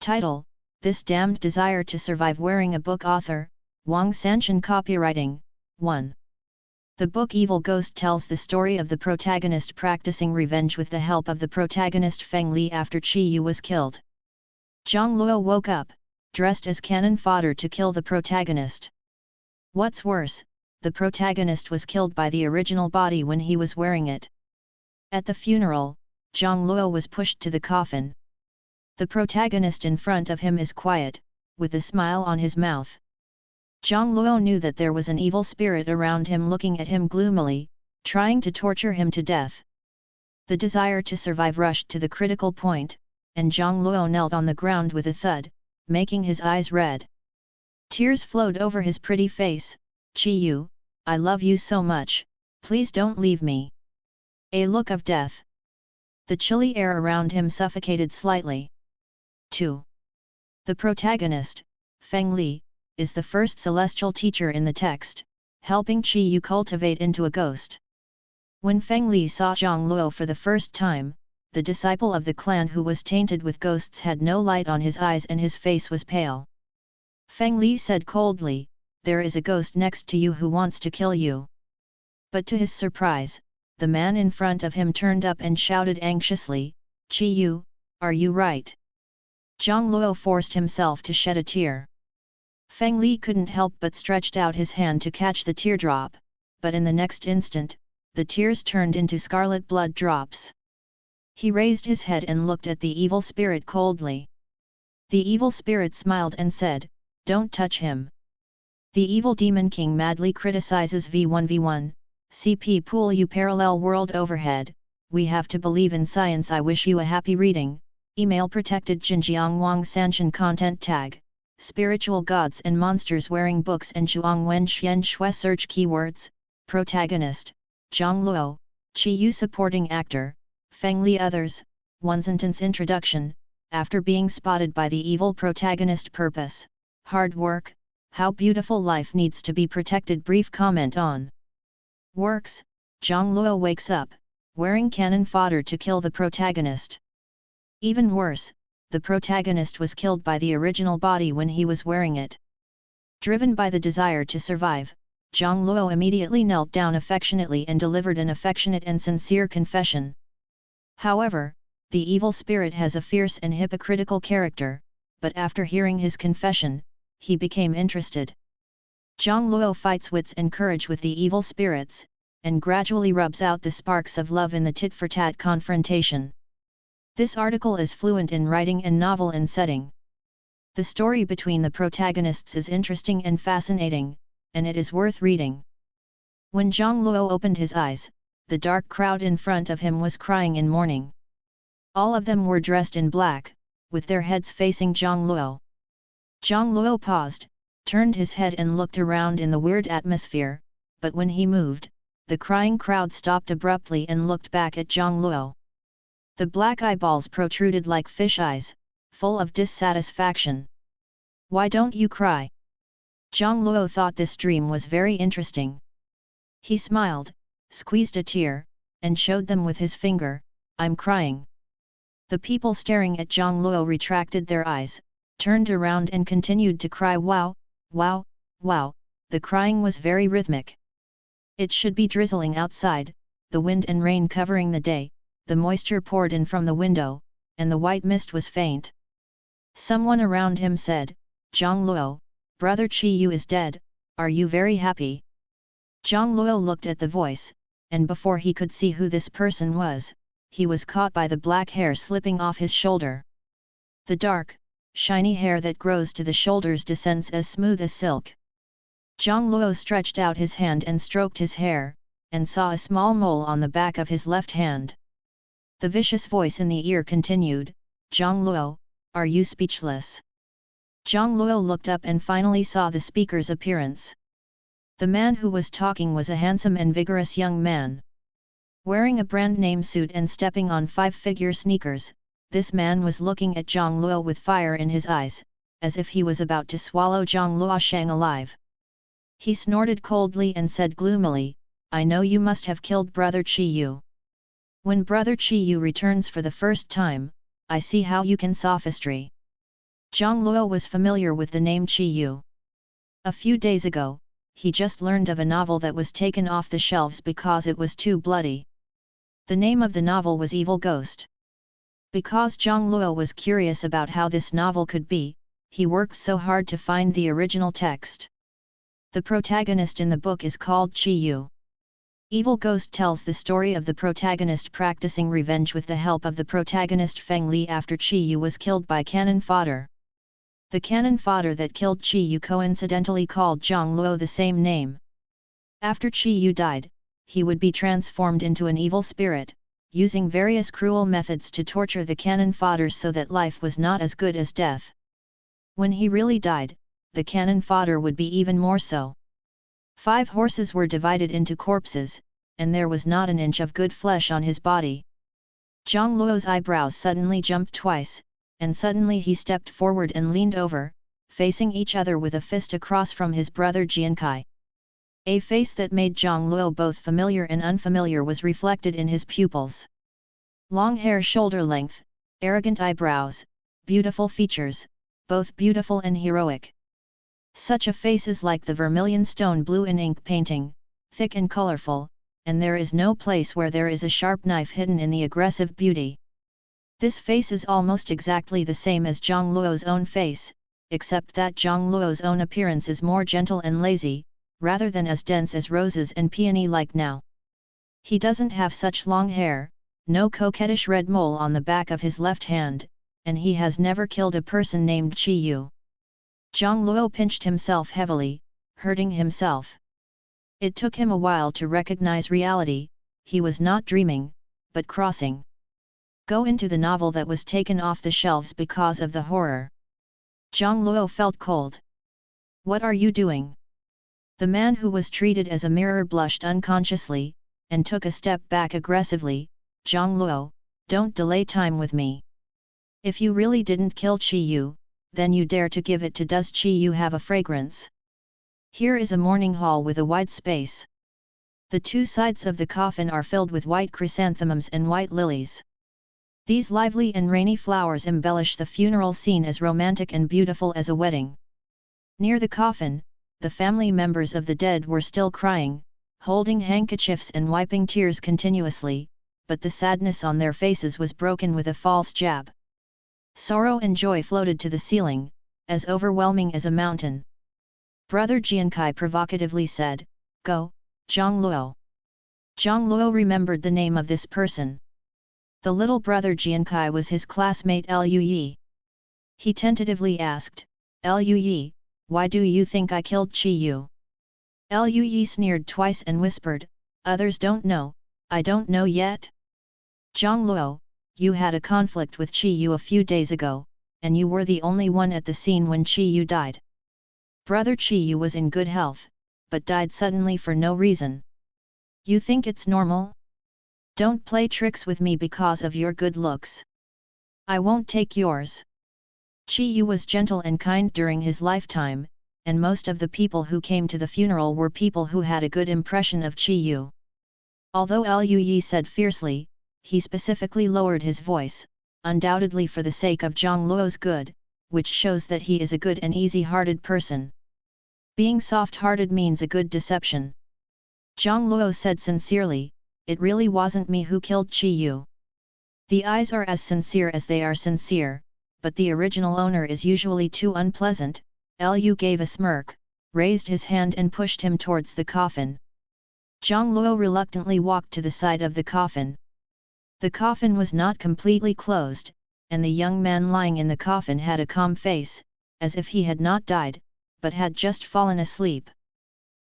Title: This Damned Desire to Survive. Wearing a Book. Author: Wang Sanchen. Copywriting: 1. The book Evil Ghost tells the story of the protagonist practicing revenge with the help of the protagonist Feng Li after Qi Yu was killed. Zhang Luo woke up, dressed as cannon fodder to kill the protagonist. What's worse, the protagonist was killed by the original body when he was wearing it. At the funeral, Zhang Luo was pushed to the coffin. The protagonist in front of him is quiet, with a smile on his mouth. Zhang Luo knew that there was an evil spirit around him looking at him gloomily, trying to torture him to death. The desire to survive rushed to the critical point, and Zhang Luo knelt on the ground with a thud, making his eyes red. Tears flowed over his pretty face. "Qi Yu, I love you so much, please don't leave me." A look of death. The chilly air around him suffocated slightly. 2. The protagonist, Feng Li, is the first celestial teacher in the text, helping Qi Yu cultivate into a ghost. When Feng Li saw Zhang Luo for the first time, the disciple of the clan who was tainted with ghosts had no light on his eyes and his face was pale. Feng Li said coldly, "There is a ghost next to you who wants to kill you." But to his surprise, the man in front of him turned up and shouted anxiously, "Qi Yu, are you right?" Zhang Luo forced himself to shed a tear. Feng Li couldn't help but stretched out his hand to catch the teardrop, but in the next instant, the tears turned into scarlet blood drops. He raised his head and looked at the evil spirit coldly. The evil spirit smiled and said, "Don't touch him." The evil demon king madly criticizes V1v1, CP Pool U parallel world overhead. We have to believe in science. I wish you a happy reading. Email protected. Jinjiang Wang Sanchen. Content tag: Spiritual gods and monsters wearing books and Zhuang Wen Xian Shui. Search keywords: protagonist, Zhang Luo, Qi Yu. Supporting actor, Feng Li. Others, 1 sentence introduction. After being spotted by the evil protagonist. Purpose: hard work. How beautiful life needs to be protected. Brief comment on works: Zhang Luo wakes up, wearing cannon fodder to kill the protagonist. Even worse, the protagonist was killed by the original body when he was wearing it. Driven by the desire to survive, Zhang Luo immediately knelt down affectionately and delivered an affectionate and sincere confession. However, the evil spirit has a fierce and hypocritical character, but after hearing his confession, he became interested. Zhang Luo fights wits and courage with the evil spirits, and gradually rubs out the sparks of love in the tit-for-tat confrontation. This article is fluent in writing and novel in setting. The story between the protagonists is interesting and fascinating, and it is worth reading. When Zhang Luo opened his eyes, the dark crowd in front of him was crying in mourning. All of them were dressed in black, with their heads facing Zhang Luo. Zhang Luo paused, turned his head and looked around in the weird atmosphere, but when he moved, the crying crowd stopped abruptly and looked back at Zhang Luo. The black eyeballs protruded like fish eyes, full of dissatisfaction. "Why don't you cry?" Zhang Luo thought this dream was very interesting. He smiled, squeezed a tear, and showed them with his finger, "I'm crying." The people staring at Zhang Luo retracted their eyes, turned around and continued to cry. "Wow, wow, wow," the crying was very rhythmic. It should be drizzling outside, the wind and rain covering the day. The moisture poured in from the window, and the white mist was faint. Someone around him said, "Zhang Luo, brother Qi Yu is dead, are you very happy?" Zhang Luo looked at the voice, and before he could see who this person was, he was caught by the black hair slipping off his shoulder. The dark, shiny hair that grows to the shoulders descends as smooth as silk. Zhang Luo stretched out his hand and stroked his hair, and saw a small mole on the back of his left hand. The vicious voice in the ear continued, "Zhang Luo, are you speechless?" Zhang Luo looked up and finally saw the speaker's appearance. The man who was talking was a handsome and vigorous young man. Wearing a brand-name suit and stepping on 5-figure sneakers, this man was looking at Zhang Luo with fire in his eyes, as if he was about to swallow Zhang Luoshang alive. He snorted coldly and said gloomily, "I know you must have killed brother Qi Yu. When brother Qi Yu returns for the first time, I see how you can sophistry." Zhang Luo was familiar with the name Qi Yu. A few days ago, he just learned of a novel that was taken off the shelves because it was too bloody. The name of the novel was Evil Ghost. Because Zhang Luo was curious about how this novel could be, he worked so hard to find the original text. The protagonist in the book is called Qi Yu. Evil Ghost tells the story of the protagonist practicing revenge with the help of the protagonist Feng Li after Qi Yu was killed by cannon fodder. The cannon fodder that killed Qi Yu coincidentally called Zhang Luo the same name. After Qi Yu died, he would be transformed into an evil spirit, using various cruel methods to torture the cannon fodder so that life was not as good as death. When he really died, the cannon fodder would be even more so. 5 horses were divided into corpses, and there was not an inch of good flesh on his body. Zhang Luo's eyebrows suddenly jumped twice, and suddenly he stepped forward and leaned over, facing each other with a fist across from his brother Jiankai. A face that made Zhang Luo both familiar and unfamiliar was reflected in his pupils. Long hair shoulder length, arrogant eyebrows, beautiful features, both beautiful and heroic. Such a face is like the vermilion stone blue in ink painting, thick and colorful, and there is no place where there is a sharp knife hidden in the aggressive beauty. This face is almost exactly the same as Zhang Luo's own face, except that Zhang Luo's own appearance is more gentle and lazy, rather than as dense as roses and peony like now. He doesn't have such long hair, no coquettish red mole on the back of his left hand, and he has never killed a person named Qi Yu. Zhang Luo pinched himself heavily, hurting himself. It took him a while to recognize reality. He was not dreaming, but crossing. Go into the novel that was taken off the shelves because of the horror. Zhang Luo felt cold. What are you doing? The man who was treated as a mirror blushed unconsciously, and took a step back aggressively. Zhang Luo, don't delay time with me. If you really didn't kill Qi Yu, then you dare to give it to does Qi Yu have a fragrance? Here is a morning hall with a wide space. The 2 sides of the coffin are filled with white chrysanthemums and white lilies. These lively and rainy flowers embellish the funeral scene as romantic and beautiful as a wedding. Near the coffin, the family members of the dead were still crying, holding handkerchiefs and wiping tears continuously, but the sadness on their faces was broken with a false jab. Sorrow and joy floated to the ceiling, as overwhelming as a mountain. Brother Jiankai provocatively said, "Go, Zhang Luo." Zhang Luo remembered the name of this person. The little brother Jiankai was his classmate Lu Yi. He tentatively asked, "Lu Yi, why do you think I killed Qi Yu?" Lu Yi sneered twice and whispered, "Others don't know, I don't know yet." Zhang Luo, you had a conflict with Qi Yu a few days ago, and you were the only one at the scene when Qi Yu died. Brother Qi Yu was in good health, but died suddenly for no reason. You think it's normal? Don't play tricks with me because of your good looks. I won't take yours. Qi Yu was gentle and kind during his lifetime, and most of the people who came to the funeral were people who had a good impression of Qi Yu. Although Lu Yi said fiercely, he specifically lowered his voice, undoubtedly for the sake of Zhang Luo's good, which shows that he is a good and easy-hearted person. Being soft-hearted means a good deception. Zhang Luo said sincerely, "It really wasn't me who killed Qi Yu." The eyes are as sincere as they are sincere, but the original owner is usually too unpleasant. Lu gave a smirk, raised his hand and pushed him towards the coffin. Zhang Luo reluctantly walked to the side of the coffin. The coffin was not completely closed, and the young man lying in the coffin had a calm face, as if he had not died, but had just fallen asleep.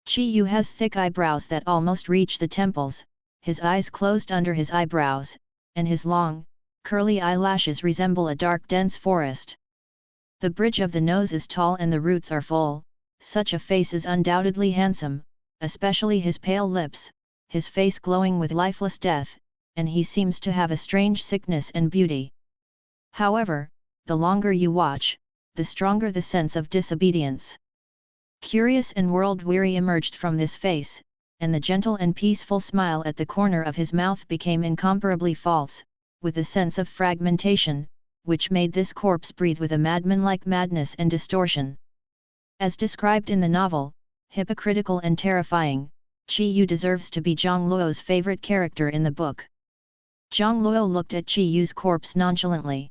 Qi Yu has thick eyebrows that almost reach the temples, his eyes closed under his eyebrows, and his long, curly eyelashes resemble a dark dense forest. The bridge of the nose is tall and the roots are full. Such a face is undoubtedly handsome, especially his pale lips, his face glowing with lifeless death, and he seems to have a strange sickness and beauty. However, the longer you watch, the stronger the sense of disobedience. Curious and world-weary emerged from this face, and the gentle and peaceful smile at the corner of his mouth became incomparably false, with a sense of fragmentation, which made this corpse breathe with a madman-like madness and distortion. As described in the novel, hypocritical and terrifying, Chi Yu deserves to be Zhang Luo's favorite character in the book. Zhang Luo looked at Chi Yu's corpse nonchalantly.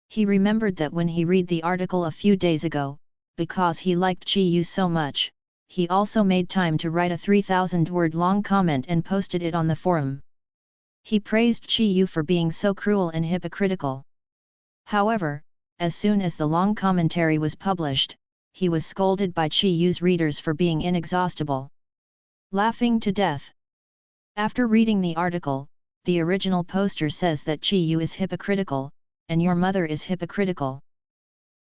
He remembered that when he read the article a few days ago, because he liked Chi Yu so much, he also made time to write a 3,000-word-long comment and posted it on the forum. He praised Chi Yu for being so cruel and hypocritical. However, as soon as the long commentary was published, he was scolded by Chi Yu's readers for being inexhaustible. Laughing to death. After reading the article, the original poster says that Chi Yu is hypocritical, and your mother is hypocritical.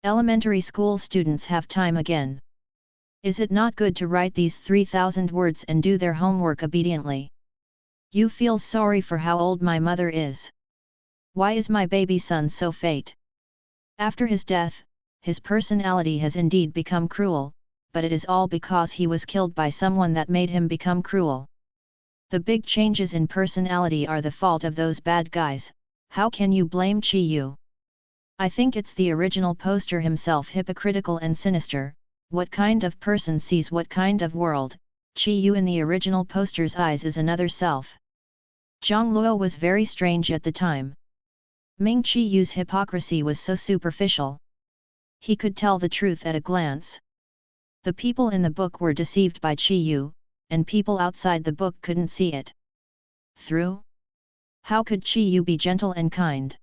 Elementary school students have time again. Is it not good to write these 3,000 words and do their homework obediently? You feel sorry for how old my mother is. Why is my baby son so fat? After his death, his personality has indeed become cruel, but it is all because he was killed by someone that made him become cruel. The big changes in personality are the fault of those bad guys. How can you blame Chi Yu? I think it's the original poster himself, hypocritical and sinister. What kind of person sees what kind of world? Chi Yu in the original poster's eyes is another self. Zhang Luo was very strange at the time. Ming Chi Yu's hypocrisy was so superficial. He could tell the truth at a glance. The people in the book were deceived by Chi Yu, and people outside the book couldn't see it through. How could Chi Yu be gentle and kind?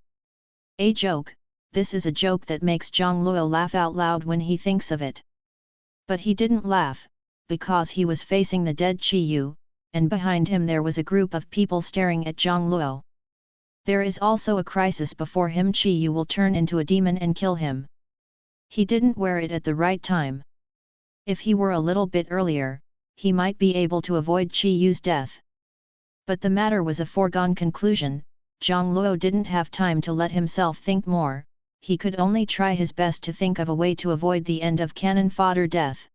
A joke. This is a joke that makes Zhang Luo laugh out loud when he thinks of it. But he didn't laugh, because he was facing the dead Chi Yu, and behind him there was a group of people staring at Zhang Luo. There is also a crisis before him. Chi Yu will turn into a demon and kill him. He didn't wear it at the right time. If he were a little bit earlier, he might be able to avoid Chi Yu's death. But the matter was a foregone conclusion. Zhang Luo didn't have time to let himself think more. He could only try his best to think of a way to avoid the end of cannon fodder death.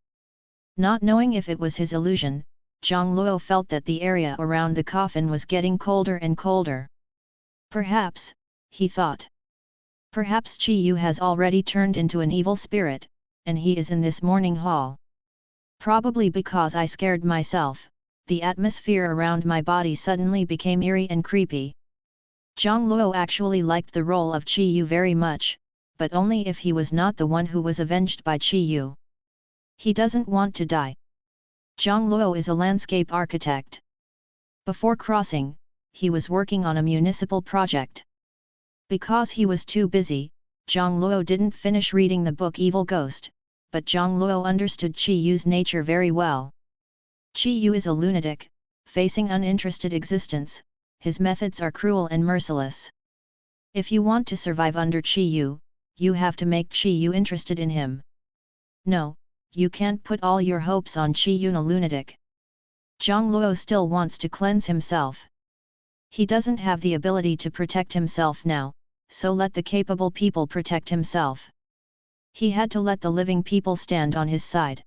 Not knowing if it was his illusion, Zhang Luo felt that the area around the coffin was getting colder and colder. Perhaps, he thought. Perhaps Chi Yu has already turned into an evil spirit, and he is in this mourning hall. Probably because I scared myself, the atmosphere around my body suddenly became eerie and creepy. Zhang Luo actually liked the role of Chi Yu very much, but only if he was not the one who was avenged by Chi Yu. He doesn't want to die. Zhang Luo is a landscape architect. Before crossing, he was working on a municipal project. Because he was too busy, Zhang Luo didn't finish reading the book Evil Ghost, but Zhang Luo understood Chi Yu's nature very well. Chi Yu is a lunatic, facing uninterested existence. His methods are cruel and merciless. If you want to survive under Chi Yu, you have to make Chi Yu interested in him. No, you can't put all your hopes on Chi Yu, a lunatic. Zhang Luo still wants to cleanse himself. He doesn't have the ability to protect himself now, so let the capable people protect himself. He had to let the living people stand on his side.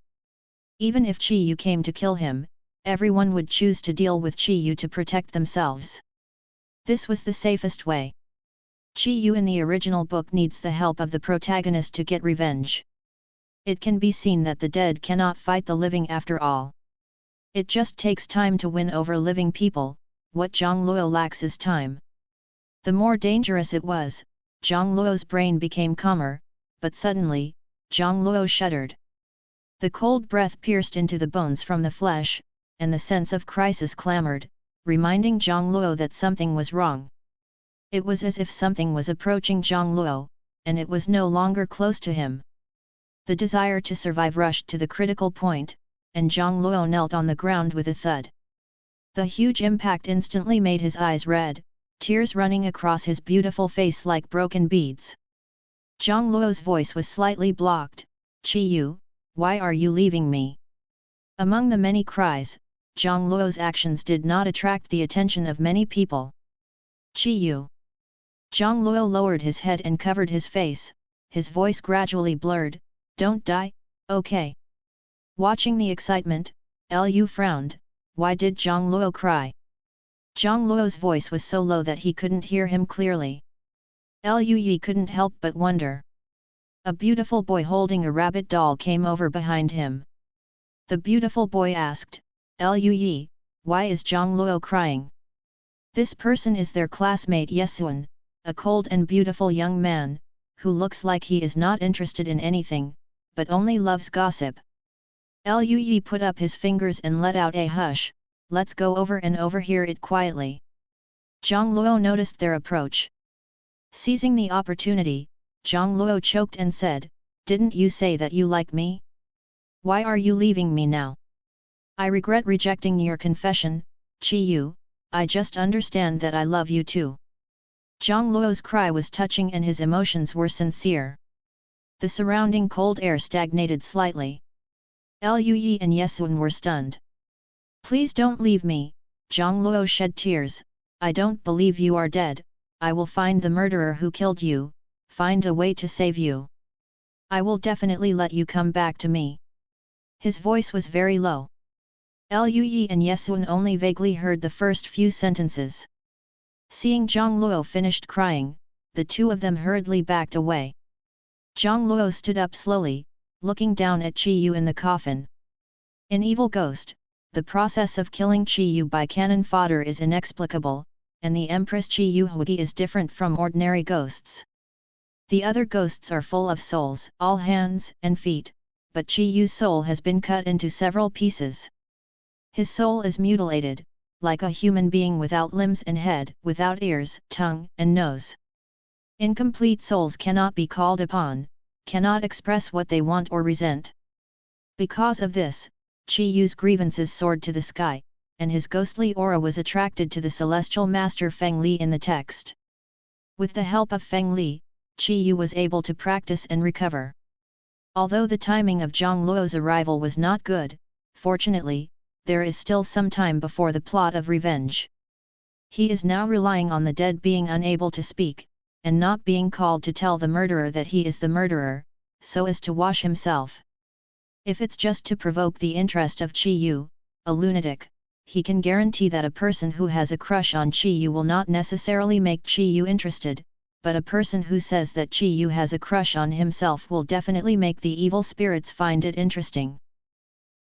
Even if Chi Yu came to kill him, everyone would choose to deal with Chi Yu to protect themselves. This was the safest way. Chi Yu in the original book needs the help of the protagonist to get revenge. It can be seen that the dead cannot fight the living after all. It just takes time to win over living people. What Zhang Luo lacks is time. The more dangerous it was, Zhang Luo's brain became calmer, but suddenly, Zhang Luo shuddered. The cold breath pierced into the bones from the flesh, and the sense of crisis clamored, reminding Zhang Luo that something was wrong. It was as if something was approaching Zhang Luo, and it was no longer close to him. The desire to survive rushed to the critical point, and Zhang Luo knelt on the ground with a thud. The huge impact instantly made his eyes red, tears running across his beautiful face like broken beads. Zhang Luo's voice was slightly blocked. Chi Yu, why are you leaving me? Among the many cries, Zhang Luo's actions did not attract the attention of many people. Chi Yu. Zhang Luo lowered his head and covered his face, his voice gradually blurred, don't die, okay. Watching the excitement, Lu frowned. Why did Zhang Luo cry? Zhang Luo's voice was so low that he couldn't hear him clearly. Liu Yi couldn't help but wonder. A beautiful boy holding a rabbit doll came over behind him. The beautiful boy asked, Liu Yi, why is Zhang Luo crying? This person is their classmate Yesuan, a cold and beautiful young man, who looks like he is not interested in anything, but only loves gossip. Liu Yi put up his fingers and let out a hush, let's go over and overhear it quietly. Zhang Luo noticed their approach. Seizing the opportunity, Zhang Luo choked and said, didn't you say that you like me? Why are you leaving me now? I regret rejecting your confession, Qi Yu, I just understand that I love you too. Zhang Luo's cry was touching and his emotions were sincere. The surrounding cold air stagnated slightly. Liu Yi and Yesuan were stunned. Please don't leave me, Zhang Luo shed tears, I don't believe you are dead, I will find the murderer who killed you, find a way to save you. I will definitely let you come back to me. His voice was very low. Liu Yi and Yesuan only vaguely heard the first few sentences. Seeing Zhang Luo finished crying, the two of them hurriedly backed away. Zhang Luo stood up slowly, looking down at Qi Yu in the coffin. In Evil Ghost, the process of killing Qi Yu by cannon fodder is inexplicable, and the Empress Qi Yu Huigi is different from ordinary ghosts. The other ghosts are full of souls, all hands and feet, but Qi Yu's soul has been cut into several pieces. His soul is mutilated, like a human being without limbs and head, without ears, tongue, and nose. Incomplete souls cannot be called upon, cannot express what they want or resent. Because of this, Qi Yu's grievances soared to the sky, and his ghostly aura was attracted to the celestial master Feng Li in the text. With the help of Feng Li, Qi Yu was able to practice and recover. Although the timing of Zhang Luo's arrival was not good, fortunately, there is still some time before the plot of revenge. He is now relying on the dead being unable to speak, and not being called to tell the murderer that he is the murderer, so as to wash himself. If it's just to provoke the interest of Qi Yu, a lunatic, he can guarantee that a person who has a crush on Qi Yu will not necessarily make Qi Yu interested, but a person who says that Qi Yu has a crush on himself will definitely make the evil spirits find it interesting.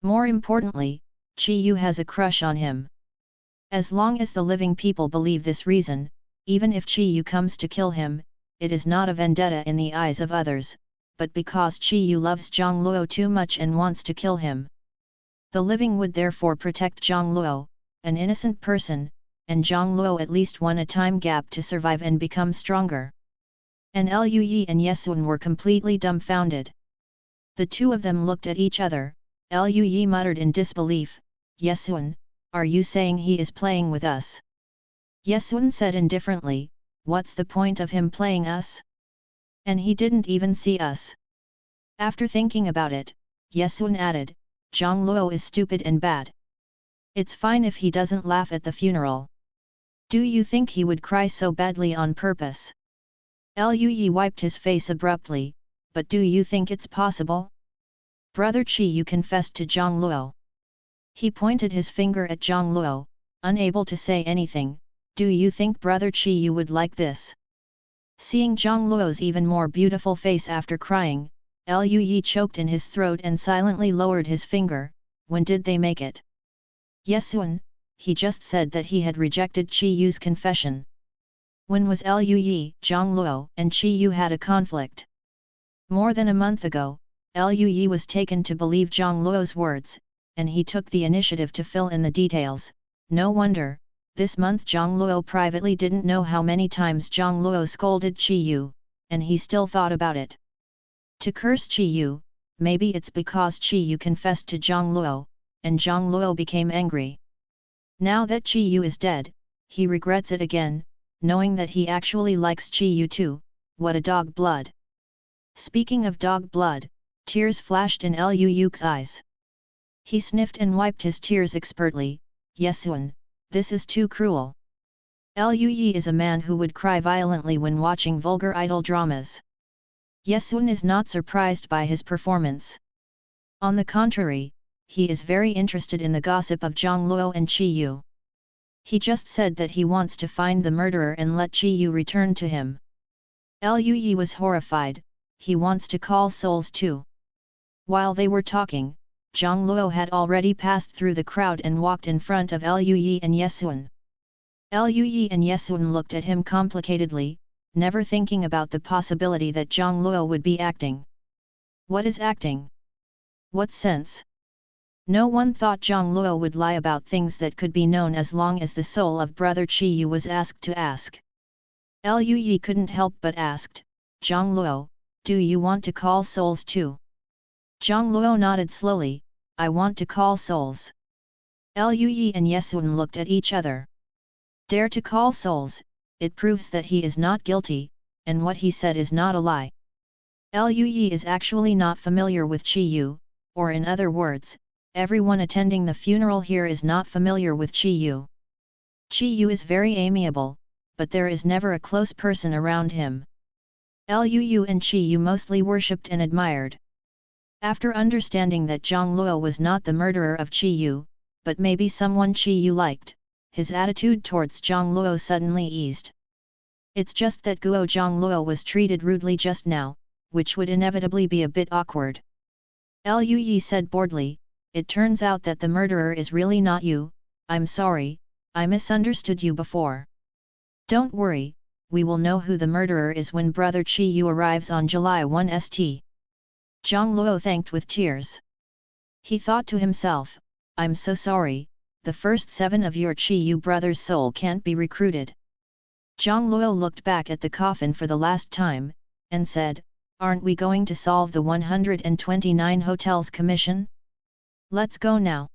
More importantly, Qi Yu has a crush on him. As long as the living people believe this reason, even if Qi Yu comes to kill him, it is not a vendetta in the eyes of others, but because Qi Yu loves Zhang Luo too much and wants to kill him. The living would therefore protect Zhang Luo, an innocent person, and Zhang Luo at least want a time gap to survive and become stronger. And Liu Yi and Yesuan were completely dumbfounded. The two of them looked at each other. Liu Yi muttered in disbelief, Yesuan, are you saying he is playing with us? Yesuan said indifferently, what's the point of him playing us? And he didn't even see us. After thinking about it, Yesuan added, Zhang Luo is stupid and bad. It's fine if he doesn't laugh at the funeral. Do you think he would cry so badly on purpose? Liu Yi wiped his face abruptly, but do you think it's possible? Brother Qi Yu confessed to Zhang Luo. He pointed his finger at Zhang Luo, unable to say anything, do you think Brother Qi Yu would like this? Seeing Zhang Luo's even more beautiful face after crying, Liu Yi choked in his throat and silently lowered his finger, when did they make it? Yesuan, he just said that he had rejected Qi Yu's confession. When was Liu Yi, Zhang Luo and Qi Yu had a conflict? More than a month ago, Liu Yi was taken to believe Zhang Luo's words, and he took the initiative to fill in the details. No wonder, this month Zhang Luo privately didn't know how many times Zhang Luo scolded Qi Yu, and he still thought about it. To curse Qi Yu, maybe it's because Qi Yu confessed to Zhang Luo, and Zhang Luo became angry. Now that Qi Yu is dead, he regrets it again, knowing that he actually likes Qi Yu too. What a dog blood! Speaking of dog blood, tears flashed in Liu Yu's eyes. He sniffed and wiped his tears expertly. Yesuan, this is too cruel. Liu Yi is a man who would cry violently when watching vulgar idol dramas. Yesuan is not surprised by his performance. On the contrary, he is very interested in the gossip of Zhang Luo and Qi Yu. He just said that he wants to find the murderer and let Qi Yu return to him. Lui was horrified, he wants to call souls too. While they were talking, Zhang Luo had already passed through the crowd and walked in front of Lui and Yesuan. Lui and Yesuan looked at him complicatedly, never thinking about the possibility that Zhang Luo would be acting. What is acting? What sense? No one thought Zhang Luo would lie about things that could be known as long as the soul of brother Qi Yu was asked to ask. Lui couldn't help but asked, Zhang Luo, do you want to call souls too? Zhang Luo nodded slowly, I want to call souls. Lui and Yesuan looked at each other. Dare to call souls, it proves that he is not guilty, and what he said is not a lie. Lui is actually not familiar with Qi Yu, or in other words, everyone attending the funeral here is not familiar with Qi Yu. Qi Yu is very amiable, but there is never a close person around him. Lui and Qi Yu mostly worshipped and admired. After understanding that Zhang Luo was not the murderer of Qi Yu, but maybe someone Qi Yu liked, his attitude towards Zhang Luo suddenly eased. It's just that Guo Zhang Luo was treated rudely just now, which would inevitably be a bit awkward. Lui said boredly, it turns out that the murderer is really not you, I'm sorry, I misunderstood you before. Don't worry, we will know who the murderer is when brother Qi Yu arrives on July 1 St. Zhang Luo thanked with tears. He thought to himself, I'm so sorry, the first 7 of your Qi Yu brother's soul can't be recruited. Zhang Luo looked back at the coffin for the last time, and said, aren't we going to solve the 129 hotels commission? Let's go now.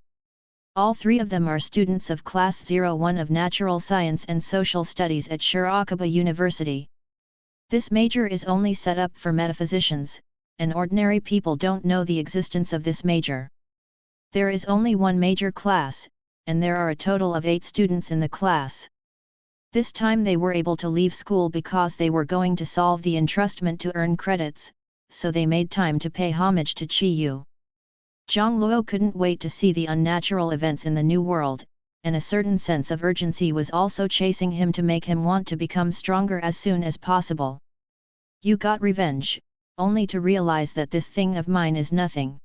All 3 of them are students of Class 01 of Natural Science and Social Studies at Shirakawa University. This major is only set up for metaphysicians, and ordinary people don't know the existence of this major. There is only one major class, and there are a total of 8 students in the class. This time they were able to leave school because they were going to solve the entrustment to earn credits, so they made time to pay homage to Qi Yu. Zhang Luo couldn't wait to see the unnatural events in the new world, and a certain sense of urgency was also chasing him to make him want to become stronger as soon as possible. You got revenge, only to realize that this thing of mine is nothing.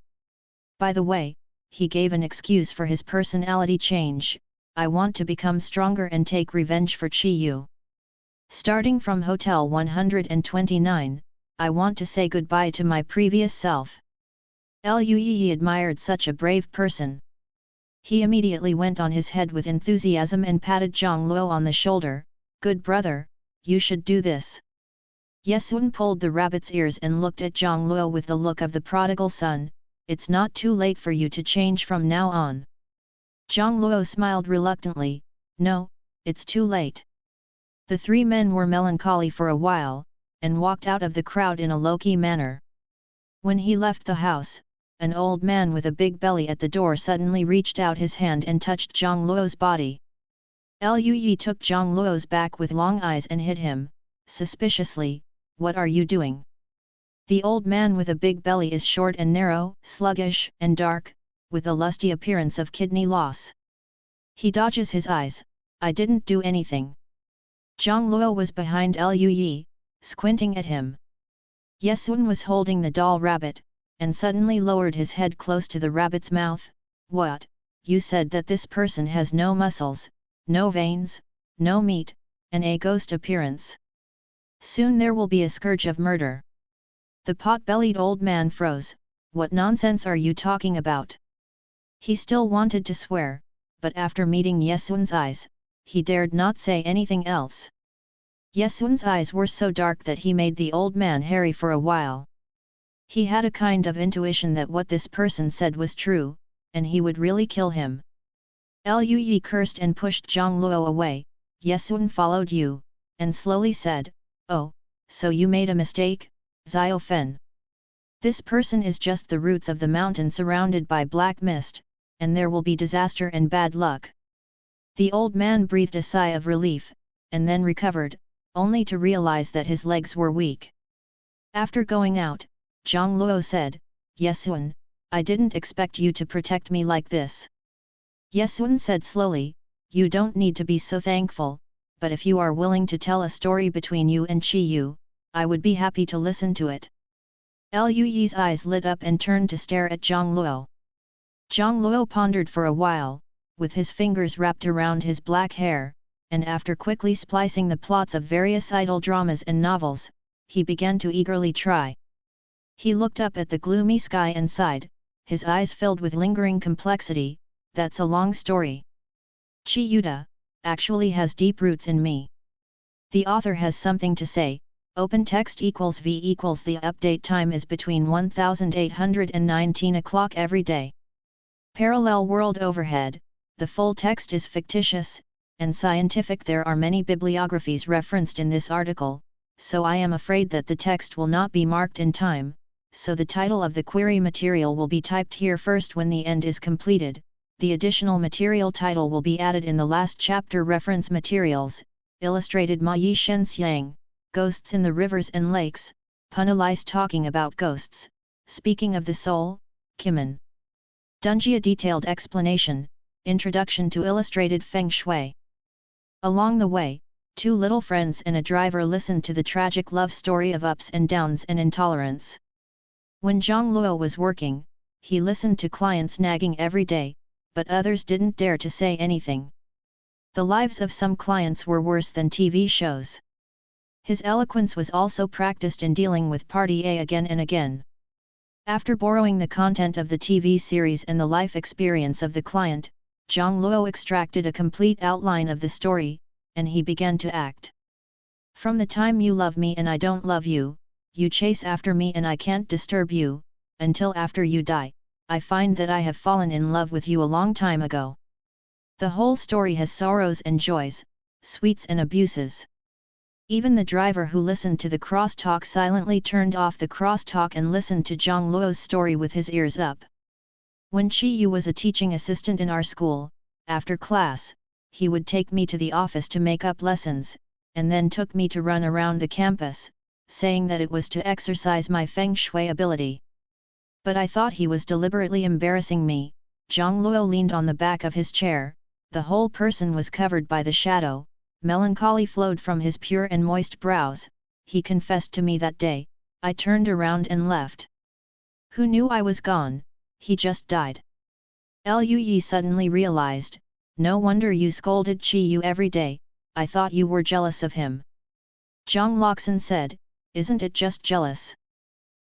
By the way, he gave an excuse for his personality change, I want to become stronger and take revenge for Qi Yu. Starting from Hotel 129, I want to say goodbye to my previous self. Lui admired such a brave person. He immediately went on his head with enthusiasm and patted Zhang Luo on the shoulder, good brother, you should do this. Yesuan pulled the rabbit's ears and looked at Zhang Luo with the look of the prodigal son, it's not too late for you to change from now on. Zhang Luo smiled reluctantly, no, it's too late. The 3 men were melancholy for a while, and walked out of the crowd in a low-key manner. When he left the house, an old man with a big belly at the door suddenly reached out his hand and touched Zhang Luo's body. Lui took Zhang Luo's back with long eyes and hit him, suspiciously, what are you doing? The old man with a big belly is short and narrow, sluggish and dark, with a lusty appearance of kidney loss. He dodges his eyes, I didn't do anything. Zhang Luo was behind Lui, squinting at him. Yesuan was holding the doll rabbit, and suddenly lowered his head close to the rabbit's mouth, what, you said that this person has no muscles, no veins, no meat, and a ghost appearance. Soon there will be a scourge of murder. The pot-bellied old man froze, what nonsense are you talking about? He still wanted to swear, but after meeting Yesuan's eyes, he dared not say anything else. Yesuan's eyes were so dark that he made the old man hairy for a while. He had a kind of intuition that what this person said was true, and he would really kill him. Lui cursed and pushed Zhang Luo away, Yesuan followed you, and slowly said, oh, so you made a mistake, Xiao Fen. This person is just the roots of the mountain surrounded by black mist, and there will be disaster and bad luck. The old man breathed a sigh of relief, and then recovered, only to realize that his legs were weak. After going out, Zhang Luo said, Yesuan, I didn't expect you to protect me like this. Yesuan said slowly, you don't need to be so thankful, but if you are willing to tell a story between you and Qi Yu, I would be happy to listen to it. Lu Yi's eyes lit up and turned to stare at Zhang Luo. Zhang Luo pondered for a while, with his fingers wrapped around his black hair, and after quickly splicing the plots of various idol dramas and novels, he began to eagerly try. He looked up at the gloomy sky and sighed, his eyes filled with lingering complexity. That's a long story. Chi Yuta actually has deep roots in me. The author has something to say. Open text equals V equals the update time is between 1819 o'clock every day. Parallel world overhead, the full text is fictitious and scientific. There are many bibliographies referenced in this article, so I am afraid that the text will not be marked in time, so the title of the query material will be typed here first when the end is completed. The additional material title will be added in the last chapter. Reference materials, illustrated Ma Yi Shen Xiang, Ghosts in the Rivers and Lakes, Punalise talking about ghosts, speaking of the soul, Kimen. Dunjia detailed explanation, Introduction to Illustrated Feng Shui. Along the way, two little friends and a driver listened to the tragic love story of ups and downs and intolerance. When Zhang Luo was working, he listened to clients nagging every day, but others didn't dare to say anything. The lives of some clients were worse than TV shows. His eloquence was also practiced in dealing with Party A again and again. After borrowing the content of the TV series and the life experience of the client, Zhang Luo extracted a complete outline of the story, and he began to act. From the time you love me and I don't love you, you chase after me and I can't disturb you, until after you die, I find that I have fallen in love with you a long time ago. The whole story has sorrows and joys, sweets and abuses. Even the driver who listened to the crosstalk silently turned off the crosstalk and listened to Zhang Luo's story with his ears up. When Chi Yu was a teaching assistant in our school, after class, he would take me to the office to make up lessons, and then took me to run around the campus, saying that it was to exercise my feng shui ability. But I thought he was deliberately embarrassing me. Zhang Luo leaned on the back of his chair, the whole person was covered by the shadow. Melancholy flowed from his pure and moist brows. He confessed to me that day. I turned around and left. Who knew I was gone? He just died. Lu Yi suddenly realized, no wonder you scolded Chi Yu every day, I thought you were jealous of him. Zhang Loxin said, isn't it just jealous?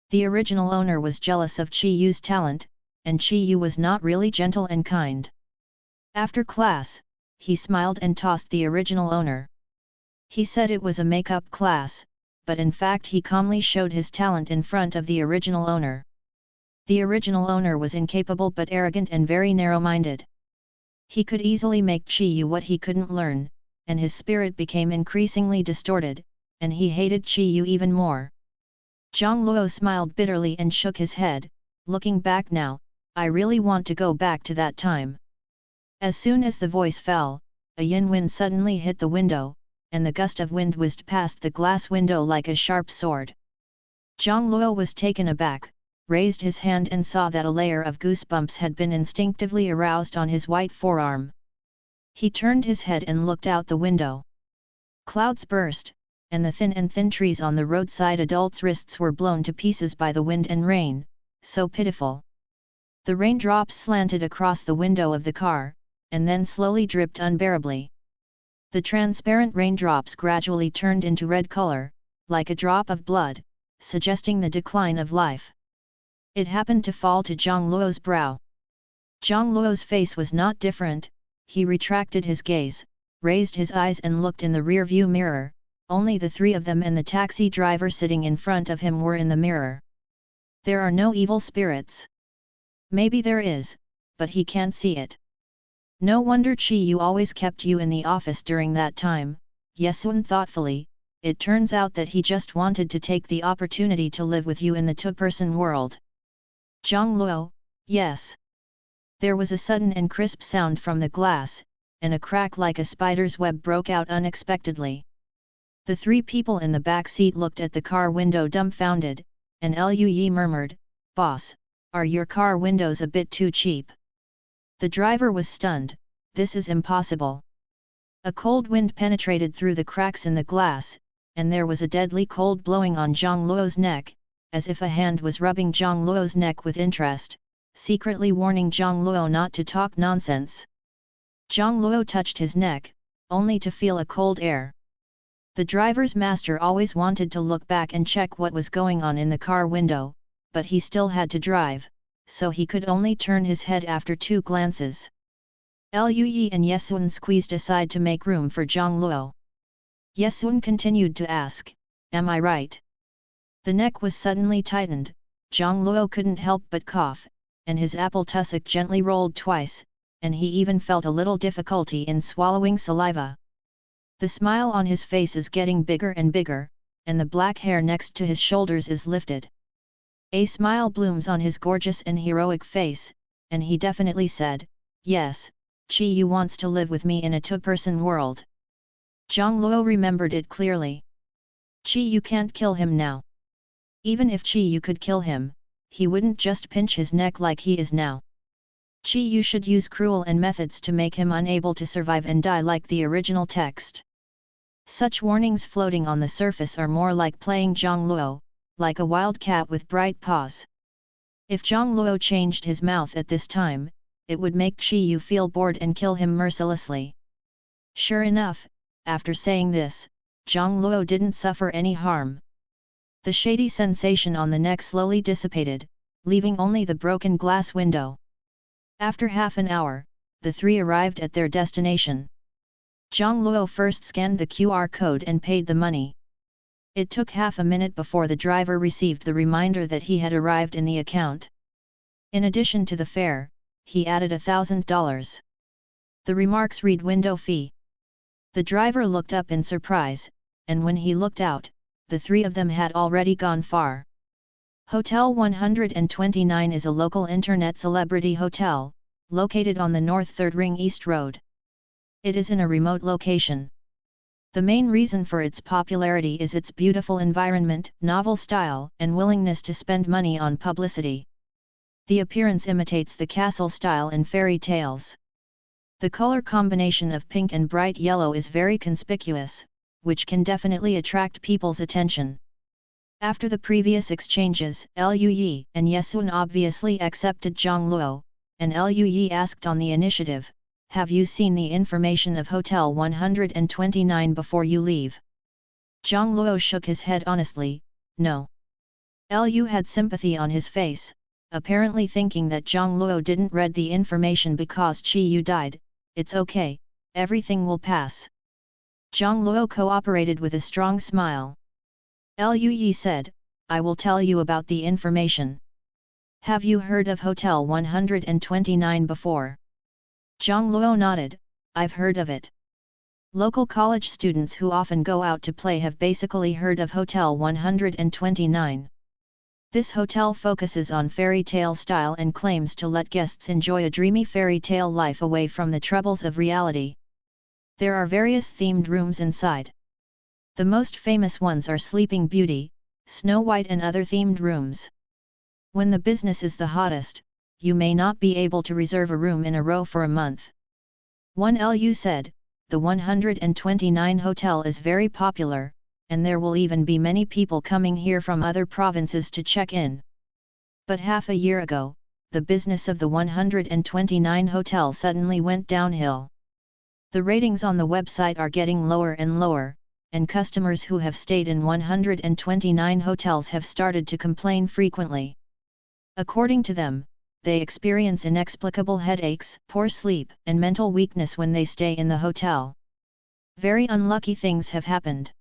The original owner was jealous of Chi Yu's talent, and Chi Yu was not really gentle and kind. After class, he smiled and tossed the original owner. He said it was a make-up class, but in fact he calmly showed his talent in front of the original owner. The original owner was incapable but arrogant and very narrow-minded. He could easily make Chi Yu what he couldn't learn, and his spirit became increasingly distorted, and he hated Chi Yu even more. Zhang Luo smiled bitterly and shook his head. Looking back now, I really want to go back to that time. As soon as the voice fell, a yin wind suddenly hit the window, and the gust of wind whizzed past the glass window like a sharp sword. Zhang Luo was taken aback, raised his hand and saw that a layer of goosebumps had been instinctively aroused on his white forearm. He turned his head and looked out the window. Clouds burst, and the thin trees on the roadside adults' wrists were blown to pieces by the wind and rain, so pitiful. The raindrops slanted across the window of the car, and then slowly dripped unbearably. The transparent raindrops gradually turned into red color, like a drop of blood, suggesting the decline of life. It happened to fall to Zhang Luo's brow. Zhang Luo's face was not different. He retracted his gaze, raised his eyes and looked in the rear-view mirror. Only the three of them and the taxi driver sitting in front of him were in the mirror. There are no evil spirits. Maybe there is, but he can't see it. No wonder Chi Yu always kept you in the office during that time, Yesun thoughtfully. It turns out that he just wanted to take the opportunity to live with you in the two-person world. Zhang Luo, yes. There was a sudden and crisp sound from the glass, and a crack like a spider's web broke out unexpectedly. The three people in the back seat looked at the car window dumbfounded, and Lu Yi murmured, "Boss, are your car windows a bit too cheap?" The driver was stunned. This is impossible. A cold wind penetrated through the cracks in the glass, and there was a deadly cold blowing on Zhang Luo's neck, as if a hand was rubbing Zhang Luo's neck with interest, secretly warning Zhang Luo not to talk nonsense. Zhang Luo touched his neck, only to feel a cold air. The driver's master always wanted to look back and check what was going on in the car window, but he still had to drive, so he could only turn his head after 2 glances. Lu Yi and Yesun squeezed aside to make room for Zhang Luo. Yesun continued to ask, "Am I right?" The neck was suddenly tightened, Zhang Luo couldn't help but cough, and his apple tussock gently rolled twice, and he even felt a little difficulty in swallowing saliva. The smile on his face is getting bigger and bigger, and the black hair next to his shoulders is lifted. A smile blooms on his gorgeous and heroic face, and he definitely said, "Yes, Qi Yu wants to live with me in a two-person world." Zhang Luo remembered it clearly. Qi Yu can't kill him now. Even if Qi Yu could kill him, he wouldn't just pinch his neck like he is now. Qi Yu should use cruel and methods to make him unable to survive and die like the original text. Such warnings floating on the surface are more like playing Zhang Luo, like a wild cat with bright paws. If Zhang Luo changed his mouth at this time, it would make Qi Yu feel bored and kill him mercilessly. Sure enough, after saying this, Zhang Luo didn't suffer any harm. The shady sensation on the neck slowly dissipated, leaving only the broken glass window. After half an hour, the 3 arrived at their destination. Zhang Luo first scanned the QR code and paid the money. It took half a minute before the driver received the reminder that he had arrived in the account. In addition to the fare, he added $1,000. The remarks read window fee. The driver looked up in surprise, and when he looked out, the 3 of them had already gone far. Hotel 129 is a local internet celebrity hotel, located on the North 3rd Ring East Road. It is in a remote location. The main reason for its popularity is its beautiful environment, novel style, and willingness to spend money on publicity. The appearance imitates the castle style in fairy tales. The color combination of pink and bright yellow is very conspicuous, which can definitely attract people's attention. After the previous exchanges, Lu Yi and Yesun obviously accepted Zhang Luo, and Lu Yi asked on the initiative, "Have you seen the information of Hotel 129 before you leave?" Zhang Luo shook his head honestly, "No." Lu had sympathy on his face, apparently thinking that Zhang Luo didn't read the information because Qi Yu died. "It's okay, everything will pass." Zhang Luo cooperated with a strong smile. Lu Yi said, "I will tell you about the information. Have you heard of Hotel 129 before?" Zhang Luo nodded, "I've heard of it. Local college students who often go out to play have basically heard of Hotel 129. This hotel focuses on fairy tale style and claims to let guests enjoy a dreamy fairy tale life away from the troubles of reality. There are various themed rooms inside. The most famous ones are Sleeping Beauty, Snow White and other themed rooms. When the business is the hottest, you may not be able to reserve a room in a row for a month." One Lu said, "The 129 hotel is very popular, and there will even be many people coming here from other provinces to check in. But half a year ago, the business of the 129 hotel suddenly went downhill. The ratings on the website are getting lower and lower, and customers who have stayed in 129 hotels have started to complain frequently. According to them, they experience inexplicable headaches, poor sleep, and mental weakness when they stay in the hotel. Very unlucky things have happened."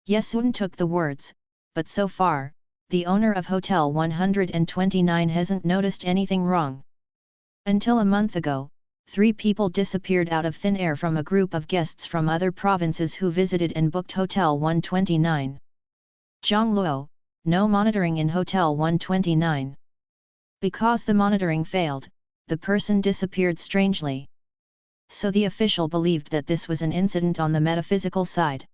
Yesun took the words, but so far, the owner of Hotel 129 hasn't noticed anything wrong. Until a month ago, 3 people disappeared out of thin air from a group of guests from other provinces who visited and booked Hotel 129. Zhang Luo, no monitoring in Hotel 129. Because the monitoring failed, the person disappeared strangely. So the official believed that this was an incident on the metaphysical side.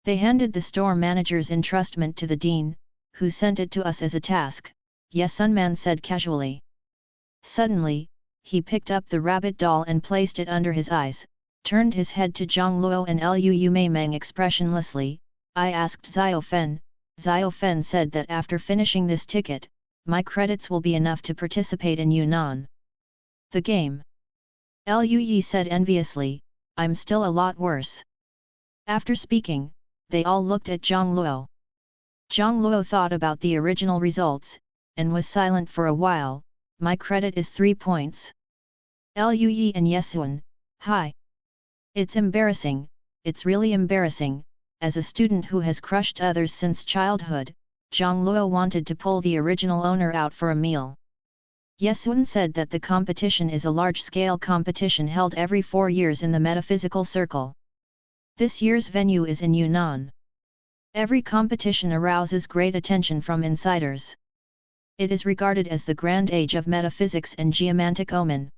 They handed the store manager's entrustment to the dean, who sent it to us as a task, Yesun Man said casually. Suddenly, he picked up the rabbit doll and placed it under his eyes, turned his head to Zhang Luo and Lu Yumei expressionlessly, I asked Xiaofen. Xiaofen said that after finishing this ticket, my credits will be enough to participate in Yunnan. The game. Liu Yi said enviously, I'm still a lot worse. After speaking, they all looked at Zhang Luo. Zhang Luo thought about the original results, and was silent for a while. My credit is 3 points. Liu Yi and Yesuan, hi. It's embarrassing, it's really embarrassing. As a student who has crushed others since childhood, Zhang Luo wanted to pull the original owner out for a meal. Yesuan said that the competition is a large-scale competition held every 4 years in the metaphysical circle. This year's venue is in Yunnan. Every competition arouses great attention from insiders. It is regarded as the grand age of metaphysics and geomantic omen.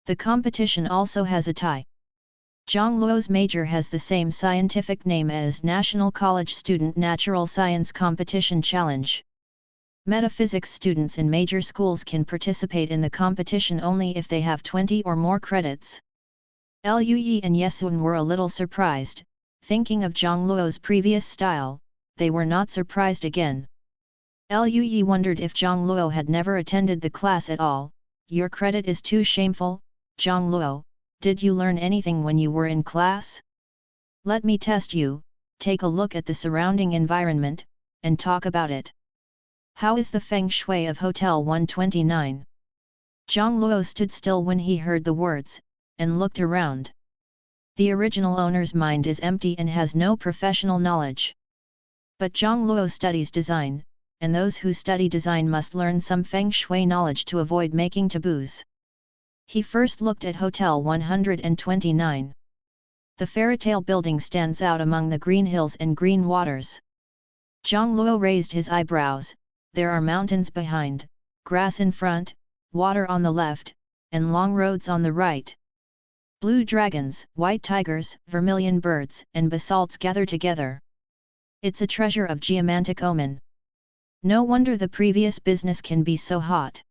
The competition also has a tie. Zhang Luo's major has the same scientific name as National College Student Natural Science Competition Challenge. Metaphysics students in major schools can participate in the competition only if they have 20 or more credits. Liu Yi and Yesuan were a little surprised, thinking of Zhang Luo's previous style. They were not surprised again. Liu Yi wondered if Zhang Luo had never attended the class at all. Your credit is too shameful, Zhang Luo. Did you learn anything when you were in class? Let me test you. Take a look at the surrounding environment, and talk about it. How is the feng shui of Hotel 129? Zhang Luo stood still when he heard the words, and looked around. The original owner's mind is empty and has no professional knowledge. But Zhang Luo studies design, and those who study design must learn some feng shui knowledge to avoid making taboos. He first looked at Hotel 129. The fairytale building stands out among the green hills and green waters. Zhang Luo raised his eyebrows. There are mountains behind, grass in front, water on the left, and long roads on the right. Blue dragons, white tigers, vermilion birds, and basalts gather together. It's a treasure of geomantic omen. No wonder the previous business can be so hot.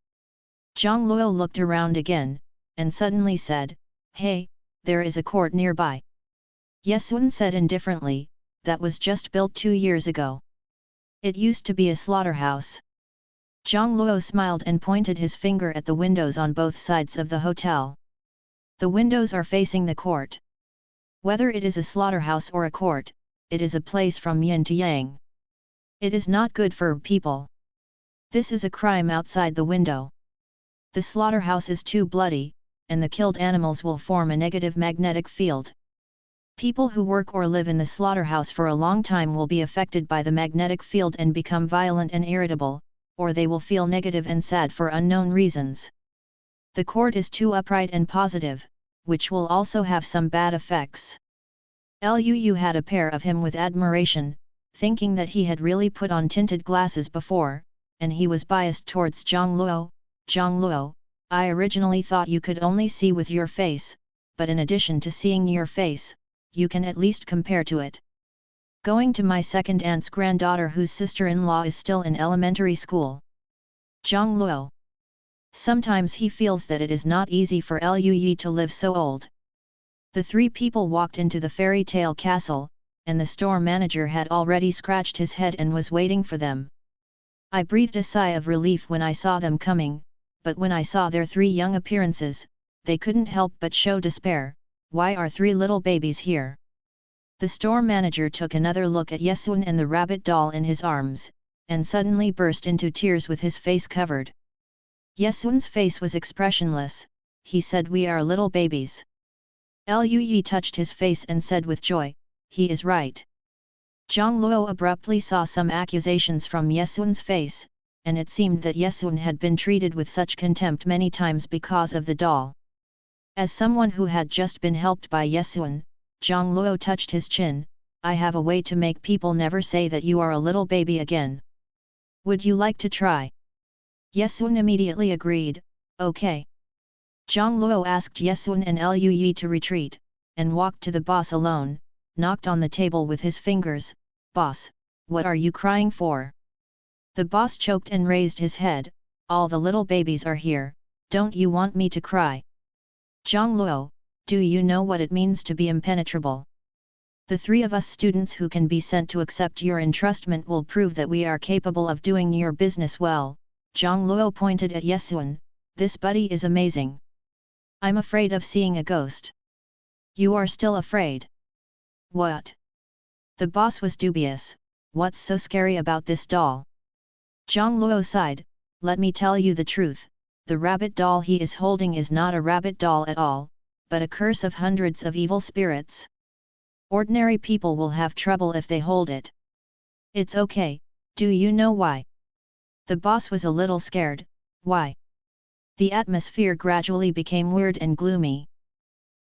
Zhang Luo looked around again, and suddenly said, Hey, there is a court nearby. Yesuan said indifferently, that was just built 2 years ago. It used to be a slaughterhouse. Zhang Luo smiled and pointed his finger at the windows on both sides of the hotel. The windows are facing the court. Whether it is a slaughterhouse or a court, it is a place from yin to yang. It is not good for people. This is a crime outside the window. The slaughterhouse is too bloody, and the killed animals will form a negative magnetic field. People who work or live in the slaughterhouse for a long time will be affected by the magnetic field and become violent and irritable, or they will feel negative and sad for unknown reasons. The court is too upright and positive, which will also have some bad effects. Liu had a pair of him with admiration, thinking that he had really put on tinted glasses before, and he was biased towards Zhang Luo. Zhang Luo, I originally thought you could only see with your face, but in addition to seeing your face, you can at least compare to it. Going to my second aunt's granddaughter whose sister-in-law is still in elementary school. Zhang Luo. Sometimes he feels that it is not easy for Liu Yi to live so old. The 3 people walked into the fairy tale castle, and the store manager had already scratched his head and was waiting for them. I breathed a sigh of relief when I saw them coming, but when I saw their 3 young appearances, they couldn't help but show despair. Why are 3 little babies here? The store manager took another look at Yesuan and the rabbit doll in his arms, and suddenly burst into tears with his face covered. Yesuan's face was expressionless. He said, We are little babies. Liu Yi touched his face and said with joy, He is right. Zhang Luo abruptly saw some accusations from Yesuan's face, and it seemed that Yesuan had been treated with such contempt many times because of the doll. As someone who had just been helped by Yesuan, Zhang Luo touched his chin. I have a way to make people never say that you are a little baby again. Would you like to try? Yesuan immediately agreed, okay. Zhang Luo asked Yesuan and Liu Yi to retreat, and walked to the boss alone, knocked on the table with his fingers. Boss, what are you crying for? The boss choked and raised his head. All the little babies are here, don't you want me to cry? Zhang Luo, do you know what it means to be impenetrable? The three of us students who can be sent to accept your entrustment will prove that we are capable of doing your business well. Zhang Luo pointed at Yesuan. This buddy is amazing. I'm afraid of seeing a ghost. You are still afraid? What? The boss was dubious. What's so scary about this doll? Zhang Luo sighed. Let me tell you the truth. The rabbit doll he is holding is not a rabbit doll at all, but a curse of hundreds of evil spirits. Ordinary people will have trouble if they hold it. It's okay, do you know why? The boss was a little scared. Why? The atmosphere gradually became weird and gloomy.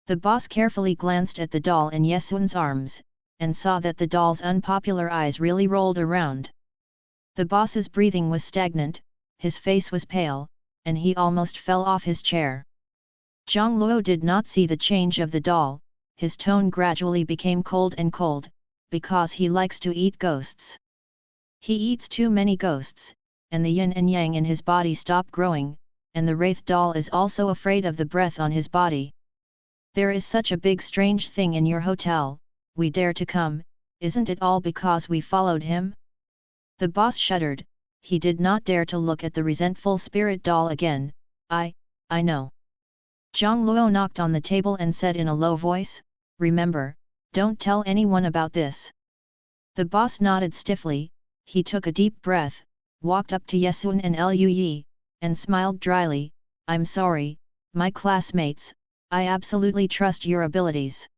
The boss carefully glanced at the doll in Yesuan's arms, and saw that the doll's unpopular eyes really rolled around. The boss's breathing was stagnant, his face was pale, and he almost fell off his chair. Zhang Luo did not see the change of the doll. His tone gradually became cold, because he likes to eat ghosts. He eats too many ghosts, and the yin and yang in his body stop growing, and the wraith doll is also afraid of the breath on his body. There is such a big strange thing in your hotel, we dare to come, isn't it all because we followed him? The boss shuddered, he did not dare to look at the resentful spirit doll again. I know. Zhang Luo knocked on the table and said in a low voice, remember, don't tell anyone about this. The boss nodded stiffly, he took a deep breath, walked up to Yesuan and Liu Yi, and smiled dryly, I'm sorry, my classmates, I absolutely trust your abilities.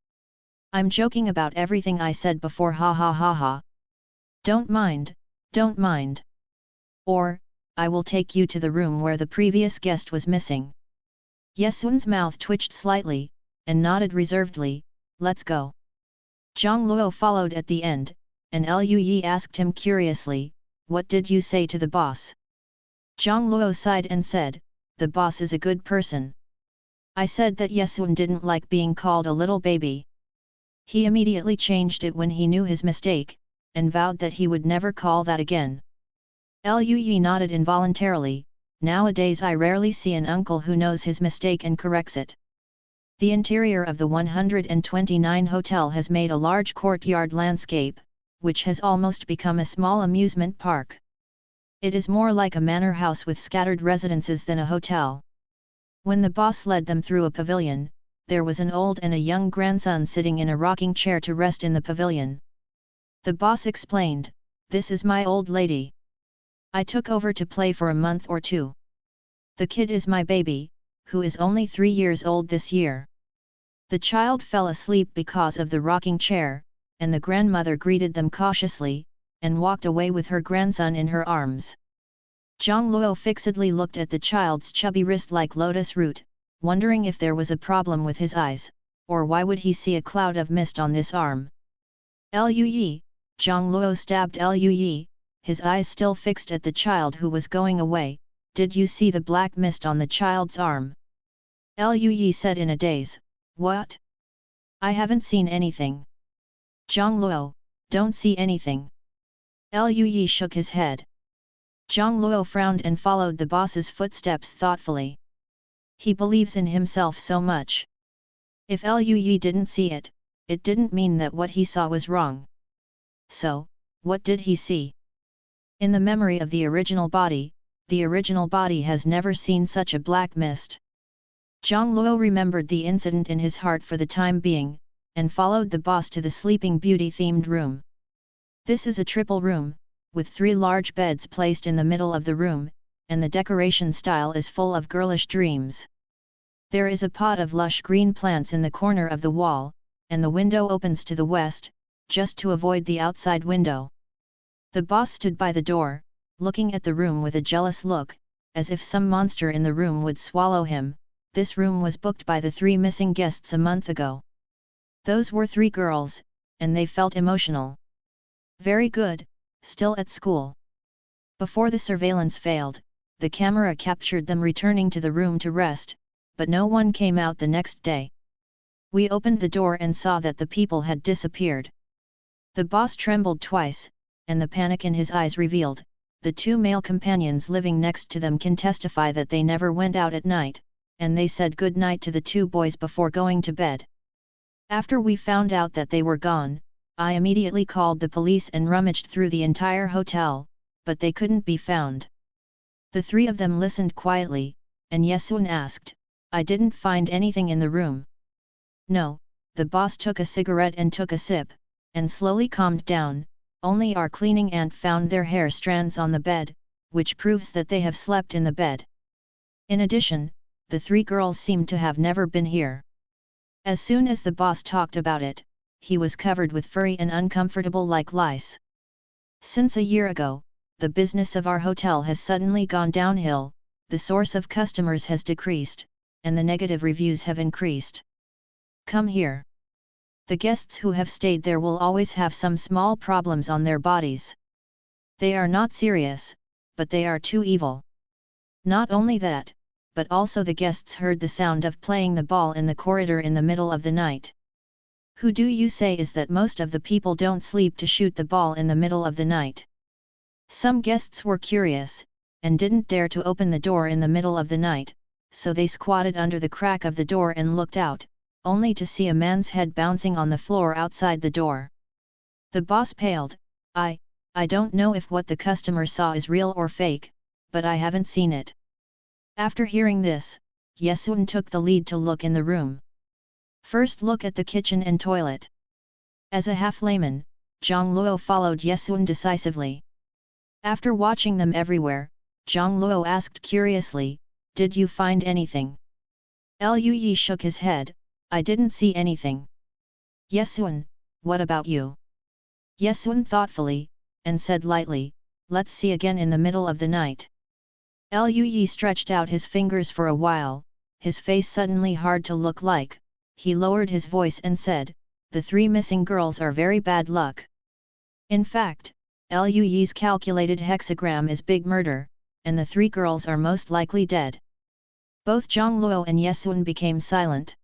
I'm joking about everything I said before, ha ha ha ha. Don't mind. Or, I will take you to the room where the previous guest was missing. Yesuan's mouth twitched slightly, and nodded reservedly, let's go. Zhang Luo followed at the end, and Liu Yi asked him curiously, what did you say to the boss? Zhang Luo sighed and said, the boss is a good person. I said that Yesuan didn't like being called a little baby. He immediately changed it when he knew his mistake, and vowed that he would never call that again. Liu Yi nodded involuntarily. Nowadays I rarely see an uncle who knows his mistake and corrects it. The interior of the 129 hotel has made a large courtyard landscape, which has almost become a small amusement park. It is more like a manor house with scattered residences than a hotel. When the boss led them through a pavilion, there was an old and a young grandson sitting in a rocking chair to rest in the pavilion. The boss explained, this is my old lady. I took over to play for a month or two. The kid is my baby, who is only 3 years old this year. The child fell asleep because of the rocking chair, and the grandmother greeted them cautiously, and walked away with her grandson in her arms. Zhang Luo fixedly looked at the child's chubby wrist like lotus root, wondering if there was a problem with his eyes, or why would he see a cloud of mist on this arm. Liu Yi, Zhang Luo stabbed Liu Yi, his eyes still fixed at the child who was going away, did you see the black mist on the child's arm? Liu Yi said in a daze, what? I haven't seen anything. Zhang Luo, don't see anything. Liu Yi shook his head. Zhang Luo frowned and followed the boss's footsteps thoughtfully. He believes in himself so much. If Liu Yi didn't see it, it didn't mean that what he saw was wrong. So, what did he see? In the memory of the original body has never seen such a black mist. Zhang Luo remembered the incident in his heart for the time being, and followed the boss to the Sleeping Beauty-themed room. This is a triple room, with 3 large beds placed in the middle of the room, and the decoration style is full of girlish dreams. There is a pot of lush green plants in the corner of the wall, and the window opens to the west, just to avoid the outside window. The boss stood by the door, looking at the room with a jealous look, as if some monster in the room would swallow him. This room was booked by the 3 missing guests a month ago. Those were 3 girls, and they felt emotional. Very good, still at school. Before the surveillance failed, the camera captured them returning to the room to rest, but no one came out the next day. We opened the door and saw that the people had disappeared. The boss trembled twice, and the panic in his eyes revealed, the 2 male companions living next to them can testify that they never went out at night, and they said good night to the 2 boys before going to bed. After we found out that they were gone, I immediately called the police and rummaged through the entire hotel, but they couldn't be found. The three of them listened quietly, and Yesun asked, I didn't find anything in the room. No, the boss took a cigarette and took a sip, and slowly calmed down. Only our cleaning aunt found their hair strands on the bed, which proves that they have slept in the bed. In addition, the three girls seemed to have never been here. As soon as the boss talked about it, he was covered with furry and uncomfortable like lice. Since a year ago, the business of our hotel has suddenly gone downhill, the source of customers has decreased, and the negative reviews have increased. Come here. The guests who have stayed there will always have some small problems on their bodies. They are not serious, but they are too evil. Not only that, but also the guests heard the sound of playing the ball in the corridor in the middle of the night. Who do you say is that most of the people don't sleep to shoot the ball in the middle of the night? Some guests were curious, and didn't dare to open the door in the middle of the night, so they squatted under the crack of the door and looked out, only to see a man's head bouncing on the floor outside the door. The boss paled. I don't know if what the customer saw is real or fake, but I haven't seen it. After hearing this, Yesun took the lead to look in the room. First look at the kitchen and toilet. As a half-layman, Zhang Luo followed Yesun decisively. After watching them everywhere, Zhang Luo asked curiously, did you find anything? Lu Yi shook his head, I didn't see anything. Yesun, what about you? Yesun thoughtfully, and said lightly, let's see again in the middle of the night. Lu Yi stretched out his fingers for a while, his face suddenly hard to look like. He lowered his voice and said, the three missing girls are very bad luck. In fact, Lu Yi's calculated hexagram is big murder, and the three girls are most likely dead. Both Zhang Luo and Yesun became silent.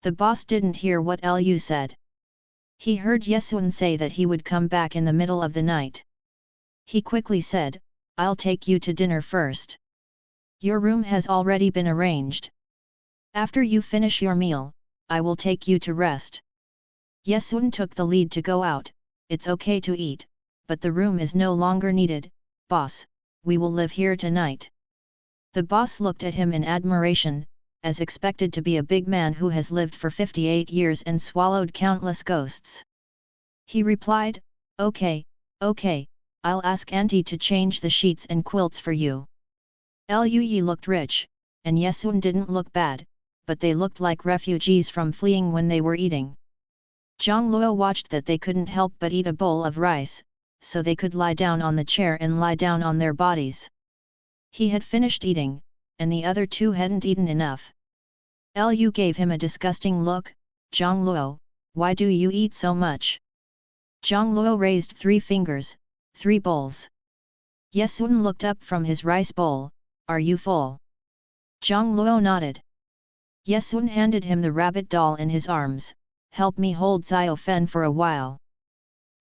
The boss didn't hear what Lu said. He heard Yesun say that he would come back in the middle of the night. He quickly said, I'll take you to dinner first. Your room has already been arranged. After you finish your meal, I will take you to rest. Yesun took the lead to go out. It's okay to eat, but the room is no longer needed, boss, we will live here tonight. The boss looked at him in admiration, as expected to be a big man who has lived for 58 years and swallowed countless ghosts. He replied, okay, I'll ask Auntie to change the sheets and quilts for you. Lu Yi looked rich, and Yesun didn't look bad, but they looked like refugees from fleeing when they were eating. Zhang Luo watched that they couldn't help but eat a bowl of rice, so they could lie down on the chair and lie down on their bodies. He had finished eating, and the other two hadn't eaten enough. Lu gave him a disgusting look. Zhang Luo, why do you eat so much? Zhang Luo raised 3 fingers, 3 bowls. Yesun looked up from his rice bowl, are you full? Zhang Luo nodded. Yesun handed him the rabbit doll in his arms, help me hold Xiao Fen for a while.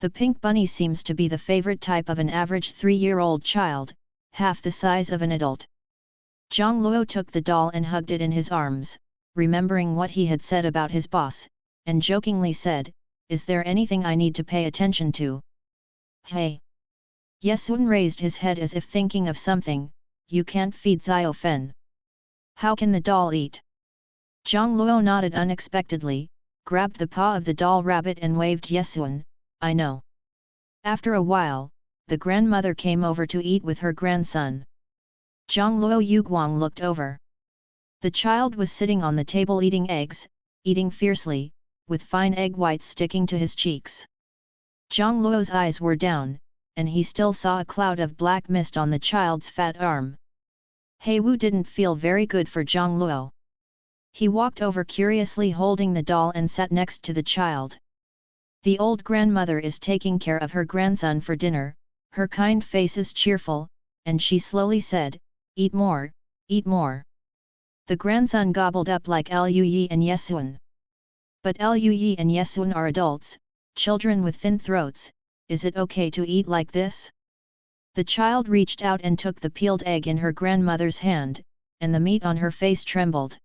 The pink bunny seems to be the favorite type of an average 3-year-old child, half the size of an adult. Zhang Luo took the doll and hugged it in his arms, remembering what he had said about his boss, and jokingly said, is there anything I need to pay attention to? Hey! Yesun raised his head as if thinking of something, you can't feed Xiao Fen. How can the doll eat? Zhang Luo nodded unexpectedly, grabbed the paw of the doll rabbit and waved Yesun, I know. After a while, the grandmother came over to eat with her grandson. Zhang Luo Yuguang looked over. The child was sitting on the table eating eggs, eating fiercely, with fine egg whites sticking to his cheeks. Zhang Luo's eyes were down, and he still saw a cloud of black mist on the child's fat arm. He Wu didn't feel very good for Zhang Luo. He walked over curiously holding the doll and sat next to the child. The old grandmother is taking care of her grandson for dinner, her kind face is cheerful, and she slowly said, eat more, eat more. The grandson gobbled up like Lu Yi and Yesun. But Lu Yi and Yesun are adults, children with thin throats, is it okay to eat like this? The child reached out and took the peeled egg in her grandmother's hand, and the meat on her face trembled.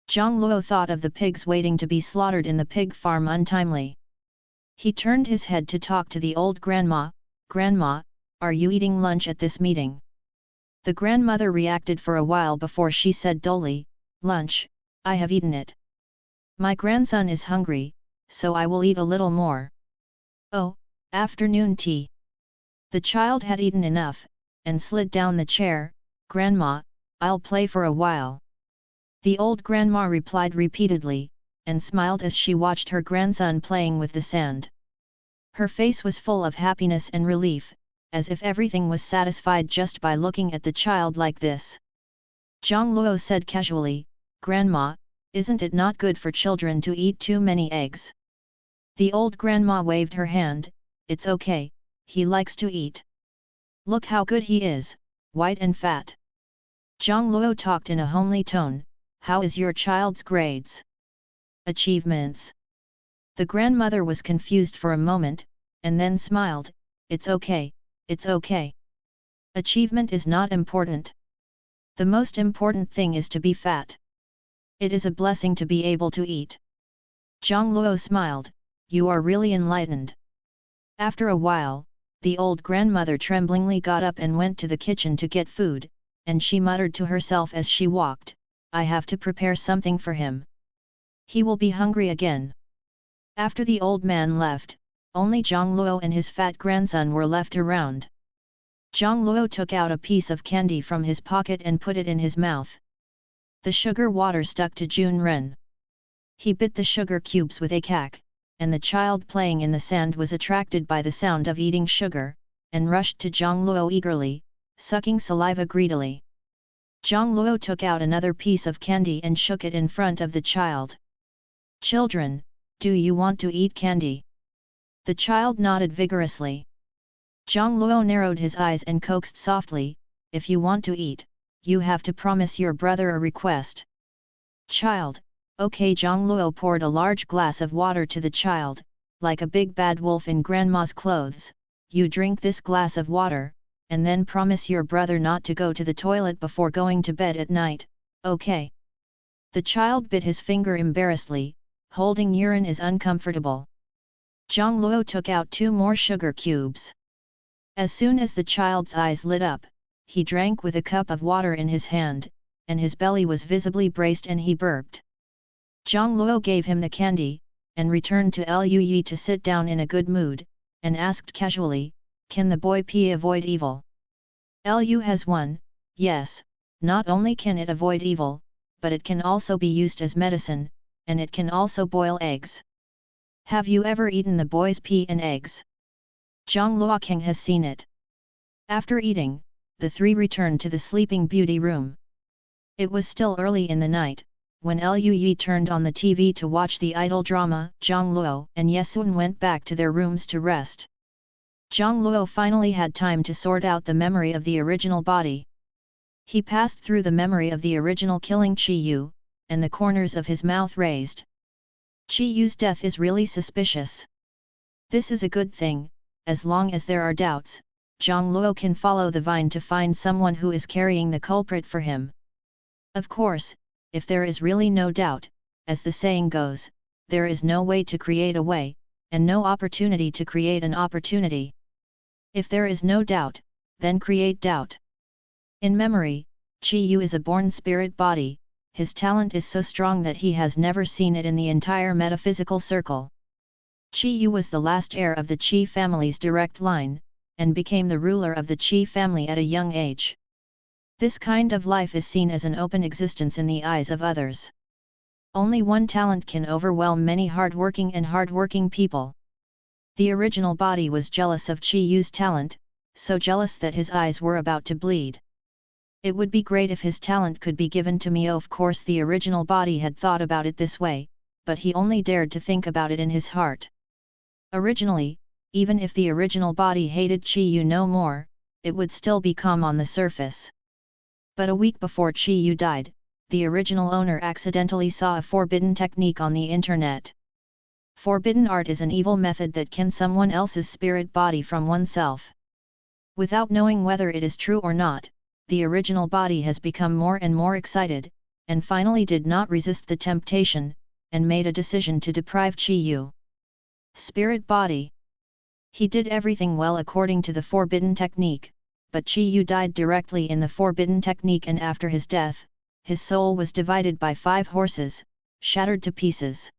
Zhang Luo thought of the pigs waiting to be slaughtered in the pig farm untimely. He turned his head to talk to the old grandma. "Grandma, are you eating lunch at this meeting?" The grandmother reacted for a while before she said dully, "Lunch, I have eaten it. My grandson is hungry, so I will eat a little more." "Oh, afternoon tea." The child had eaten enough, and slid down the chair. "Grandma, I'll play for a while." The old grandma replied repeatedly, and smiled as she watched her grandson playing with the sand. Her face was full of happiness and relief, as if everything was satisfied just by looking at the child like this. Zhang Luo said casually, "Grandma, isn't it not good for children to eat too many eggs?" The old grandma waved her hand, "It's okay, he likes to eat. Look how good he is, white and fat." Zhang Luo talked in a homely tone, "How is your child's grades? Achievements?" The grandmother was confused for a moment, and then smiled, "It's okay, it's okay. Achievement is not important. The most important thing is to be fat. It is a blessing to be able to eat." Zhang Luo smiled, "You are really enlightened." After a while, the old grandmother tremblingly got up and went to the kitchen to get food, and she muttered to herself as she walked, "I have to prepare something for him. He will be hungry again." After the old man left, only Zhang Luo and his fat grandson were left around. Zhang Luo took out a piece of candy from his pocket and put it in his mouth. The sugar water stuck to Jun Ren. He bit the sugar cubes with a cack, and the child playing in the sand was attracted by the sound of eating sugar, and rushed to Zhang Luo eagerly, sucking saliva greedily. Zhang Luo took out another piece of candy and shook it in front of the child. "Children, do you want to eat candy?" The child nodded vigorously. Zhang Luo narrowed his eyes and coaxed softly, "If you want to eat, you have to promise your brother a request." "Child, okay." Zhang Luo poured a large glass of water to the child, like a big bad wolf in grandma's clothes. "You drink this glass of water, and then promise your brother not to go to the toilet before going to bed at night, okay?" The child bit his finger embarrassedly. Holding urine is uncomfortable. Zhang Luo took out 2 more sugar cubes. As soon as the child's eyes lit up, he drank with a cup of water in his hand, and his belly was visibly braced and he burped. Zhang Luo gave him the candy, and returned to Lu Yi to sit down in a good mood, and asked casually, "Can the boy P avoid evil?" Lu has one, yes, not only can it avoid evil, but it can also be used as medicine, and it can also boil eggs. Have you ever eaten the boy's pea and eggs? Zhang Luoking has seen it. After eating, the 3 returned to the Sleeping Beauty room. It was still early in the night, when Lu Yi turned on the TV to watch the idol drama. Zhang Luo and Yesun went back to their rooms to rest. Zhang Luo finally had time to sort out the memory of the original body. He passed through the memory of the original killing Qi Yu, and the corners of his mouth raised. Qi Yu's death is really suspicious. This is a good thing. As long as there are doubts, Zhang Luo can follow the vine to find someone who is carrying the culprit for him. Of course, if there is really no doubt, as the saying goes, there is no way to create a way, and no opportunity to create an opportunity. If there is no doubt, then create doubt. In memory, Qi Yu is a born spirit body. His talent is so strong that he has never seen it in the entire metaphysical circle. Qi Yu was the last heir of the Qi family's direct line, and became the ruler of the Qi family at a young age. This kind of life is seen as an open existence in the eyes of others. Only one talent can overwhelm many hard-working people. The original body was jealous of Qi Yu's talent, so jealous that his eyes were about to bleed. It would be great if his talent could be given to me. Of course the original body had thought about it this way, but he only dared to think about it in his heart. Originally, even if the original body hated Qi Yu no more, it would still be calm on the surface. But a week before Qi Yu died, the original owner accidentally saw a forbidden technique on the internet. Forbidden art is an evil method that can someone else's spirit body from oneself. Without knowing whether it is true or not, the original body has become more and more excited, and finally did not resist the temptation, and made a decision to deprive Qi Yu. Spirit body. He did everything well according to the forbidden technique, but Chi Yu died directly in the forbidden technique, and after his death, his soul was divided by 5 horses, shattered to pieces.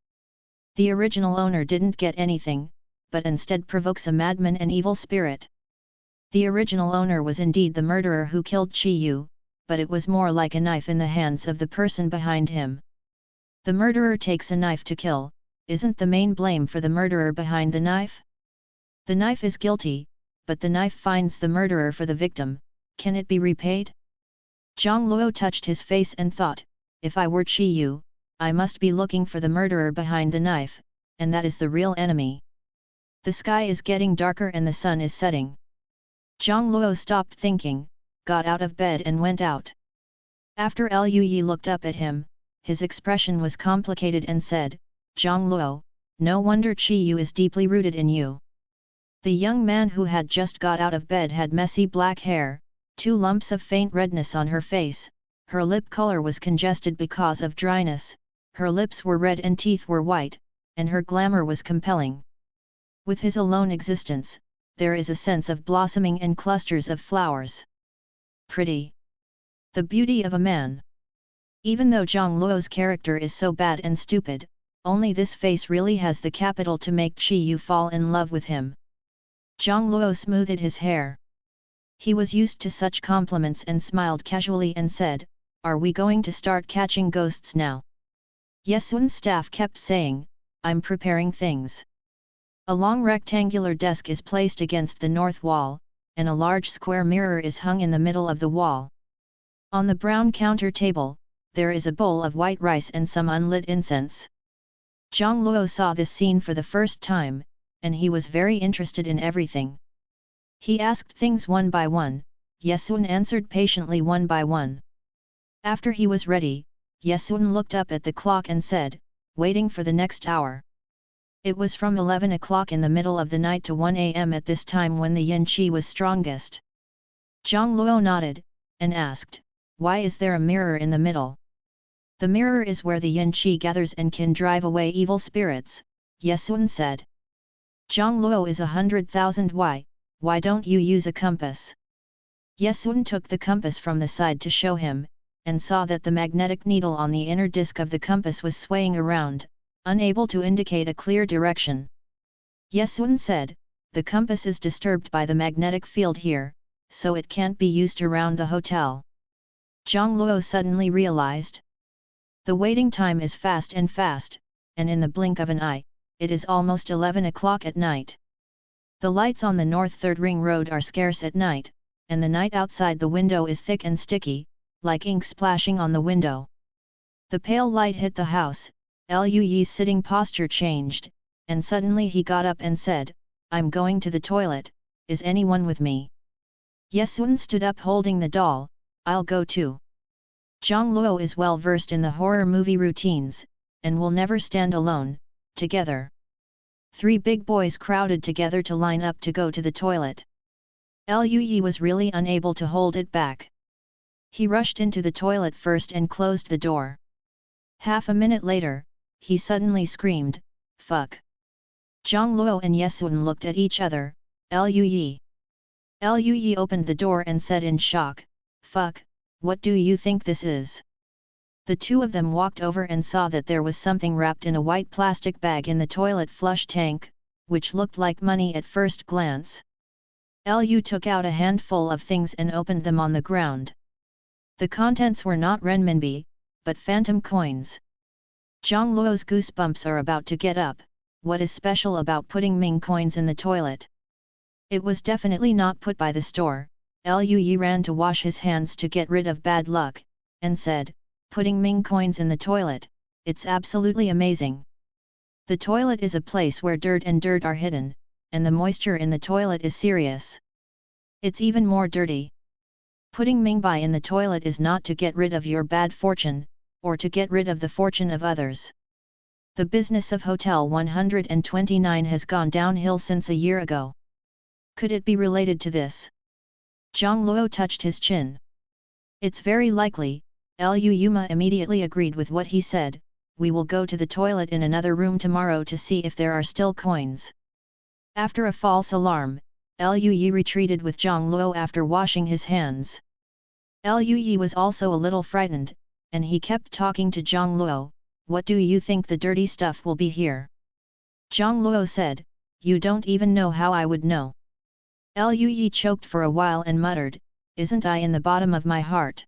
The original owner didn't get anything, but instead provokes a madman and evil spirit. The original owner was indeed the murderer who killed Chi Yu, but it was more like a knife in the hands of the person behind him. The murderer takes a knife to kill. Isn't the main blame for the murderer behind the knife? The knife is guilty, but the knife finds the murderer for the victim. Can it be repaid? Zhang Luo touched his face and thought, if I were Chi Yu, I must be looking for the murderer behind the knife, and that is the real enemy. The sky is getting darker and the sun is setting. Zhang Luo stopped thinking, got out of bed and went out. After Lu Yi looked up at him, his expression was complicated and said, Zhang Luo, no wonder Chi Yu is deeply rooted in you. The young man who had just got out of bed had messy black hair, 2 lumps of faint redness on her face, her lip color was congested because of dryness, her lips were red and teeth were white, and her glamour was compelling. With his alone existence, there is a sense of blossoming and clusters of flowers. Pretty. The beauty of a man. Even though Zhang Luo's character is so bad and stupid, only this face really has the capital to make Chi Yu fall in love with him. Zhang Luo smoothed his hair. He was used to such compliments and smiled casually and said, are we going to start catching ghosts now? Yesun's staff kept saying, I'm preparing things. A long rectangular desk is placed against the north wall, and a large square mirror is hung in the middle of the wall. On the brown counter table, there is a bowl of white rice and some unlit incense. Zhang Luo saw this scene for the first time, and he was very interested in everything. He asked things one by one, Yesun answered patiently one by one. After he was ready, Yesun looked up at the clock and said, waiting for the next hour. It was from 11 o'clock in the middle of the night to 1 a.m. at this time when the yin qi was strongest. Zhang Luo nodded, and asked, why is there a mirror in the middle? The mirror is where the yin qi gathers and can drive away evil spirits, Yesun said. Zhang Luo is 100,000 why don't you use a compass? Yesun took the compass from the side to show him, and saw that the magnetic needle on the inner disc of the compass was swaying around, unable to indicate a clear direction. Yesun said, the compass is disturbed by the magnetic field here, so it can't be used around the hotel. Zhang Luo suddenly realized. The waiting time is fast, and in the blink of an eye, it is almost 11 o'clock at night. The lights on the North 3rd Ring Road are scarce at night, and the night outside the window is thick and sticky, like ink splashing on the window. The pale light hit the house, Lu Yi's sitting posture changed, and suddenly he got up and said, I'm going to the toilet, is anyone with me? Yesun stood up holding the doll, I'll go too. Zhang Luo is well versed in the horror movie routines, and will never stand alone, together. 3 big boys crowded together to line up to go to the toilet. Lu Yi was really unable to hold it back. He rushed into the toilet first and closed the door. Half a minute later, he suddenly screamed, fuck. Zhang Luo and Yesun looked at each other, Lu Yi. Lu Yi opened the door and said in shock, fuck, what do you think this is? The 2 of them walked over and saw that there was something wrapped in a white plastic bag in the toilet flush tank, which looked like money at first glance. Lu took out a handful of things and opened them on the ground. The contents were not renminbi, but phantom coins. Zhang Luo's goosebumps are about to get up. What is special about putting Ming coins in the toilet? It was definitely not put by the store. Lu Yi ran to wash his hands to get rid of bad luck, and said, putting Ming coins in the toilet, it's absolutely amazing. The toilet is a place where dirt are hidden, and the moisture in the toilet is serious. It's even more dirty. Putting Ming Bai in the toilet is not to get rid of your bad fortune, or to get rid of the fortune of others. The business of Hotel 129 has gone downhill since a year ago. Could it be related to this? Zhang Luo touched his chin. It's very likely. Lu Yuma immediately agreed with what he said, we will go to the toilet in another room tomorrow to see if there are still coins. After a false alarm, Lui retreated with Zhang Luo after washing his hands. Lui was also a little frightened, and he kept talking to Zhang Luo, "What do you think the dirty stuff will be here?" Zhang Luo said, "You don't even know how I would know." Lui choked for a while and muttered, "Isn't I in the bottom of my heart?"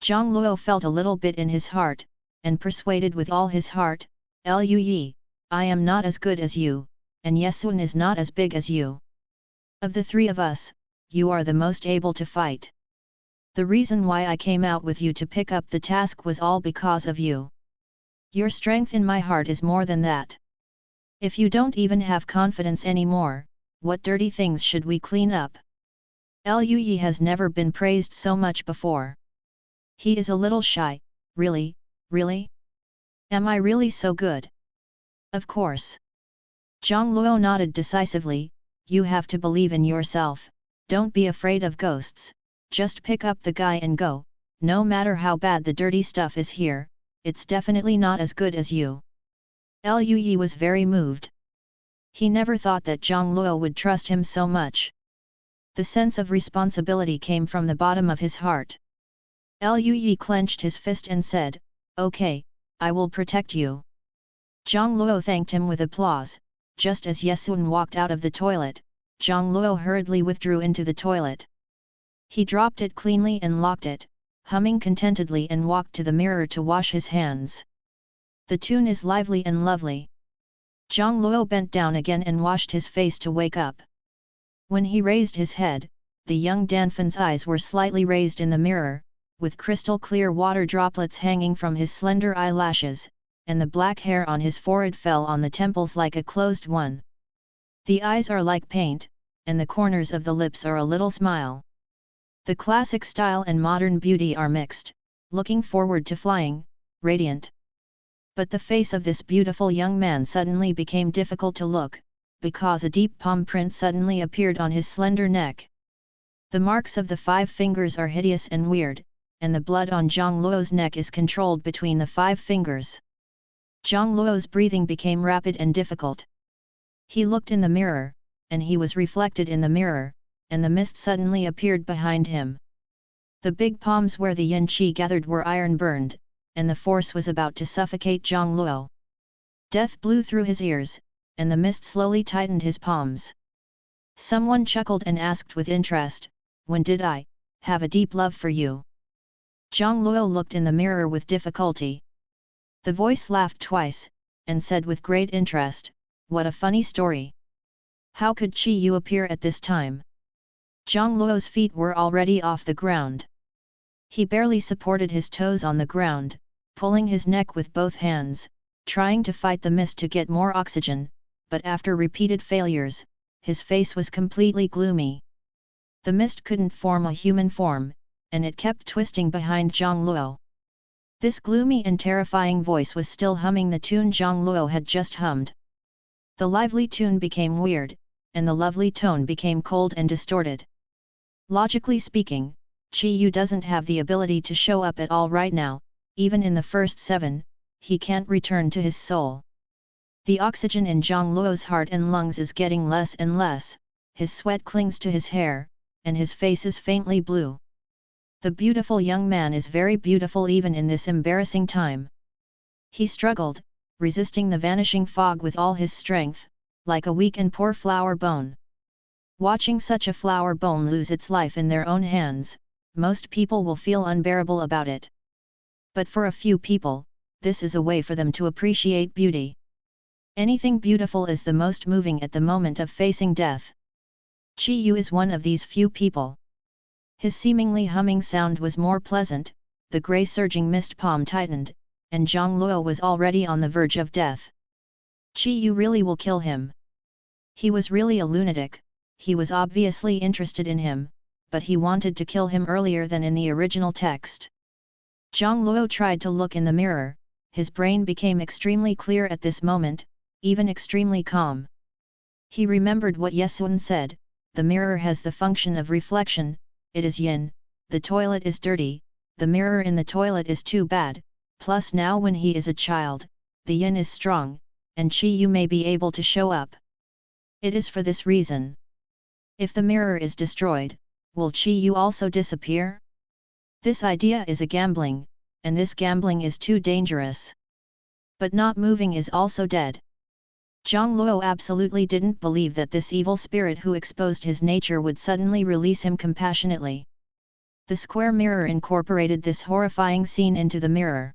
Zhang Luo felt a little bit in his heart, and persuaded with all his heart, "Lui, I am not as good as you, and Yesun is not as big as you. Of the three of us, you are the most able to fight. The reason why I came out with you to pick up the task was all because of you. Your strength in my heart is more than that. If you don't even have confidence anymore, what dirty things should we clean up?" Lui has never been praised so much before. He is a little shy. Really? Am I really so good? Of course. Zhang Luo nodded decisively, "You have to believe in yourself, don't be afraid of ghosts, just pick up the guy and go, no matter how bad the dirty stuff is here, it's definitely not as good as you." Lui was very moved. He never thought that Zhang Luo would trust him so much. The sense of responsibility came from the bottom of his heart. Lui clenched his fist and said, "Okay, I will protect you." Zhang Luo thanked him with applause. Just as Yesun walked out of the toilet, Zhang Luo hurriedly withdrew into the toilet. He dropped it cleanly and locked it, humming contentedly, and walked to the mirror to wash his hands. The tune is lively and lovely. Zhang Luo bent down again and washed his face to wake up. When he raised his head, the young Danfan's eyes were slightly raised in the mirror, with crystal clear water droplets hanging from his slender eyelashes, and the black hair on his forehead fell on the temples like a closed one. The eyes are like paint, and the corners of the lips are a little smile. The classic style and modern beauty are mixed, looking forward to flying, radiant. But the face of this beautiful young man suddenly became difficult to look, because a deep palm print suddenly appeared on his slender neck. The marks of the 5 fingers are hideous and weird, and the blood on Zhang Luo's neck is controlled between the 5 fingers. Zhang Luo's breathing became rapid and difficult. He looked in the mirror, and he was reflected in the mirror, and the mist suddenly appeared behind him. The big palms where the yin qi gathered were iron-burned, and the force was about to suffocate Zhang Luo. Death blew through his ears, and the mist slowly tightened his palms. Someone chuckled and asked with interest, "When did I have a deep love for you?" Zhang Luo looked in the mirror with difficulty. The voice laughed twice, and said with great interest, "What a funny story! How could Qi Yu appear at this time?" Zhang Luo's feet were already off the ground. He barely supported his toes on the ground, pulling his neck with both hands, trying to fight the mist to get more oxygen, but after repeated failures, his face was completely gloomy. The mist couldn't form a human form, and it kept twisting behind Zhang Luo. This gloomy and terrifying voice was still humming the tune Zhang Luo had just hummed. The lively tune became weird, and the lovely tone became cold and distorted. Logically speaking, Qi Yu doesn't have the ability to show up at all right now, even in the first 7, he can't return to his soul. The oxygen in Zhang Luo's heart and lungs is getting less and less, his sweat clings to his hair, and his face is faintly blue. The beautiful young man is very beautiful even in this embarrassing time. He struggled, resisting the vanishing fog with all his strength, like a weak and poor flower bone. Watching such a flower bone lose its life in their own hands, most people will feel unbearable about it. But for a few people, this is a way for them to appreciate beauty. Anything beautiful is the most moving at the moment of facing death. Qi Yu is one of these few people. His seemingly humming sound was more pleasant, the grey surging mist palm tightened, and Zhang Luo was already on the verge of death. Qi Yu really will kill him. He was really a lunatic, he was obviously interested in him, but he wanted to kill him earlier than in the original text. Zhang Luo tried to look in the mirror, his brain became extremely clear at this moment, even extremely calm. He remembered what Yesun said, the mirror has the function of reflection, it is yin, the toilet is dirty, the mirror in the toilet is too bad, plus now when he is a child, the yin is strong, and Chi Yu may be able to show up. It is for this reason. If the mirror is destroyed, will Chi Yu also disappear? This idea is a gambling, and this gambling is too dangerous. But not moving is also dead. Zhang Luo absolutely didn't believe that this evil spirit who exposed his nature would suddenly release him compassionately. The square mirror incorporated this horrifying scene into the mirror.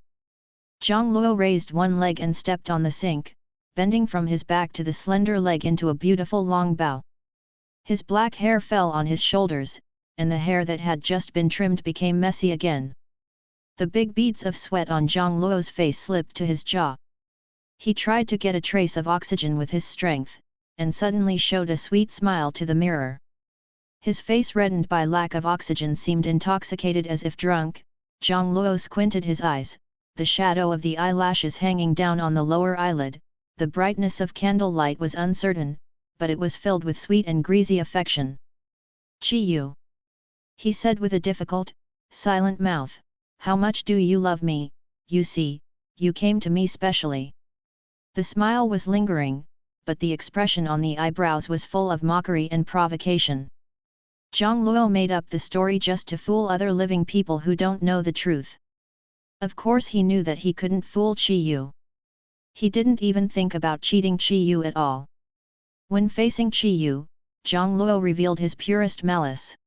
Zhang Luo raised one leg and stepped on the sink, bending from his back to the slender leg into a beautiful long bow. His black hair fell on his shoulders, and the hair that had just been trimmed became messy again. The big beads of sweat on Zhang Luo's face slipped to his jaw. He tried to get a trace of oxygen with his strength, and suddenly showed a sweet smile to the mirror. His face reddened by lack of oxygen seemed intoxicated as if drunk. Zhang Luo squinted his eyes, the shadow of the eyelashes hanging down on the lower eyelid, the brightness of candlelight was uncertain, but it was filled with sweet and greasy affection. Chi Yu, he said with a difficult, silent mouth, how much do you love me? You see, you came to me specially. The smile was lingering, but the expression on the eyebrows was full of mockery and provocation. Zhang Luo made up the story just to fool other living people who don't know the truth. Of course he knew that he couldn't fool Chi Yu. He didn't even think about cheating Chi Yu at all. When facing Chi Yu, Zhang Luo revealed his purest malice.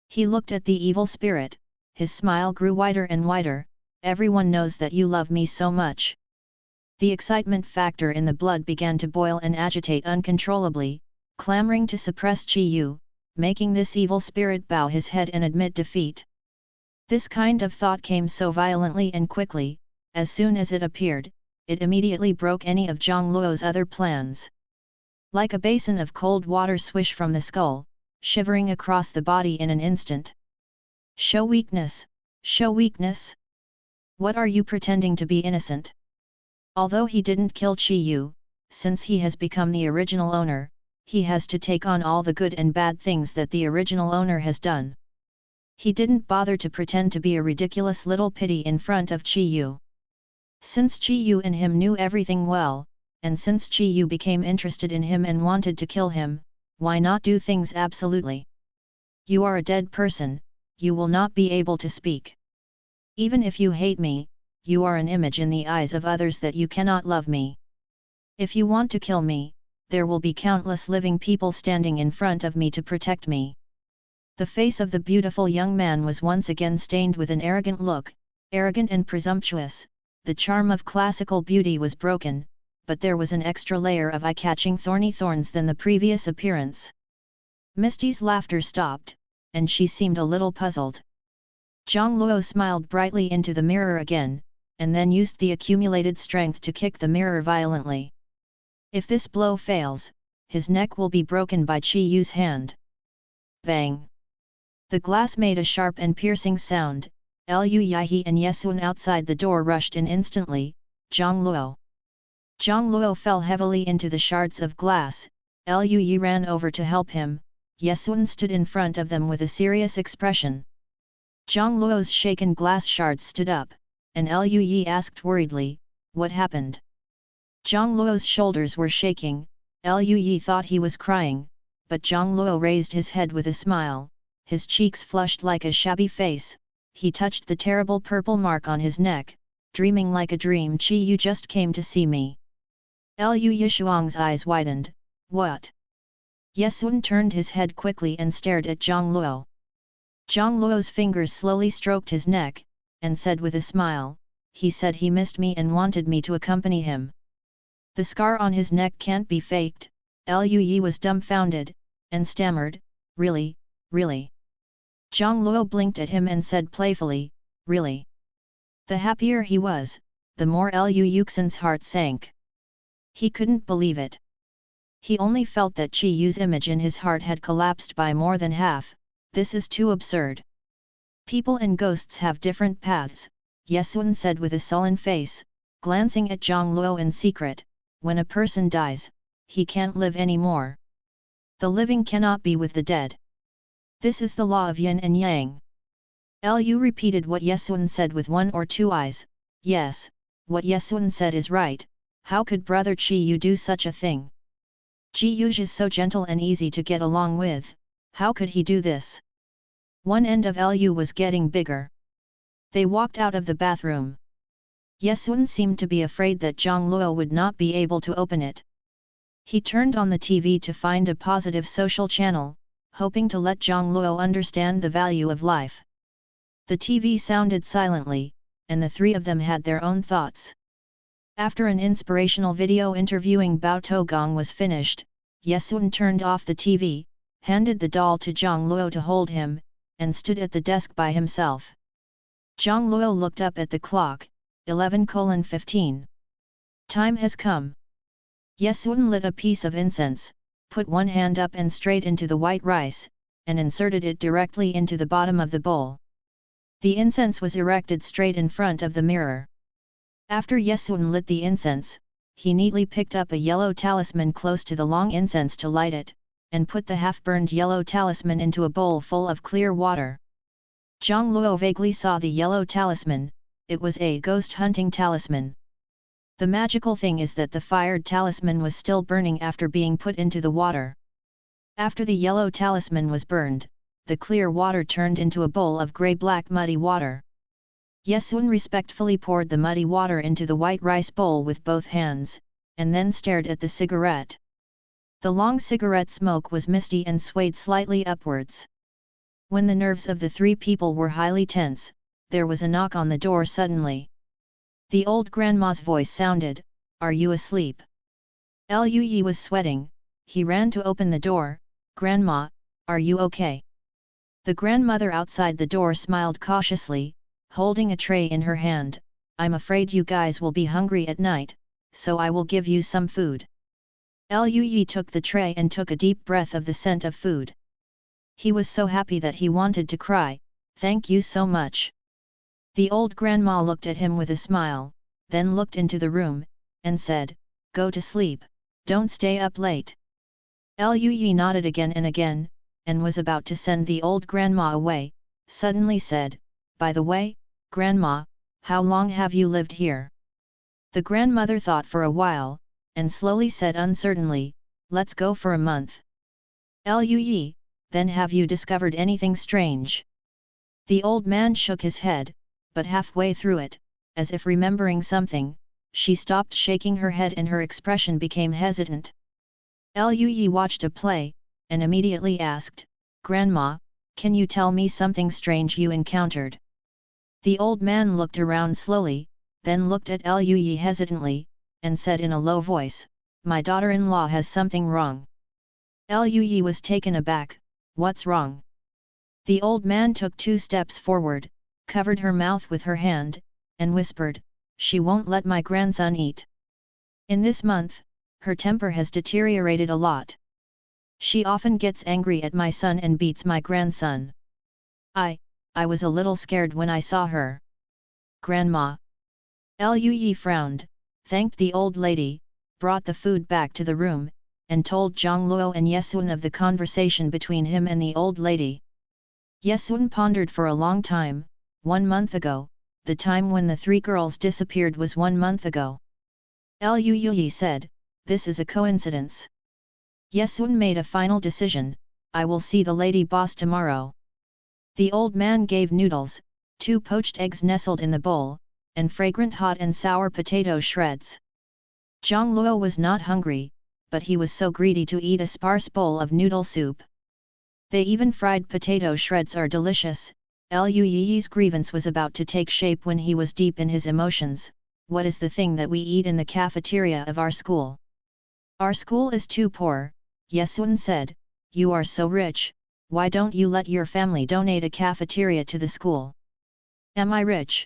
He looked at the evil spirit, his smile grew wider and wider. Everyone knows that you love me so much. The excitement factor in the blood began to boil and agitate uncontrollably, clamoring to suppress Chi Yu, making this evil spirit bow his head and admit defeat. This kind of thought came so violently and quickly, as soon as it appeared, it immediately broke any of Zhang Luo's other plans. Like a basin of cold water swish from the skull, shivering across the body in an instant. Show weakness, show weakness. What are you pretending to be innocent? Although he didn't kill Chi Yu, since he has become the original owner, he has to take on all the good and bad things that the original owner has done. He didn't bother to pretend to be a ridiculous little pity in front of Chi Yu. Since Chi Yu and him knew everything well, and since Chi Yu became interested in him and wanted to kill him, why not do things absolutely? You are a dead person, you will not be able to speak. Even if you hate me, you are an image in the eyes of others that you cannot love me. If you want to kill me, there will be countless living people standing in front of me to protect me. The face of the beautiful young man was once again stained with an arrogant look, arrogant and presumptuous. The charm of classical beauty was broken, but there was an extra layer of eye-catching thorny thorns than the previous appearance. Misty's laughter stopped, and she seemed a little puzzled. Zhang Luo smiled brightly into the mirror again, and then used the accumulated strength to kick the mirror violently. If this blow fails, his neck will be broken by Chi Yu's hand. Bang! The glass made a sharp and piercing sound. Liu Yihe and Yesun outside the door rushed in instantly. Zhang Luo. Zhang Luo fell heavily into the shards of glass. Liu Yi ran over to help him. Yesun stood in front of them with a serious expression. Zhang Luo's shaken glass shards stood up, and Liu Yi asked worriedly, "What happened?" Zhang Luo's shoulders were shaking. Liu Yi thought he was crying, but Zhang Luo raised his head with a smile, his cheeks flushed like a shabby face. He touched the terrible purple mark on his neck, dreaming like a dream. Chi Yu just came to see me. Liu Yishuang's eyes widened. What? Yesun turned his head quickly and stared at Zhang Luo. Zhang Luo's fingers slowly stroked his neck, and said with a smile, "He said he missed me and wanted me to accompany him." The scar on his neck can't be faked. Liu Yi was dumbfounded, and stammered, "Really, really?" Zhang Luo blinked at him and said playfully, "Really?" The happier he was, the more Liu Yuxin's heart sank. He couldn't believe it. He only felt that Chi Yu's image in his heart had collapsed by more than half. This is too absurd. People and ghosts have different paths, Yesun said with a sullen face, glancing at Zhang Luo in secret. When a person dies, he can't live anymore. The living cannot be with the dead. This is the law of yin and yang. Liu repeated what Yesun said with one or two eyes. Yes, what Yesun said is right, how could brother Chi Yu do such a thing? Ji Yuj is so gentle and easy to get along with, how could he do this? One end of Lu was getting bigger. They walked out of the bathroom. Yesun seemed to be afraid that Zhang Luo would not be able to open it. He turned on the TV to find a positive social channel, hoping to let Zhang Luo understand the value of life. The TV sounded silently, and the three of them had their own thoughts. After an inspirational video interviewing Bao Togong was finished, Yesun turned off the TV, handed the doll to Zhang Luo to hold him, and stood at the desk by himself. Zhang Luo looked up at the clock, 11:15. Time has come. Yesun lit a piece of incense, put one hand up and straight into the white rice, and inserted it directly into the bottom of the bowl. The incense was erected straight in front of the mirror. After Yesun lit the incense, he neatly picked up a yellow talisman close to the long incense to light it, and put the half-burned yellow talisman into a bowl full of clear water. Zhang Luo vaguely saw the yellow talisman, it was a ghost hunting talisman. The magical thing is that the fired talisman was still burning after being put into the water. After the yellow talisman was burned, the clear water turned into a bowl of grey-black muddy water. Yesun respectfully poured the muddy water into the white rice bowl with both hands, and then stared at the cigarette. The long cigarette smoke was misty and swayed slightly upwards. When the nerves of the three people were highly tense, there was a knock on the door suddenly. The old grandma's voice sounded, "Are you asleep?" Lu Yi was sweating, he ran to open the door, "Grandma, are you okay?" The grandmother outside the door smiled cautiously, holding a tray in her hand, "I'm afraid you guys will be hungry at night, so I will give you some food." Lu Yi took the tray and took a deep breath of the scent of food. He was so happy that he wanted to cry, "Thank you so much." The old grandma looked at him with a smile, then looked into the room, and said, "Go to sleep, don't stay up late." Lu Yi nodded again and again, and was about to send the old grandma away, suddenly said, "By the way, Grandma, how long have you lived here?" The grandmother thought for a while, and slowly said uncertainly, "Let's go for a month." Lu Yi, then have you discovered anything strange? The old man shook his head, but halfway through it, as if remembering something, she stopped shaking her head and her expression became hesitant. Lu Yi watched a play, and immediately asked, "Grandma, can you tell me something strange you encountered?" The old man looked around slowly, then looked at Lu Yi hesitantly, and said in a low voice, "My daughter-in-law has something wrong." Lu Yi was taken aback, "What's wrong?" The old man took 2 steps forward, covered her mouth with her hand, and whispered, "She won't let my grandson eat. In this month, her temper has deteriorated a lot. She often gets angry at my son and beats my grandson. I was a little scared when I saw her." "Grandma." Lu Yi frowned, thanked the old lady, brought the food back to the room, and told Zhang Luo and Yesun of the conversation between him and the old lady. Yesun pondered for a long time. 1 month ago, the time when the 3 girls disappeared was 1 month ago. Lu Yi said, "This is a coincidence." Yesun made a final decision, "I will see the lady boss tomorrow." The old man gave noodles, 2 poached eggs nestled in the bowl, and fragrant hot and sour potato shreds. Zhang Luo was not hungry, but he was so greedy to eat a sparse bowl of noodle soup. They even fried potato shreds are delicious. Lu Yi's grievance was about to take shape when he was deep in his emotions. "What is the thing that we eat in the cafeteria of our school?" "Our school is too poor," Yesun said. "You are so rich, why don't you let your family donate a cafeteria to the school?" "Am I rich?"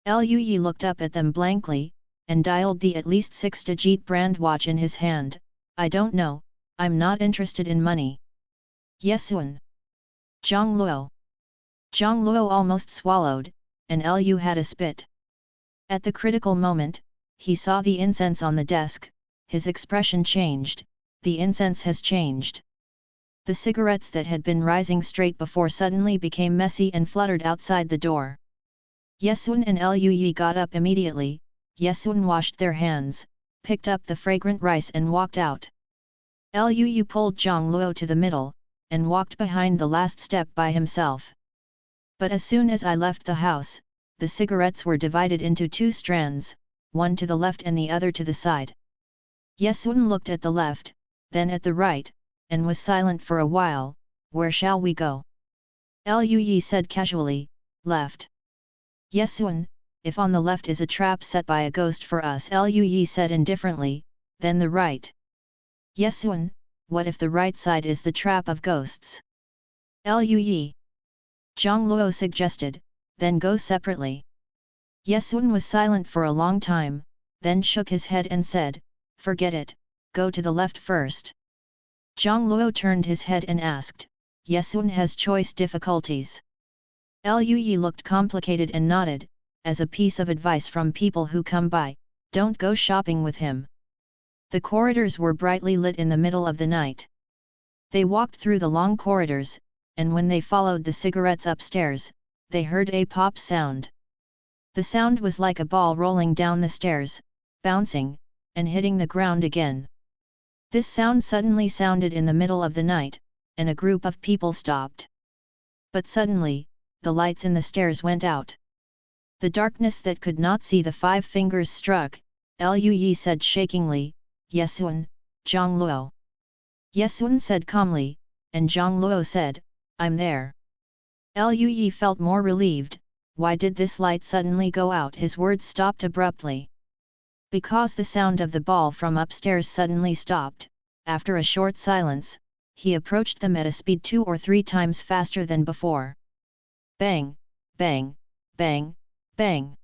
Lu Yi looked up at them blankly, and dialed the at least 6-digit brand watch in his hand. "I don't know, I'm not interested in money." "Yesun." "Zhang Luo." Zhang Luo almost swallowed, and Lu had a spit. At the critical moment, he saw the incense on the desk, his expression changed, the incense has changed. The cigarettes that had been rising straight before suddenly became messy and fluttered outside the door. Yesun and Luyi got up immediately. Yesun washed their hands, picked up the fragrant rice and walked out. Luyi pulled Zhang Luo to the middle, and walked behind the last step by himself. But as soon as I left the house, the cigarettes were divided into two strands, one to the left and the other to the side. Yesun looked at the left, then at the right, and was silent for a while. Where shall we go? Luyi said casually, left. Yesun, if on the left is a trap set by a ghost for us, Luyi said indifferently, then the right. Yesun, what if the right side is the trap of ghosts? Luyi. Zhang Luo suggested, then go separately. Yesun was silent for a long time, then shook his head and said, forget it, go to the left first. Zhang Luo turned his head and asked, Yesun has choice difficulties. Luyi looked complicated and nodded, as a piece of advice from people who come by, don't go shopping with him. The corridors were brightly lit in the middle of the night. They walked through the long corridors, and when they followed the cigarettes upstairs, they heard a pop sound. The sound was like a ball rolling down the stairs, bouncing, and hitting the ground again. This sound suddenly sounded in the middle of the night, and a group of people stopped. But suddenly, the lights in the stairs went out. The darkness that could not see the 5 fingers struck. Luyi said shakingly, Yesun, Zhang Luo. Yesun said calmly, and Zhang Luo said, I'm there. Luyi felt more relieved. Why did this light suddenly go out? His words stopped abruptly. Because the sound of the ball from upstairs suddenly stopped. After a short silence, he approached them at a speed 2 or 3 times faster than before. Bang, bang, bang, bang.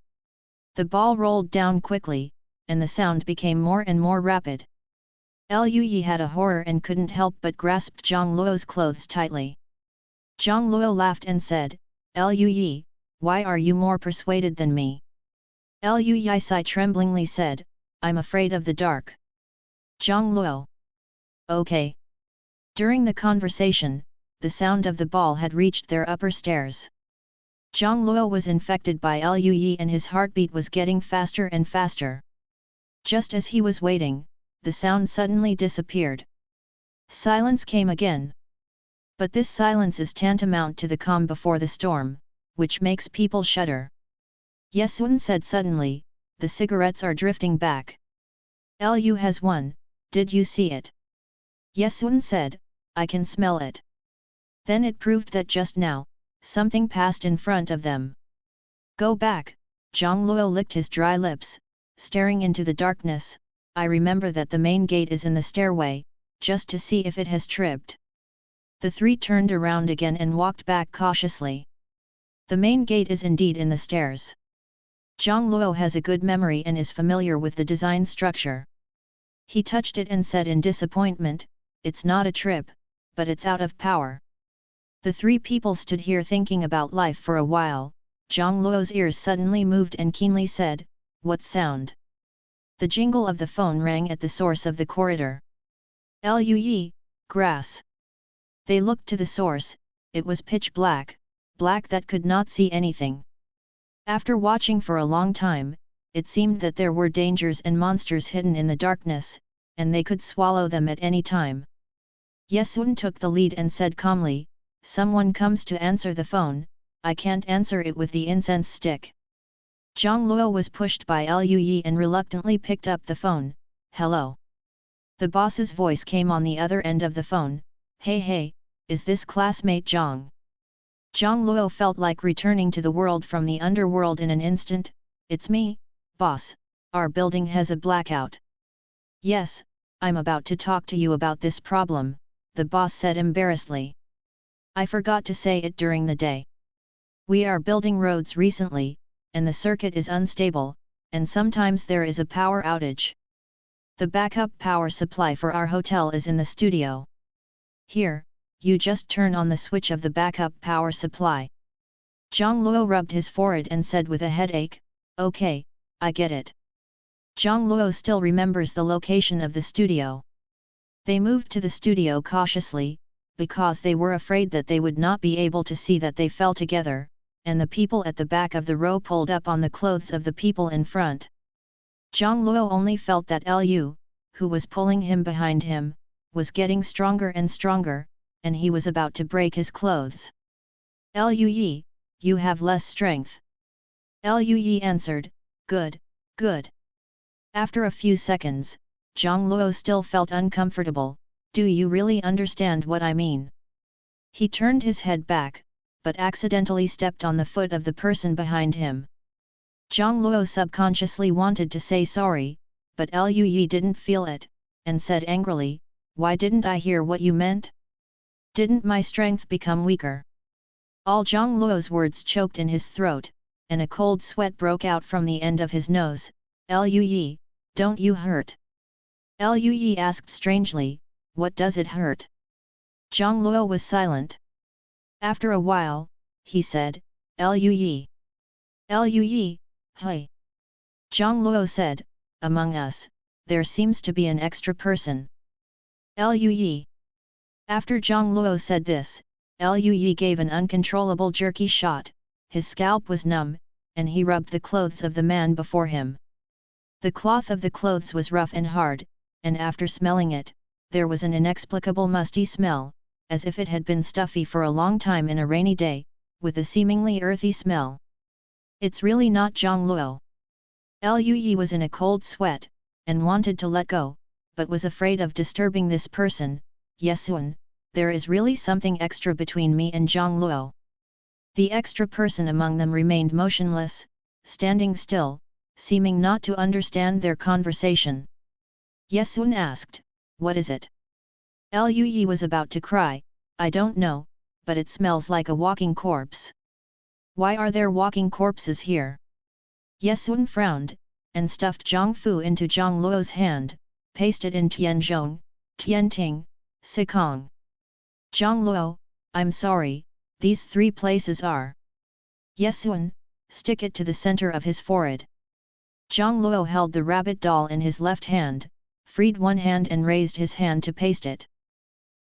The ball rolled down quickly, and the sound became more and more rapid. Luyi had a horror and couldn't help but grasped Zhang Luo's clothes tightly. Zhang Luo laughed and said, Luyi, why are you more persuaded than me? Luyi tremblingly said, I'm afraid of the dark. Zhang Luo. Okay. During the conversation, the sound of the ball had reached their upper stairs. Zhang Luo was infected by Luyi and his heartbeat was getting faster and faster. Just as he was waiting, the sound suddenly disappeared. Silence came again. But this silence is tantamount to the calm before the storm, which makes people shudder. Yesun said suddenly, the cigarettes are drifting back. Lu has one, did you see it? Yesun said, I can smell it. Then it proved that just now, something passed in front of them. Go back, Zhang Luo licked his dry lips, staring into the darkness. I remember that the main gate is in the stairway, just to see if it has tripped. The 3 turned around again and walked back cautiously. The main gate is indeed in the stairs. Zhang Luo has a good memory and is familiar with the design structure. He touched it and said in disappointment, it's not a trip, but it's out of power. The 3 people stood here thinking about life for a while. Zhang Luo's ears suddenly moved and keenly said, what sound? The jingle of the phone rang at the source of the corridor. Luyi, grass. They looked to the source, it was pitch black, black that could not see anything. After watching for a long time, it seemed that there were dangers and monsters hidden in the darkness, and they could swallow them at any time. Yesun took the lead and said calmly, someone comes to answer the phone, I can't answer it with the incense stick. Zhang Luo was pushed by Luyi and reluctantly picked up the phone. Hello. The boss's voice came on the other end of the phone. Hey, is this classmate Zhang? Zhang Luo felt like returning to the world from the underworld in an instant. It's me, boss, our building has a blackout. Yes, I'm about to talk to you about this problem, the boss said embarrassedly. I forgot to say it during the day. We are building roads recently, and the circuit is unstable, and sometimes there is a power outage. The backup power supply for our hotel is in the studio. Here, you just turn on the switch of the backup power supply. Zhang Luo rubbed his forehead and said with a headache, okay, I get it. Zhang Luo still remembers the location of the studio. They moved to the studio cautiously, because they were afraid that they would not be able to see that they fell together, and the people at the back of the row pulled up on the clothes of the people in front. Zhang Luo only felt that Lu, who was pulling him behind him, was getting stronger and stronger, and he was about to break his clothes. Lu Yi, you have less strength. Lu Yi answered, good, good. After a few seconds, Zhang Luo still felt uncomfortable. Do you really understand what I mean? He turned his head back, but accidentally stepped on the foot of the person behind him. Zhang Luo subconsciously wanted to say sorry, but Lu Yi didn't feel it, and said angrily, why didn't I hear what you meant? Didn't my strength become weaker? All Zhang Luo's words choked in his throat, and a cold sweat broke out from the end of his nose. Lu Yi, don't you hurt? Lu Yi asked strangely, what does it hurt? Zhang Luo was silent. After a while, he said, Lu Yi. Lu Yi, hey. Zhang Luo said, among us, there seems to be an extra person. Lu Yi. After Zhang Luo said this, Lu Yi gave an uncontrollable jerky shot, his scalp was numb, and he rubbed the clothes of the man before him. The cloth of the clothes was rough and hard, and after smelling it, there was an inexplicable musty smell, as if it had been stuffy for a long time in a rainy day, with a seemingly earthy smell. It's really not Zhang Luo. Lu Yi was in a cold sweat, and wanted to let go, but was afraid of disturbing this person. Yesun, there is really something extra between me and Zhang Luo. The extra person among them remained motionless, standing still, seeming not to understand their conversation. Yesun asked, what is it? Lu Yi was about to cry, I don't know, but it smells like a walking corpse. Why are there walking corpses here? Yesun frowned, and stuffed Zhang Fu into Zhang Luo's hand, pasted in Tianzhong, Tianting, Sikong. Zhang Luo, I'm sorry, these three places are. Yesun, stick it to the center of his forehead. Zhang Luo held the rabbit doll in his left hand, freed one hand and raised his hand to paste it.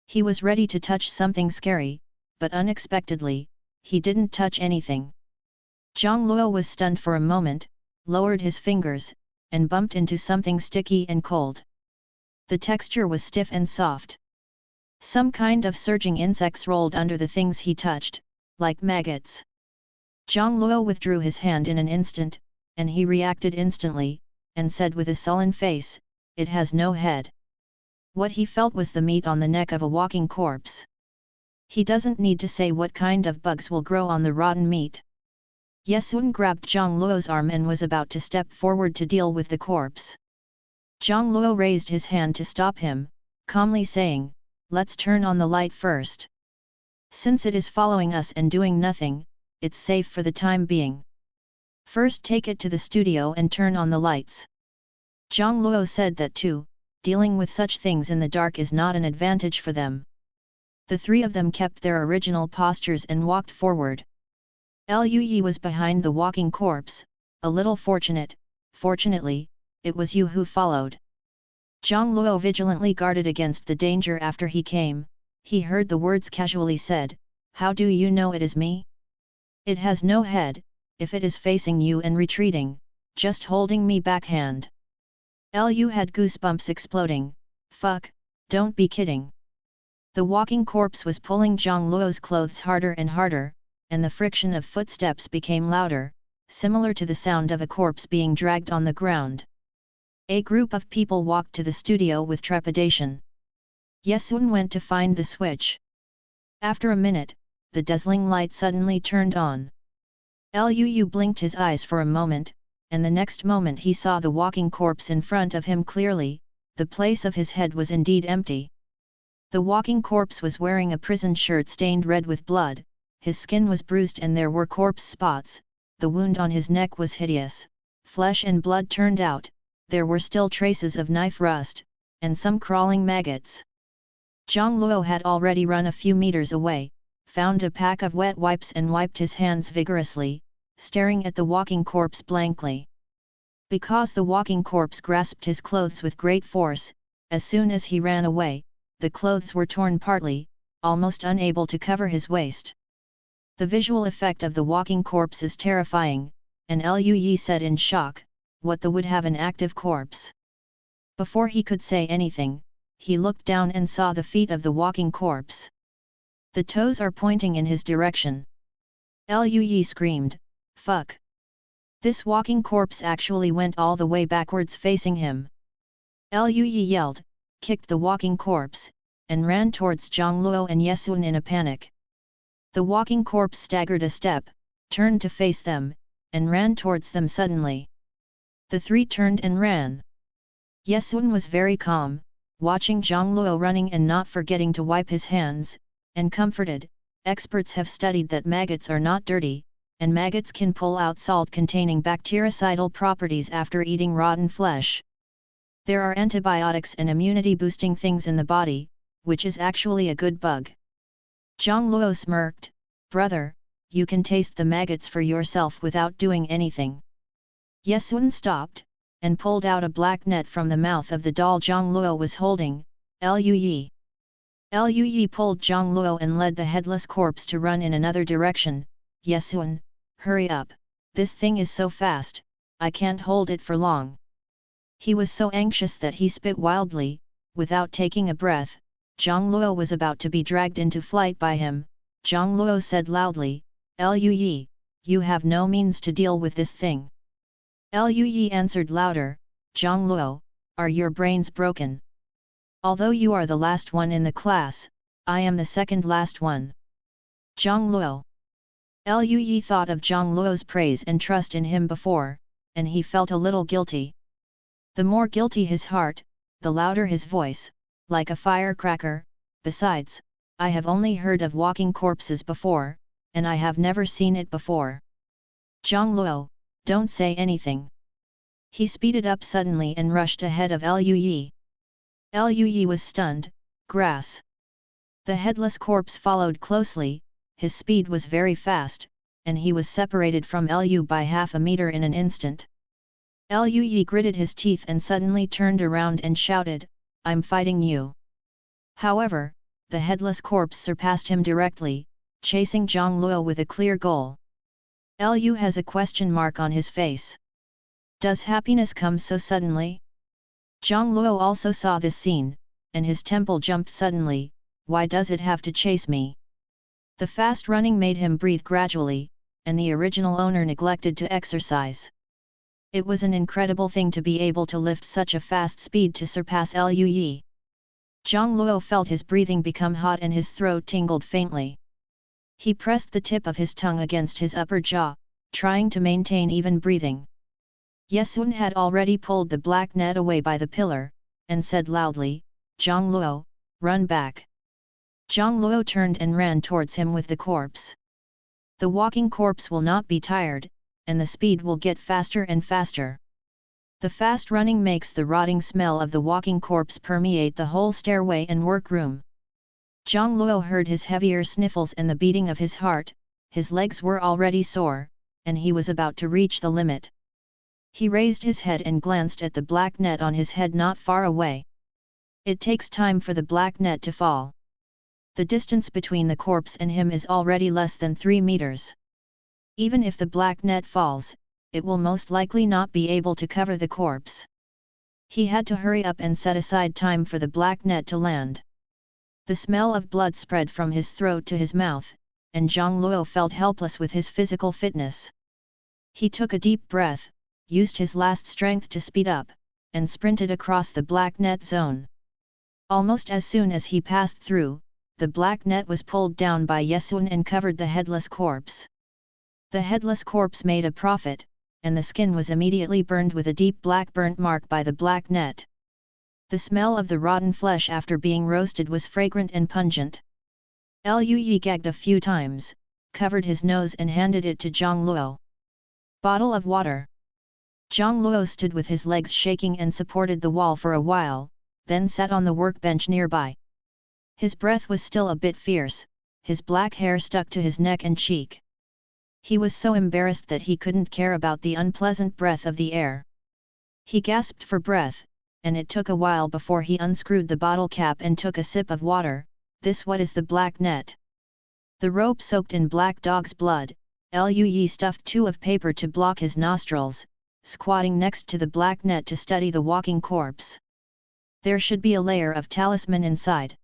He was ready to touch something scary, but unexpectedly, he didn't touch anything. Zhang Luo was stunned for a moment, lowered his fingers, and bumped into something sticky and cold. The texture was stiff and soft. Some kind of surging insects rolled under the things he touched, like maggots. Zhang Luo withdrew his hand in an instant, and he reacted instantly, and said with a sullen face, it has no head. What he felt was the meat on the neck of a walking corpse. He doesn't need to say what kind of bugs will grow on the rotten meat. Yesun grabbed Zhang Luo's arm and was about to step forward to deal with the corpse. Zhang Luo raised his hand to stop him, calmly saying, let's turn on the light first. Since it is following us and doing nothing, it's safe for the time being. First take it to the studio and turn on the lights. Zhang Luo said that too, dealing with such things in the dark is not an advantage for them. The three of them kept their original postures and walked forward. Lu Yi was behind the walking corpse, a little fortunately, it was you who followed. Zhang Luo vigilantly guarded against the danger after he came. He heard the words casually said, how do you know it is me? It has no head, if it is facing you and retreating, just holding me backhand. Lu had goosebumps exploding, fuck, don't be kidding. The walking corpse was pulling Zhang Luo's clothes harder and harder, and the friction of footsteps became louder, similar to the sound of a corpse being dragged on the ground. A group of people walked to the studio with trepidation. Yesun went to find the switch. After a minute, the dazzling light suddenly turned on. Lu blinked his eyes for a moment, and the next moment he saw the walking corpse in front of him clearly. The place of his head was indeed empty. The walking corpse was wearing a prison shirt stained red with blood, his skin was bruised and there were corpse spots, the wound on his neck was hideous, flesh and blood turned out, there were still traces of knife rust, and some crawling maggots. Zhang Luo had already run a few meters away, found a pack of wet wipes and wiped his hands vigorously, staring at the walking corpse blankly. Because the walking corpse grasped his clothes with great force, as soon as he ran away, the clothes were torn partly, almost unable to cover his waist. The visual effect of the walking corpse is terrifying, and Lui said in shock, "What the would have an active corpse?" Before he could say anything, he looked down and saw the feet of the walking corpse. The toes are pointing in his direction. Lui screamed, "Fuck!" This walking corpse actually went all the way backwards facing him. Lui yelled, kicked the walking corpse, and ran towards Zhongluo and Yesun in a panic. The walking corpse staggered a step, turned to face them, and ran towards them suddenly. The three turned and ran. Yesun was very calm, watching Zhongluo running and not forgetting to wipe his hands, and comforted, "Experts have studied that maggots are not dirty, and maggots can pull out salt-containing bactericidal properties after eating rotten flesh. There are antibiotics and immunity-boosting things in the body, which is actually a good bug." Zhongluo smirked, "Brother, you can taste the maggots for yourself without doing anything." Yesun stopped, and pulled out a black net from the mouth of the doll Zhongluo was holding. Lui pulled Zhongluo and led the headless corpse to run in another direction. "Yesun, hurry up, this thing is so fast, I can't hold it for long." He was so anxious that he spit wildly, without taking a breath. Zhongluo was about to be dragged into flight by him. Zhongluo said loudly, "Lui, you have no means to deal with this thing." Lui answered louder, "Zhongluo, are your brains broken? Although you are the last one in the class, I am the second last one." Zhongluo. Lui thought of Zhongluo's praise and trust in him before, and he felt a little guilty. The more guilty his heart, the louder his voice, like a firecracker. "Besides, I have only heard of walking corpses before, and I have never seen it before. Zhongluo, don't say anything." He speeded up suddenly and rushed ahead of Lui. Lui was stunned. Grass. The headless corpse followed closely. His speed was very fast, and he was separated from Lui by half a meter in an instant. Lui gritted his teeth and suddenly turned around and shouted, "I'm fighting you." However, the headless corpse surpassed him directly, chasing Zhongluo with a clear goal. Lu has a question mark on his face. Does happiness come so suddenly? Zhongluo also saw this scene, and his temple jumped suddenly. Why does it have to chase me? The fast running made him breathe gradually, and the original owner neglected to exercise. It was an incredible thing to be able to lift such a fast speed to surpass Lui. Zhongluo felt his breathing become hot and his throat tingled faintly. He pressed the tip of his tongue against his upper jaw, trying to maintain even breathing. Yesun had already pulled the black net away by the pillar, and said loudly, "Zhongluo, run back." Zhongluo turned and ran towards him with the corpse. The walking corpse will not be tired, and the speed will get faster and faster. The fast running makes the rotting smell of the walking corpse permeate the whole stairway and workroom. Zhongluo heard his heavier sniffles and the beating of his heart. His legs were already sore, and he was about to reach the limit. He raised his head and glanced at the black net on his head not far away. It takes time for the black net to fall. The distance between the corpse and him is already less than 3 meters. Even if the black net falls, it will most likely not be able to cover the corpse. He had to hurry up and set aside time for the black net to land. The smell of blood spread from his throat to his mouth, and Zhongluo felt helpless with his physical fitness. He took a deep breath, used his last strength to speed up, and sprinted across the black net zone. Almost as soon as he passed through, the black net was pulled down by Yesun and covered the headless corpse. The headless corpse made a profit, and the skin was immediately burned with a deep black burnt mark by the black net. The smell of the rotten flesh after being roasted was fragrant and pungent. Lui gagged a few times, covered his nose and handed it to Zhongluo. "Bottle of water." Zhongluo stood with his legs shaking and supported the wall for a while, then sat on the workbench nearby. His breath was still a bit fierce, his black hair stuck to his neck and cheek. He was so embarrassed that he couldn't care about the unpleasant breath of the air. He gasped for breath, and it took a while before he unscrewed the bottle cap and took a sip of water. "This what is the black net?" The rope soaked in Black Dog's blood, Lui stuffed two of paper to block his nostrils, squatting next to the black net to study the walking corpse. There should be a layer of talisman inside.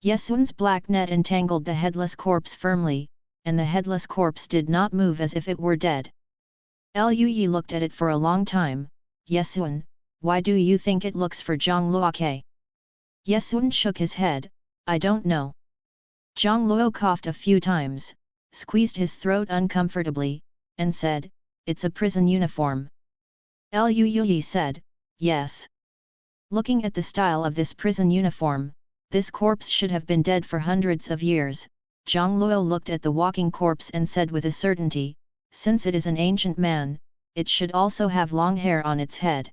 Yesun's black net entangled the headless corpse firmly, and the headless corpse did not move as if it were dead. Lui looked at it for a long time. Yesun, why do you think it looks for Zhang Luo? Yesun shook his head, I don't know. Zhang Luo coughed a few times, squeezed his throat uncomfortably, and said, it's a prison uniform. Lui said, yes. Looking at the style of this prison uniform, this corpse should have been dead for hundreds of years. Zhang Luo looked at the walking corpse and said with a certainty, since it is an ancient man, it should also have long hair on its head.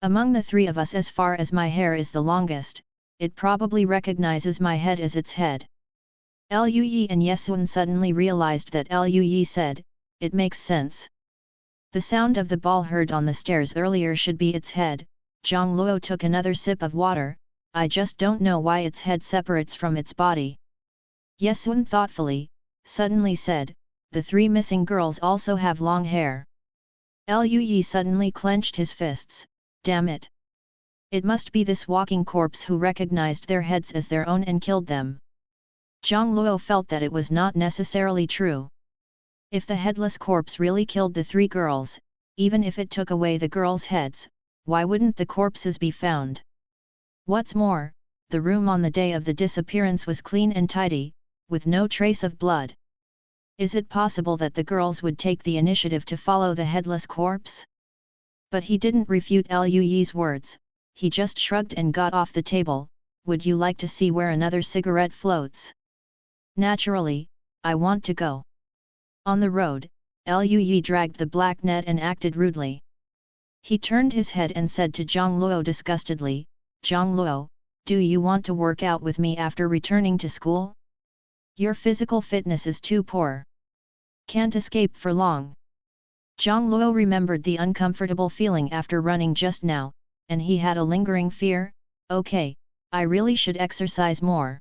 Among the three of us, as far as my hair is the longest, it probably recognizes my head as its head. Lui and Yesun suddenly realized that Lui said, it makes sense. The sound of the ball heard on the stairs earlier should be its head. Zhang Luo took another sip of water, I just don't know why its head separates from its body. Yesun thoughtfully, suddenly said, the three missing girls also have long hair. Lui suddenly clenched his fists, damn it. It must be this walking corpse who recognized their heads as their own and killed them. Zhang Luo felt that it was not necessarily true. If the headless corpse really killed the three girls, even if it took away the girls' heads, why wouldn't the corpses be found? What's more, the room on the day of the disappearance was clean and tidy, with no trace of blood. Is it possible that the girls would take the initiative to follow the headless corpse? But he didn't refute Lui's words, he just shrugged and got off the table. Would you like to see where another cigarette floats? Naturally, I want to go. On the road, Lui dragged the black net and acted rudely. He turned his head and said to Zhang Luo disgustedly, Zhang Luo, do you want to work out with me after returning to school? Your physical fitness is too poor. Can't escape for long. Zhang Luo remembered the uncomfortable feeling after running just now, and he had a lingering fear, okay, I really should exercise more.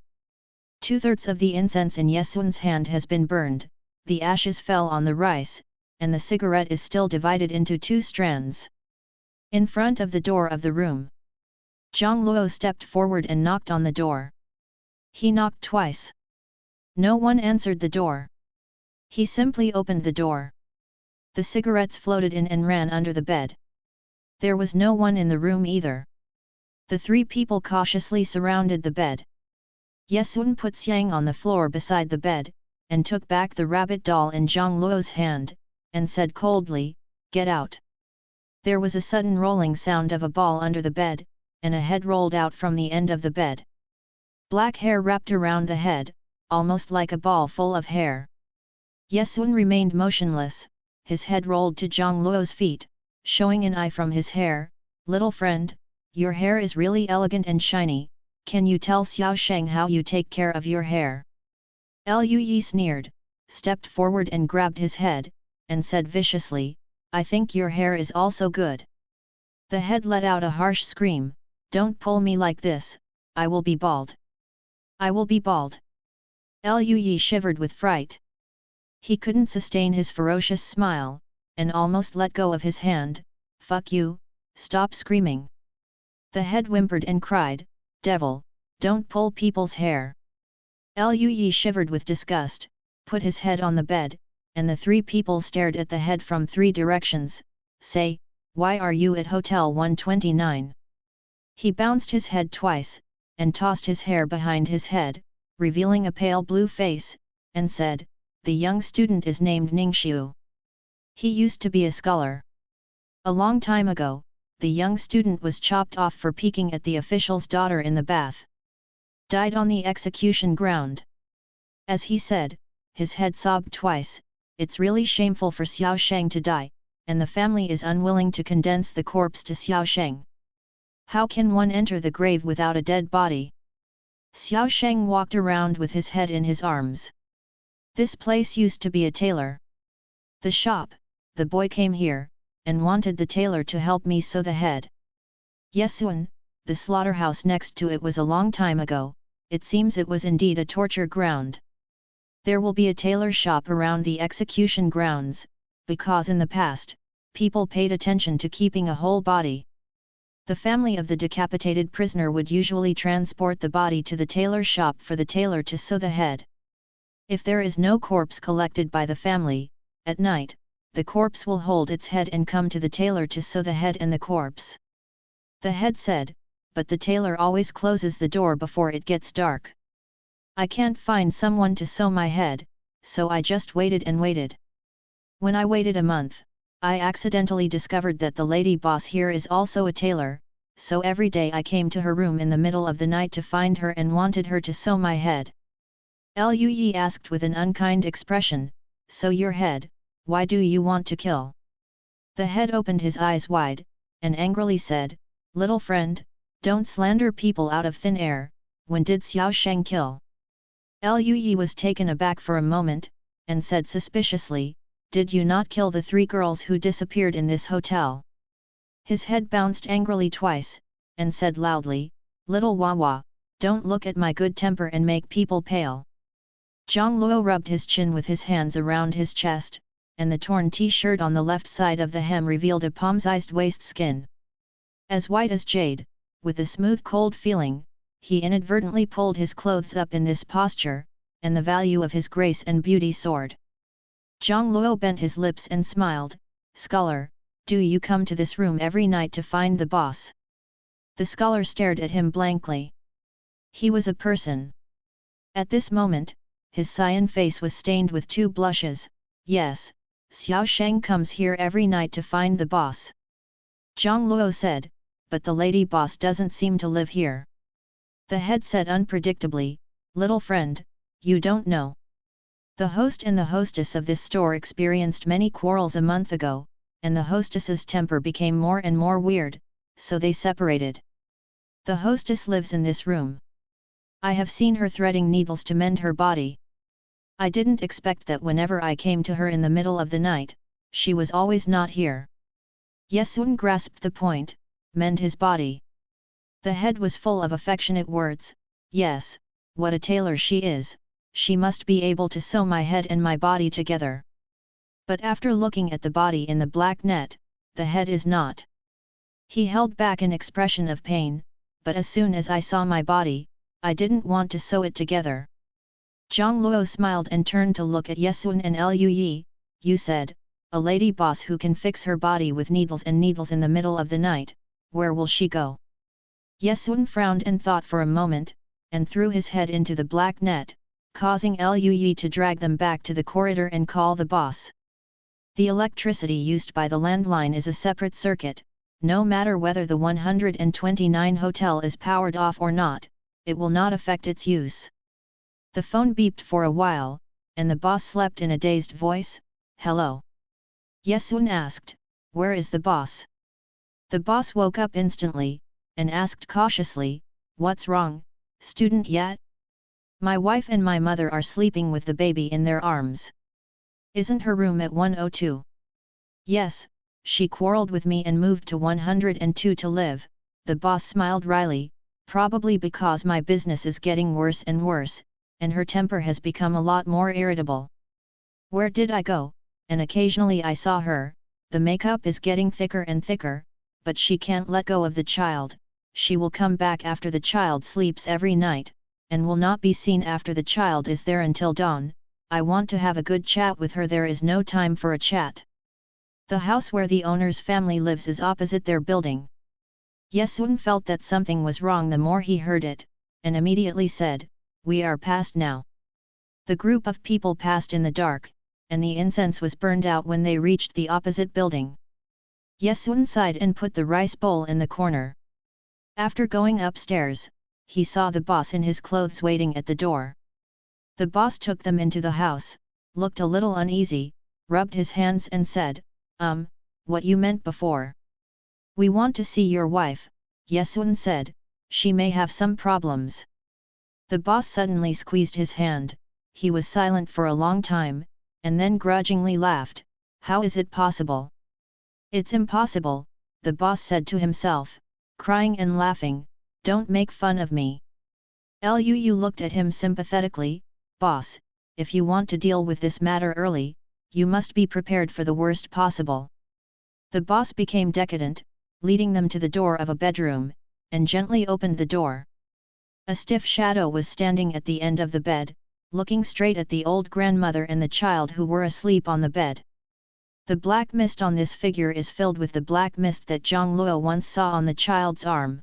2/3 of the incense in Yesun's hand has been burned, the ashes fell on the rice, and the cigarette is still divided into 2 strands. In front of the door of the room, Zhang Luo stepped forward and knocked on the door. He knocked twice. No one answered the door. He simply opened the door. The cigarettes floated in and ran under the bed. There was no one in the room either. The 3 people cautiously surrounded the bed. Yesun put Xiang on the floor beside the bed, and took back the rabbit doll in Zhang Luo's hand, and said coldly, get out. There was a sudden rolling sound of a ball under the bed, and a head rolled out from the end of the bed. Black hair wrapped around the head, almost like a ball full of hair. Yesun remained motionless, his head rolled to Zhang Luo's feet, showing an eye from his hair, little friend, your hair is really elegant and shiny, can you tell Xiao Sheng how you take care of your hair? Lui sneered, stepped forward and grabbed his head, and said viciously, I think your hair is also good. The head let out a harsh scream, don't pull me like this, I will be bald. I will be bald. Lui shivered with fright. He couldn't sustain his ferocious smile, and almost let go of his hand, fuck you, stop screaming. The head whimpered and cried, devil, don't pull people's hair. Lui shivered with disgust, put his head on the bed, and the 3 people stared at the head from 3 directions, say, why are you at Hotel 129? He bounced his head twice, and tossed his hair behind his head, revealing a pale blue face, and said, the young student is named Ningxiu. He used to be a scholar. A long time ago, the young student was chopped off for peeking at the official's daughter in the bath. Died on the execution ground. As he said, his head sobbed twice, it's really shameful for Xiao Sheng to die, and the family is unwilling to condense the corpse to Xiao Sheng. How can one enter the grave without a dead body? Xiao Sheng walked around with his head in his arms. This place used to be a tailor. The shop, the boy came here, and wanted the tailor to help me sew the head. Yesun, the slaughterhouse next to it was a long time ago, it seems it was indeed a torture ground. There will be a tailor shop around the execution grounds, because in the past, people paid attention to keeping a whole body. The family of the decapitated prisoner would usually transport the body to the tailor shop for the tailor to sew the head. If there is no corpse collected by the family, at night, the corpse will hold its head and come to the tailor to sew the head and the corpse. The head said, but the tailor always closes the door before it gets dark. I can't find someone to sew my head, so I just waited and waited. When I waited a month, I accidentally discovered that the lady boss here is also a tailor, so every day I came to her room in the middle of the night to find her and wanted her to sew my head. Lui asked with an unkind expression, "So your head, why do you want to kill?" The head opened his eyes wide, and angrily said, "Little friend, don't slander people out of thin air. When did Xiao Sheng kill?" Lui was taken aback for a moment, and said suspiciously, "Did you not kill the 3 girls who disappeared in this hotel?" His head bounced angrily twice, and said loudly, "Little Wawa, don't look at my good temper and make people pale." Zhang Luo rubbed his chin with his hands around his chest, and the torn t-shirt on the left side of the hem revealed a palm-sized waist skin. As white as jade, with a smooth cold feeling, he inadvertently pulled his clothes up in this posture, and the value of his grace and beauty soared. Zhang Luo bent his lips and smiled, "Scholar, do you come to this room every night to find the boss?" The scholar stared at him blankly. He was a person. At this moment, his cyan face was stained with 2 blushes. "Yes, Xiao Sheng comes here every night to find the boss." Zhang Luo said, "But the lady boss doesn't seem to live here." The head said unpredictably, "Little friend, you don't know. The host and the hostess of this store experienced many quarrels a month ago, and the hostess's temper became more and more weird, so they separated. The hostess lives in this room. I have seen her threading needles to mend her body. I didn't expect that whenever I came to her in the middle of the night, she was always not here." Yesun grasped the point, "Mend his body." The head was full of affectionate words, "Yes, what a tailor she is, she must be able to sew my head and my body together." But after looking at the body in the black net, the head is not. He held back an expression of pain, "But as soon as I saw my body, I didn't want to sew it together." Zhang Luo smiled and turned to look at Yesun and Lui. "You said, a lady boss who can fix her body with needles and needles in the middle of the night, where will she go?" Yesun frowned and thought for a moment, and threw his head into the black net, causing Lui to drag them back to the corridor and call the boss. The electricity used by the landline is a separate circuit, no matter whether the 129 hotel is powered off or not, it will not affect its use. The phone beeped for a while, and the boss slept in a dazed voice, "Hello?" Yesun asked, "Where is the boss?" The boss woke up instantly, and asked cautiously, "What's wrong, student yet?" "My wife and my mother are sleeping with the baby in their arms." "Isn't her room at 102? "Yes, she quarreled with me and moved to 102 to live," the boss smiled wryly, "probably because my business is getting worse and worse, and her temper has become a lot more irritable. Where did I go, and occasionally I saw her, the makeup is getting thicker and thicker, but she can't let go of the child, she will come back after the child sleeps every night, and will not be seen after the child is there until dawn. I want to have a good chat with her, there is no time for a chat. The house where the owner's family lives is opposite their building." Yesun felt that something was wrong the more he heard it, and immediately said, "We are past now." The group of people passed in the dark, and the incense was burned out when they reached the opposite building. Yesun sighed and put the rice bowl in the corner. After going upstairs, he saw the boss in his clothes waiting at the door. The boss took them into the house, looked a little uneasy, rubbed his hands and said, What you meant before? "We want to see your wife," Yesun said, "she may have some problems." The boss suddenly squeezed his hand, he was silent for a long time, and then grudgingly laughed, "How is it possible?" "It's impossible," the boss said to himself, crying and laughing, "Don't make fun of me." Lu looked at him sympathetically, "Boss, if you want to deal with this matter early, you must be prepared for the worst possible. The boss became decadent, leading them to the door of a bedroom, and gently opened the door. A stiff shadow was standing at the end of the bed, looking straight at the old grandmother and the child who were asleep on the bed. The black mist on this figure is filled with the black mist that Zhang Luo once saw on the child's arm.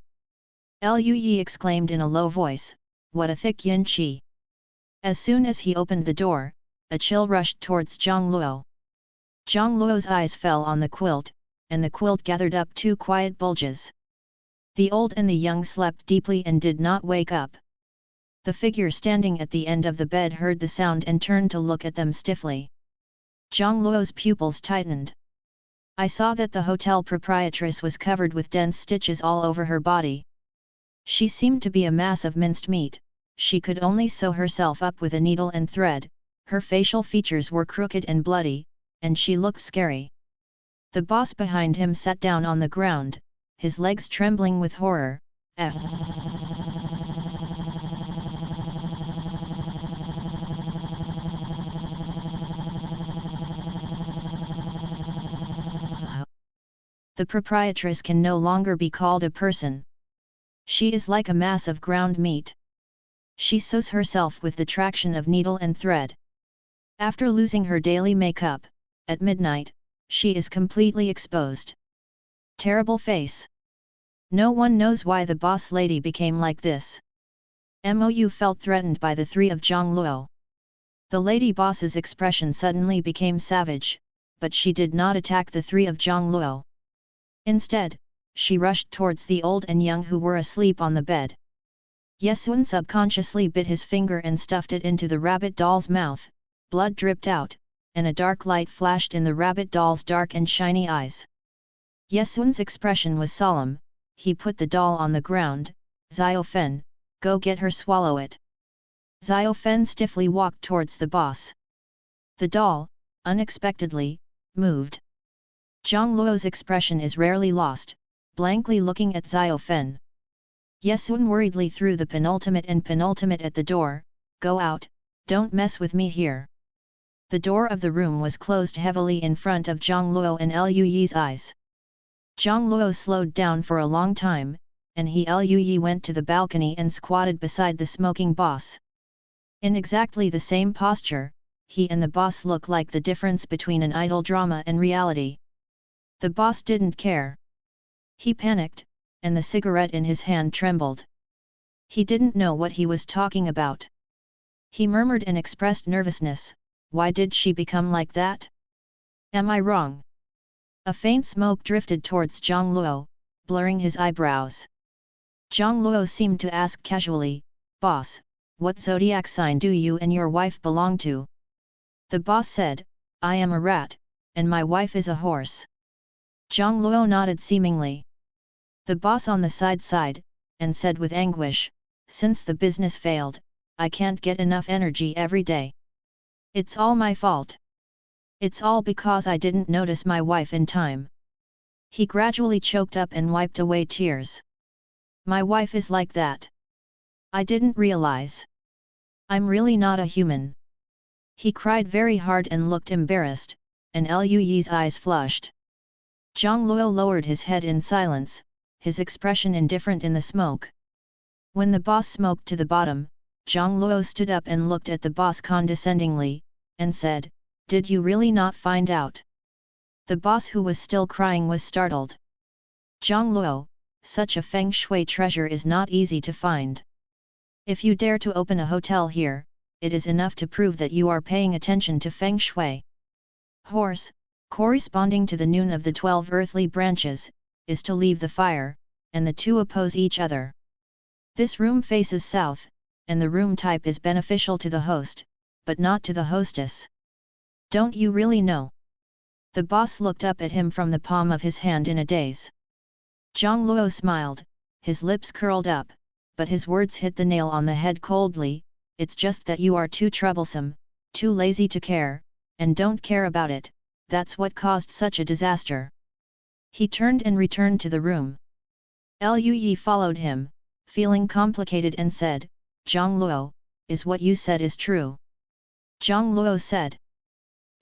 Lu Yi exclaimed in a low voice, "What a thick yin qi!" As soon as he opened the door, a chill rushed towards Zhang Luo. Zhang Luo's eyes fell on the quilt, and the quilt gathered up two quiet bulges. The old and the young slept deeply and did not wake up. The figure standing at the end of the bed heard the sound and turned to look at them stiffly. Zhang Luo's pupils tightened. I saw that the hotel proprietress was covered with dense stitches all over her body. She seemed to be a mass of minced meat. She could only sew herself up with a needle and thread, her facial features were crooked and bloody, and she looked scary. The boss behind him sat down on the ground, his legs trembling with horror. The proprietress can no longer be called a person. She is like a mass of ground meat. She sews herself with the traction of needle and thread. After losing her daily makeup, at midnight, she is completely exposed. Terrible face. No one knows why the boss lady became like this. Mou felt threatened by the three of Zhang Luo. The lady boss's expression suddenly became savage, but she did not attack the three of Zhang Luo. Instead, she rushed towards the old and young who were asleep on the bed. Yesun subconsciously bit his finger and stuffed it into the rabbit doll's mouth, blood dripped out, and a dark light flashed in the rabbit doll's dark and shiny eyes. Yesun's expression was solemn. He put the doll on the ground. "Xiaofen, go get her, swallow it." Xiaofen stiffly walked towards the boss. The doll, unexpectedly, moved. Zhang Luo's expression is rarely lost, blankly looking at Xiaofen. Yesun worriedly threw the penultimate and penultimate at the door. "Go out, don't mess with me here." The door of the room was closed heavily in front of Zhang Luo and Lu Yi's eyes. Zhang Luo slowed down for a long time, and Lu Yi went to the balcony and squatted beside the smoking boss. In exactly the same posture, he and the boss look like the difference between an idle drama and reality. The boss didn't care. He panicked, and the cigarette in his hand trembled. He didn't know what he was talking about. He murmured and expressed nervousness. Why did she become like that? Am I wrong? A faint smoke drifted towards Zhang Luo, blurring his eyebrows. Zhang Luo seemed to ask casually, "Boss, what zodiac sign do you and your wife belong to?" The boss said, "I am a rat, and my wife is a horse." Zhang Luo nodded seemingly. The boss on the side sighed, and said with anguish, "Since the business failed, I can't get enough energy every day. It's all my fault. It's all because I didn't notice my wife in time." He gradually choked up and wiped away tears. "My wife is like that. I didn't realize. I'm really not a human." He cried very hard and looked embarrassed, and Lu Yi's eyes flushed. Zhang Luo lowered his head in silence, his expression indifferent in the smoke. When the boss smoked to the bottom, Zhang Luo stood up and looked at the boss condescendingly, and said, "Did you really not find out?" The boss, who was still crying, was startled. "Zhang Luo, such a feng shui treasure is not easy to find. If you dare to open a hotel here, it is enough to prove that you are paying attention to feng shui. Horse, corresponding to the noon of the 12 earthly branches, is to leave the fire, and the two oppose each other. This room faces south, and the room type is beneficial to the host, but not to the hostess. Don't you really know?" The boss looked up at him from the palm of his hand in a daze. Zhang Luo smiled, his lips curled up, but his words hit the nail on the head coldly. "It's just that you are too troublesome, too lazy to care, and don't care about it. That's what caused such a disaster." He turned and returned to the room. Lu Yi followed him, feeling complicated, and said, "Zhang Luo, is what you said is true?" Zhang Luo said.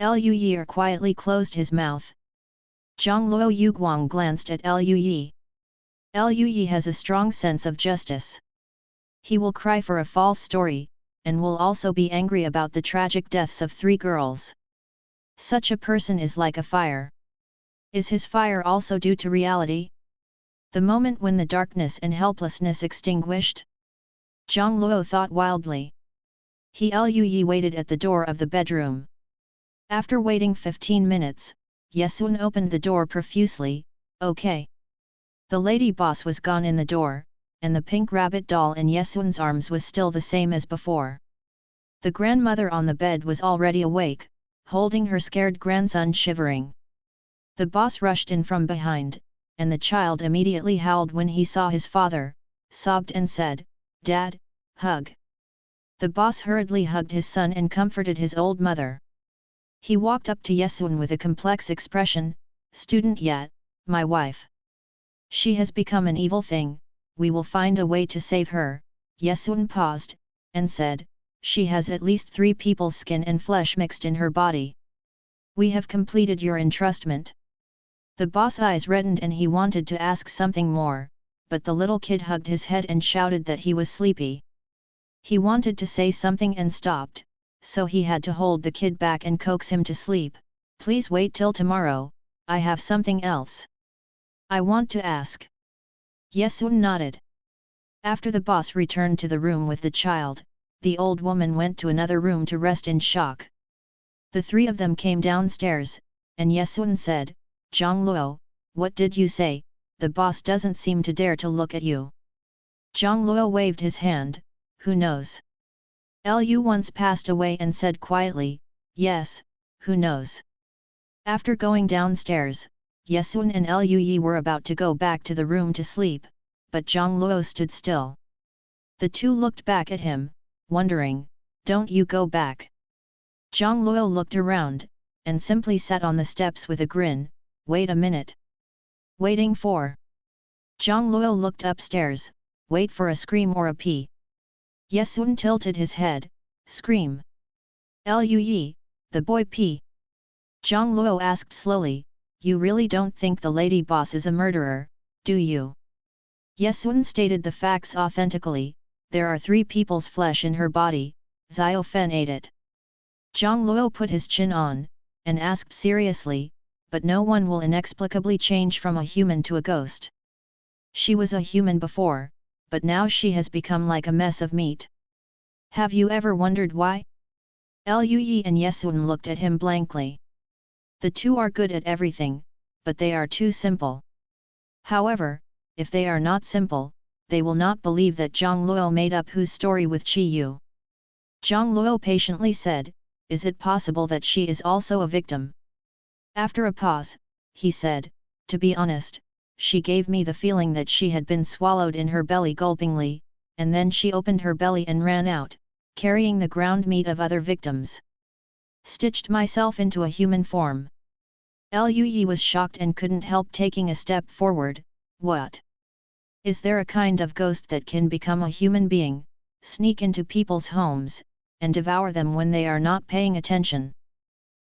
Lu Yi quietly closed his mouth. Zhang Luo Yuguang glanced at Lu Yi. Lu Yi has a strong sense of justice. He will cry for a false story, and will also be angry about the tragic deaths of 3 girls. Such a person is like a fire. Is his fire also due to reality? The moment when the darkness and helplessness extinguished? Zhang Luo thought wildly. Lu Yi waited at the door of the bedroom. After waiting 15 minutes, Yesun opened the door profusely. Okay. The lady boss was gone in the door, and the pink rabbit doll in Yesun's arms was still the same as before. The grandmother on the bed was already awake, holding her scared grandson shivering. The boss rushed in from behind, and the child immediately howled when he saw his father, sobbed and said, "Dad, hug." The boss hurriedly hugged his son and comforted his old mother. He walked up to Yesun with a complex expression, "Student yet, my wife. She has become an evil thing, we will find a way to save her." Yesun paused, and said, "She has at least 3 people's skin and flesh mixed in her body. We have completed your entrustment." The boss' eyes reddened and he wanted to ask something more, but the little kid hugged his head and shouted that he was sleepy. He wanted to say something and stopped, so he had to hold the kid back and coax him to sleep. "Please wait till tomorrow, I have something else I want to ask." Yesun nodded. After the boss returned to the room with the child, the old woman went to another room to rest in shock. The 3 of them came downstairs, and Yesun said, "Zhang Luo, what did you say? The boss doesn't seem to dare to look at you." Zhang Luo waved his hand, "Who knows? Lu once passed away," and said quietly, "Yes, who knows?" After going downstairs, Yesun and Lu Yi were about to go back to the room to sleep, but Zhang Luo stood still. The 2 looked back at him, wondering, "Don't you go back?" Zhang Luo looked around, and simply sat on the steps with a grin. "Wait a minute. Waiting for?" Zhang Luo looked upstairs. "Wait for a scream or a pee." Yesun tilted his head. "Scream. Lu Yi, the boy pee." Zhang Luo asked slowly, "You really don't think the lady boss is a murderer, do you?" Yesun stated the facts authentically. There are 3 people's flesh in her body, Xiao Fen ate it. Zhang Luo put his chin on, and asked seriously, "But no one will inexplicably change from a human to a ghost. She was a human before, but now she has become like a mess of meat. Have you ever wondered why?" Lu Yi and Yesun looked at him blankly. The 2 are good at everything, but they are too simple. However, if they are not simple, they will not believe that Zhang Luo made up whose story with Qi Yu. Zhang Luo patiently said, "Is it possible that she is also a victim?" After a pause, he said, "To be honest, she gave me the feeling that she had been swallowed in her belly gulpingly, and then she opened her belly and ran out, carrying the ground meat of other victims. Stitched myself into a human form." Lu Yi was shocked and couldn't help taking a step forward. "What? Is there a kind of ghost that can become a human being, sneak into people's homes, and devour them when they are not paying attention?"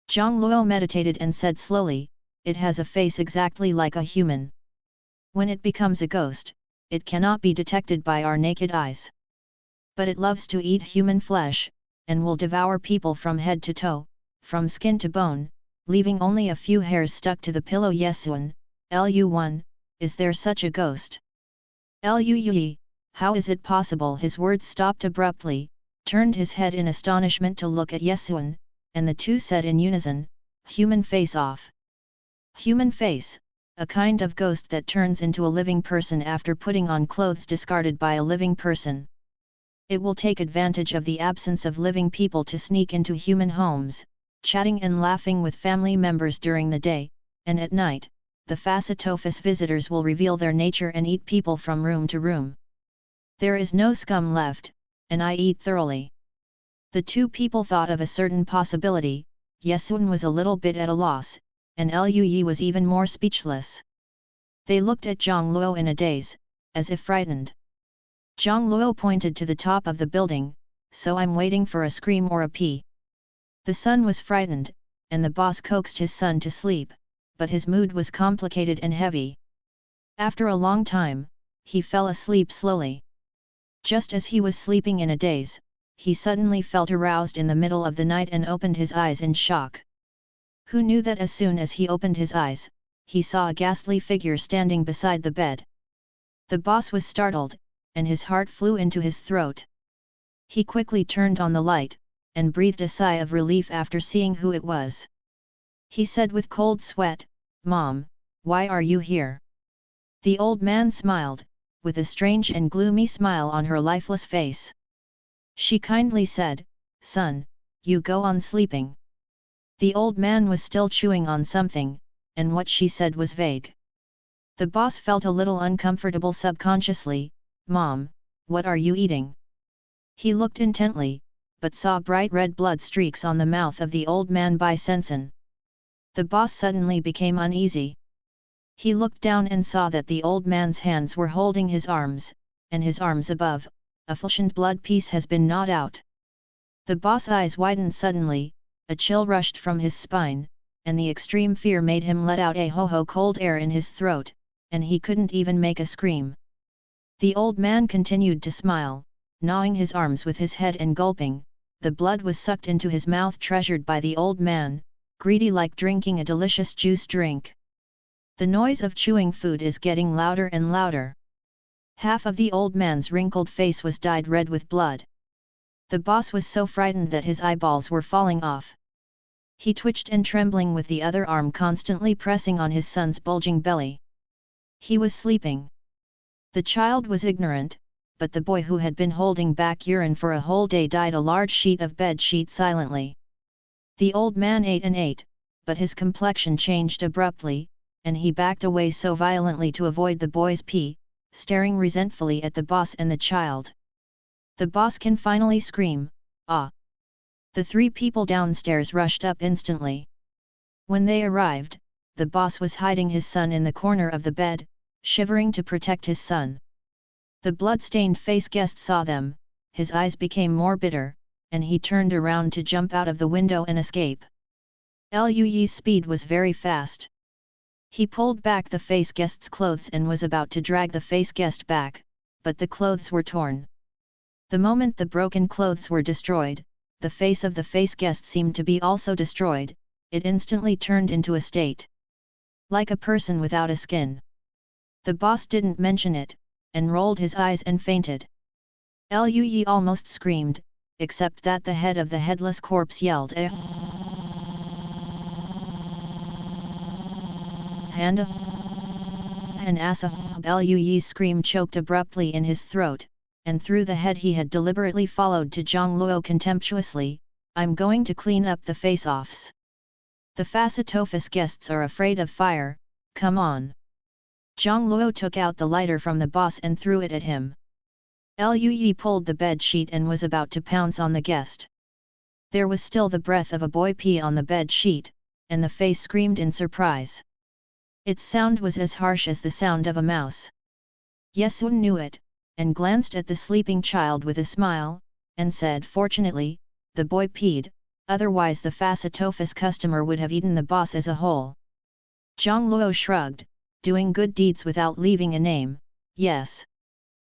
Zhang Luo meditated and said slowly, "It has a face exactly like a human. When it becomes a ghost, it cannot be detected by our naked eyes. But it loves to eat human flesh, and will devour people from head to toe, from skin to bone, leaving only a few hairs stuck to the pillow." Yesun, "Lu1, is there such a ghost?" Lu Yi, "How is it possible?" His words stopped abruptly, turned his head in astonishment to look at Yesun, and the 2 said in unison, "Human face off." Human face, a kind of ghost that turns into a living person after putting on clothes discarded by a living person. It will take advantage of the absence of living people to sneak into human homes, chatting and laughing with family members during the day, and at night, the facetofus visitors will reveal their nature and eat people from room to room. There is no scum left, and I eat thoroughly. The 2 people thought of a certain possibility. Yesun was a little bit at a loss, and Lu Yi was even more speechless. They looked at Zhang Luo in a daze, as if frightened. Zhang Luo pointed to the top of the building, "So I'm waiting for a scream or a pee." The son was frightened, and the boss coaxed his son to sleep, but his mood was complicated and heavy. After a long time, he fell asleep slowly. Just as he was sleeping in a daze, he suddenly felt aroused in the middle of the night and opened his eyes in shock. Who knew that as soon as he opened his eyes, he saw a ghastly figure standing beside the bed. The boss was startled, and his heart flew into his throat. He quickly turned on the light, and breathed a sigh of relief after seeing who it was. He said with cold sweat, "Mom, why are you here?" The old man smiled, with a strange and gloomy smile on her lifeless face. She kindly said, "Son, you go on sleeping." The old man was still chewing on something, and what she said was vague. The boss felt a little uncomfortable subconsciously. "Mom, what are you eating?" He looked intently, but saw bright red blood streaks on the mouth of the old man by Sensen. The boss suddenly became uneasy. He looked down and saw that the old man's hands were holding his arms, and his arms above, a flesh-and blood piece has been gnawed out. The boss' eyes widened suddenly, a chill rushed from his spine, and the extreme fear made him let out a ho-ho cold air in his throat, and he couldn't even make a scream. The old man continued to smile, gnawing his arms with his head and gulping. The blood was sucked into his mouth, treasured by the old man, greedy like drinking a delicious juice drink. The noise of chewing food is getting louder and louder. Half of the old man's wrinkled face was dyed red with blood. The boss was so frightened that his eyeballs were falling off. He twitched and trembling with the other arm constantly pressing on his son's bulging belly. He was sleeping. The child was ignorant, but the boy who had been holding back urine for a whole day dyed a large sheet of bed sheet silently. The old man ate and ate, but his complexion changed abruptly, and he backed away so violently to avoid the boy's pee, staring resentfully at the boss and the child. The boss can finally scream, "Ah!" The three people downstairs rushed up instantly. When they arrived, the boss was hiding his son in the corner of the bed, shivering to protect his son. The blood-stained face guest saw them, his eyes became more bitter, and he turned around to jump out of the window and escape. Lui's speed was very fast. He pulled back the face guest's clothes and was about to drag the face guest back, but the clothes were torn. The moment the broken clothes were destroyed, the face of the face guest seemed to be also destroyed. It instantly turned into a state like a person without a skin. The boss didn't mention it, and rolled his eyes and fainted. Lui almost screamed, except that the head of the headless corpse yelled, "Handa!" An asa. Lui's scream choked abruptly in his throat, and through the head he had deliberately followed to Zhang Luo contemptuously, "I'm going to clean up the face-offs. The Facetofis guests are afraid of fire, come on." Zhang Luo took out the lighter from the boss and threw it at him. Lui pulled the bed sheet and was about to pounce on the guest. There was still the breath of a boy pee on the bed sheet, and the face screamed in surprise. Its sound was as harsh as the sound of a mouse. Yesun knew it, and glanced at the sleeping child with a smile, and said, "Fortunately, the boy peed, otherwise the Facetofis customer would have eaten the boss as a whole." Zhang Luo shrugged, "Doing good deeds without leaving a name, yes."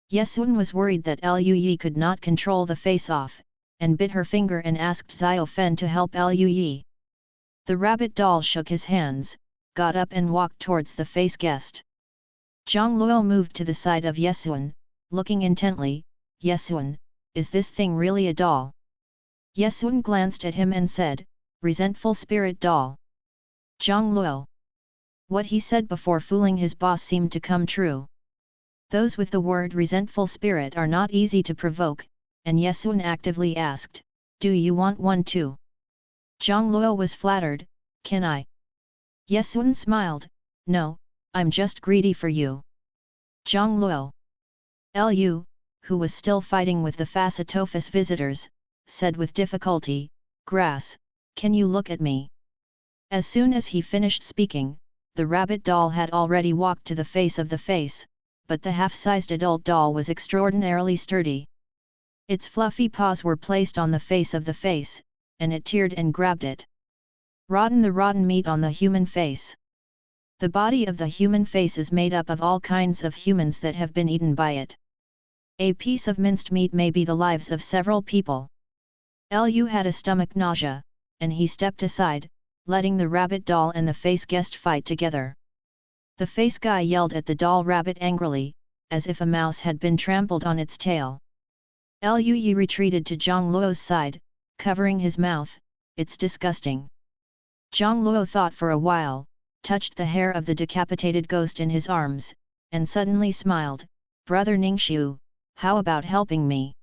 Yesun was worried that Lui could not control the face-off, and bit her finger and asked Xiao Fen to help Lui. The rabbit doll shook his hands, got up and walked towards the face guest. Zhang Luo moved to the side of Yesun, looking intently. "Yesun, is this thing really a doll?" Yesun glanced at him and said, "Resentful spirit doll." Zhang Luo. What he said before fooling his boss seemed to come true. Those with the word resentful spirit are not easy to provoke, and Yesun actively asked, "Do you want one too?" Zhang Luo was flattered, "Can I?" Yesun smiled, "No, I'm just greedy for you." Zhang Luo. Lu, who was still fighting with the Facetofis visitors, said with difficulty, "Grass, can you look at me?" As soon as he finished speaking, the rabbit doll had already walked to the face of the face, but the half-sized adult doll was extraordinarily sturdy. Its fluffy paws were placed on the face of the face, and it teared and grabbed it. Rotten, the rotten meat on the human face. The body of the human face is made up of all kinds of humans that have been eaten by it. A piece of minced meat may be the lives of several people. Lu had a stomach nausea, and he stepped aside, letting the rabbit doll and the face guest fight together. The face guy yelled at the doll rabbit angrily, as if a mouse had been trampled on its tail. Lu retreated to Zhang Luo's side, covering his mouth. It's disgusting. Zhang Luo thought for a while, touched the hair of the decapitated ghost in his arms, and suddenly smiled. Brother Ningxiu, how about helping me?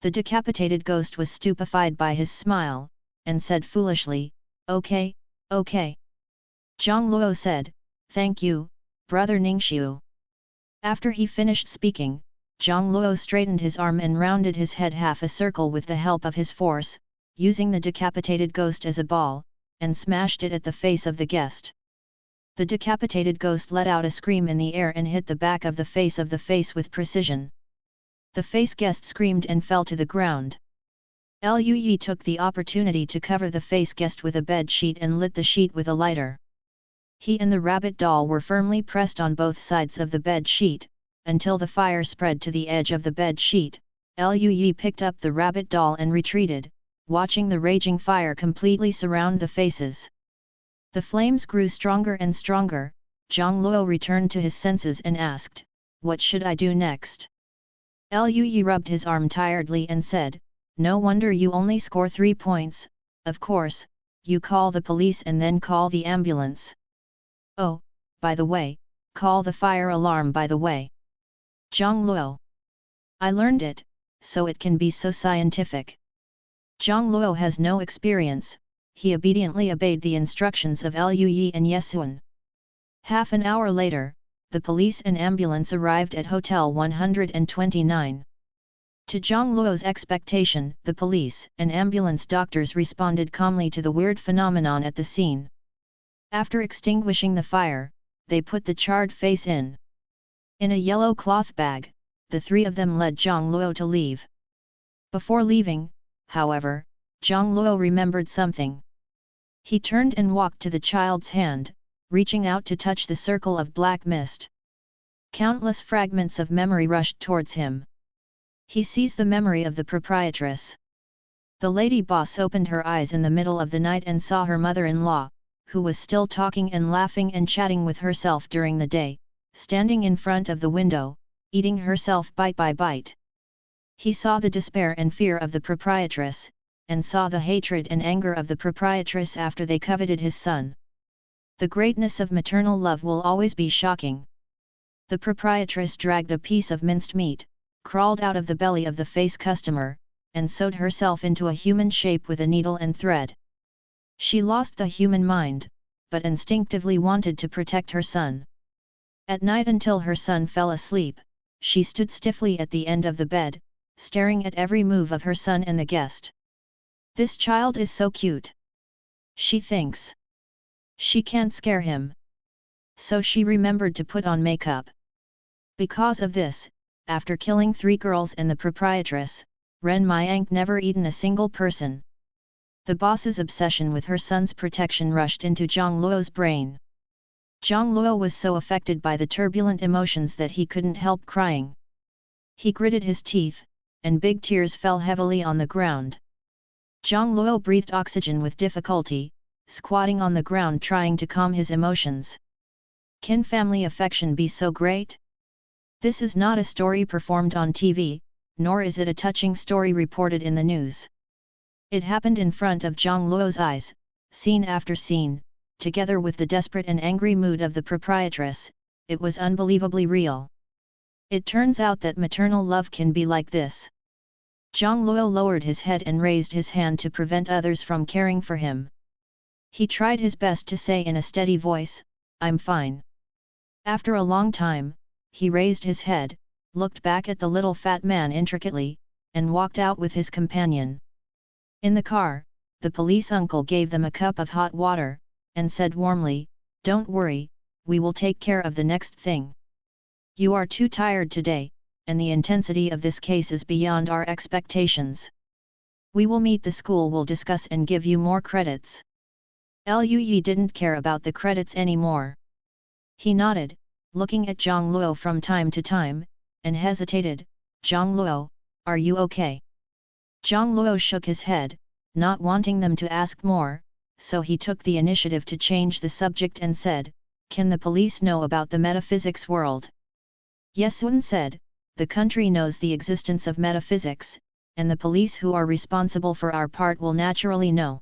The decapitated ghost was stupefied by his smile, and said foolishly, okay, okay. Zhang Luo said, thank you, Brother Ningxiu. After he finished speaking, Zhang Luo straightened his arm and rounded his head half a circle with the help of his force, using the decapitated ghost as a ball, and smashed it at the face of the guest. The decapitated ghost let out a scream in the air and hit the back of the face with precision. The face guest screamed and fell to the ground. Lu Yi took the opportunity to cover the face guest with a bed sheet and lit the sheet with a lighter. He and the rabbit doll were firmly pressed on both sides of the bed sheet, until the fire spread to the edge of the bed sheet. Lu Yi picked up the rabbit doll and retreated, watching the raging fire completely surround the faces. The flames grew stronger and stronger. Zhang Luo returned to his senses and asked, what should I do next? Lu Yi rubbed his arm tiredly and said, no wonder you only score 3 points, of course, you call the police and then call the ambulance. Oh, by the way, call the fire alarm by the way. Zhang Luo. I learned it, so it can be so scientific. Zhang Luo has no experience, he obediently obeyed the instructions of Lu Yi and Yesuan. Half an hour later, the police and ambulance arrived at Hotel 129. To Zhang Luo's expectation, the police and ambulance doctors responded calmly to the weird phenomenon at the scene. After extinguishing the fire, they put the charred face in a yellow cloth bag. The three of them led Zhang Luo to leave. Before leaving, however, Zhang Luo remembered something. He turned and walked to the child's hand, reaching out to touch the circle of black mist. Countless fragments of memory rushed towards him. He seized the memory of the proprietress. The lady boss opened her eyes in the middle of the night and saw her mother-in-law, who was still talking and laughing and chatting with herself during the day, standing in front of the window, eating herself bite by bite. He saw the despair and fear of the proprietress, and saw the hatred and anger of the proprietress after they coveted his son. The greatness of maternal love will always be shocking. The proprietress dragged a piece of minced meat, crawled out of the belly of the face customer, and sewed herself into a human shape with a needle and thread. She lost the human mind, but instinctively wanted to protect her son. At night until her son fell asleep, she stood stiffly at the end of the bed, staring at every move of her son and the guest. This child is so cute. She thinks. She can't scare him. So she remembered to put on makeup. Because of this, after killing 3 girls and the proprietress, Ren Myang never eaten a single person. The boss's obsession with her son's protection rushed into Zhang Luo's brain. Zhang Luo was so affected by the turbulent emotions that he couldn't help crying. He gritted his teeth, and big tears fell heavily on the ground. Zhang Luo breathed oxygen with difficulty, squatting on the ground trying to calm his emotions. Can family affection be so great? This is not a story performed on TV, nor is it a touching story reported in the news. It happened in front of Zhang Luo's eyes, scene after scene, together with the desperate and angry mood of the proprietress. It was unbelievably real. It turns out that maternal love can be like this. Zhang Luo lowered his head and raised his hand to prevent others from caring for him. He tried his best to say in a steady voice, "I'm fine." After a long time, he raised his head, looked back at the little fat man intricately, and walked out with his companion. In the car, the police uncle gave them a cup of hot water, and said warmly, "Don't worry, we will take care of the next thing. You are too tired today, and the intensity of this case is beyond our expectations. We will meet the school, will discuss and give you more credits. Lu Yi didn't care about the credits anymore. He nodded, looking at Zhang Luo from time to time, and hesitated. Zhang Luo, are you okay? Zhang Luo shook his head, not wanting them to ask more, so he took the initiative to change the subject and said, can the police know about the metaphysics world? Yesun said, the country knows the existence of metaphysics, and the police who are responsible for our part will naturally know.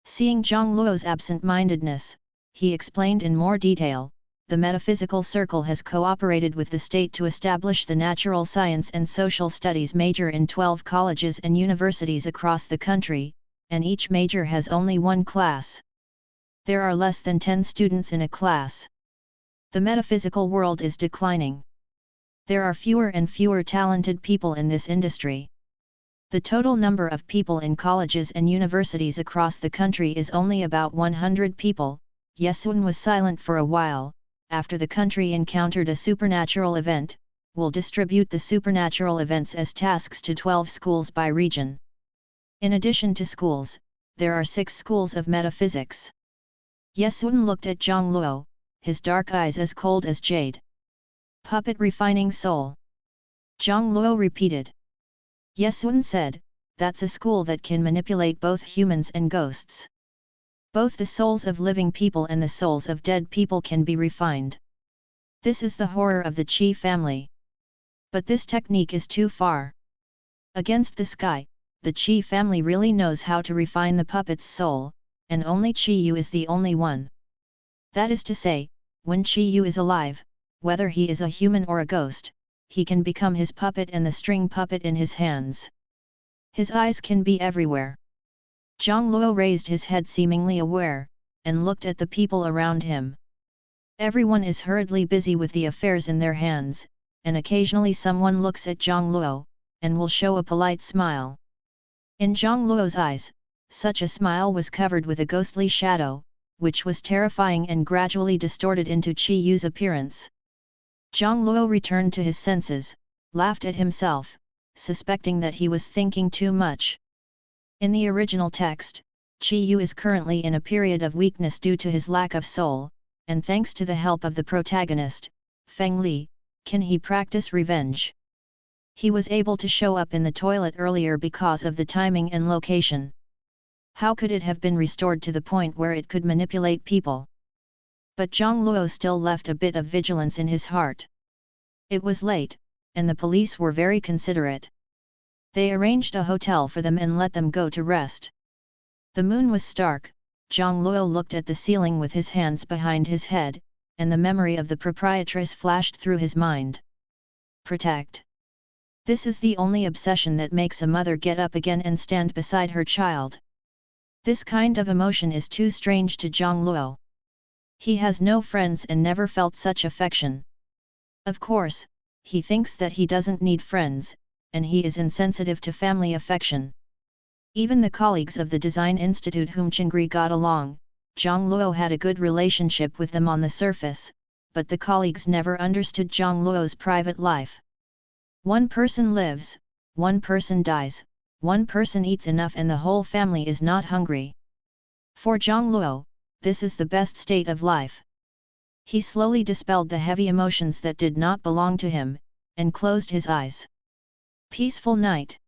Seeing Zhang Luo's absent-mindedness, he explained in more detail, the metaphysical circle has cooperated with the state to establish the natural science and social studies major in 12 colleges and universities across the country, and each major has only one class. There are less than 10 students in a class. The metaphysical world is declining. There are fewer and fewer talented people in this industry. The total number of people in colleges and universities across the country is only about 100 people. Yesun was silent for a while. After the country encountered a supernatural event, will distribute the supernatural events as tasks to 12 schools by region. In addition to schools, there are 6 schools of metaphysics. Yesun looked at Zhang Luo, his dark eyes as cold as jade. Puppet refining soul. Zhang Luo repeated. Yesun said, that's a school that can manipulate both humans and ghosts. Both the souls of living people and the souls of dead people can be refined. This is the horror of the Qi family. But this technique is too far. Against the sky, the Qi family really knows how to refine the puppet's soul, and only Qi Yu is the only one. That is to say, when Qi Yu is alive, whether he is a human or a ghost, he can become his puppet and the string puppet in his hands. His eyes can be everywhere. Zhang Luo raised his head seemingly aware, and looked at the people around him. Everyone is hurriedly busy with the affairs in their hands, and occasionally someone looks at Zhang Luo, and will show a polite smile. In Zhang Luo's eyes, such a smile was covered with a ghostly shadow, which was terrifying and gradually distorted into Qi Yu's appearance. Zhang Luo returned to his senses, laughed at himself, suspecting that he was thinking too much. In the original text, Qi Yu is currently in a period of weakness due to his lack of soul, and thanks to the help of the protagonist, Feng Li, can he practice revenge. He was able to show up in the toilet earlier because of the timing and location. How could it have been restored to the point where it could manipulate people? But Zhang Luo still left a bit of vigilance in his heart. It was late, and the police were very considerate. They arranged a hotel for them and let them go to rest. The moon was stark. Zhang Luo looked at the ceiling with his hands behind his head, and the memory of the proprietress flashed through his mind. Protect. This is the only obsession that makes a mother get up again and stand beside her child. This kind of emotion is too strange to Zhang Luo. He has no friends and never felt such affection. Of course, he thinks that he doesn't need friends, and he is insensitive to family affection. Even the colleagues of the Design Institute whom Chingri got along, Zhang Luo had a good relationship with them on the surface, but the colleagues never understood Zhang Luo's private life. One person lives, one person dies, one person eats enough and the whole family is not hungry. For Zhang Luo, this is the best state of life. He slowly dispelled the heavy emotions that did not belong to him, and closed his eyes. Peaceful night.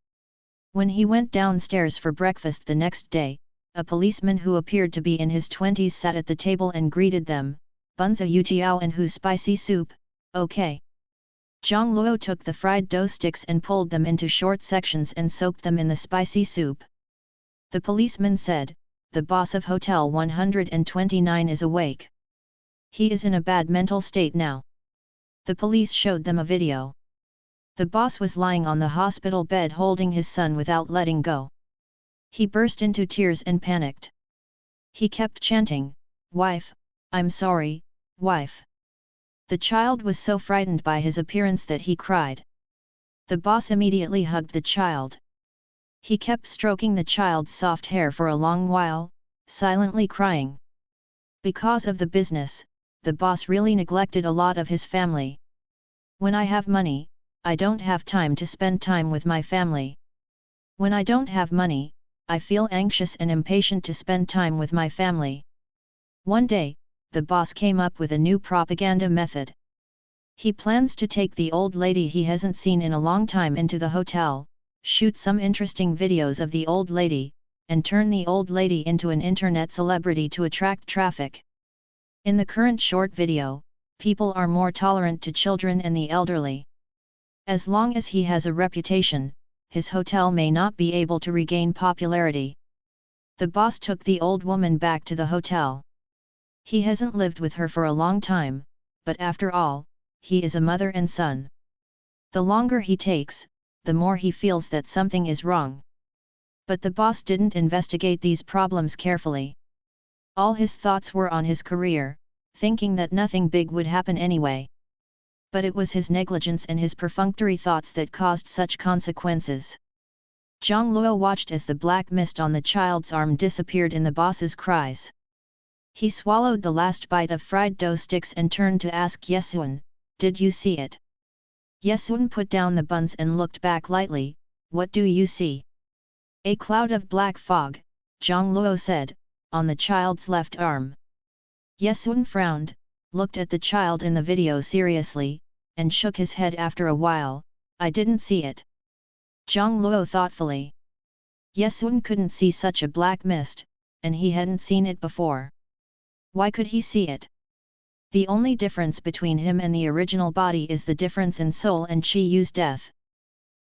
When he went downstairs for breakfast the next day, a policeman who appeared to be in his 20s sat at the table and greeted them, "Bunza Yutiao and Hu spicy soup, okay." Zhang Luo took the fried dough sticks and pulled them into short sections and soaked them in the spicy soup. The policeman said, "The boss of Hotel 129 is awake. He is in a bad mental state now." The police showed them a video. The boss was lying on the hospital bed holding his son without letting go. He burst into tears and panicked. He kept chanting, "Wife, I'm sorry, wife." The child was so frightened by his appearance that he cried. The boss immediately hugged the child. He kept stroking the child's soft hair for a long while, silently crying. Because of the business, the boss really neglected a lot of his family. "When I have money, I don't have time to spend time with my family. When I don't have money, I feel anxious and impatient to spend time with my family. One day, the boss came up with a new propaganda method. He plans to take the old lady he hasn't seen in a long time into the hotel, shoot some interesting videos of the old lady, and turn the old lady into an internet celebrity to attract traffic. In the current short video, people are more tolerant to children and the elderly. As long as he has a reputation, his hotel may not be able to regain popularity. The boss took the old woman back to the hotel. He hasn't lived with her for a long time, but after all, he is a mother and son. The longer he takes, the more he feels that something is wrong. But the boss didn't investigate these problems carefully. All his thoughts were on his career, thinking that nothing big would happen anyway. But it was his negligence and his perfunctory thoughts that caused such consequences. Zhang Luo watched as the black mist on the child's arm disappeared in the boss's cries. He swallowed the last bite of fried dough sticks and turned to ask Yesuan, "Did you see it?" Yesuan put down the buns and looked back lightly. "What do you see?" "A cloud of black fog," Zhang Luo said, "on the child's left arm." Yesuan frowned, looked at the child in the video seriously, and shook his head after a while. "I didn't see it." Zhang Luo thoughtfully. Yesuan couldn't see such a black mist, and he hadn't seen it before. Why could he see it? The only difference between him and the original body is the difference in soul and Qi Yu's death.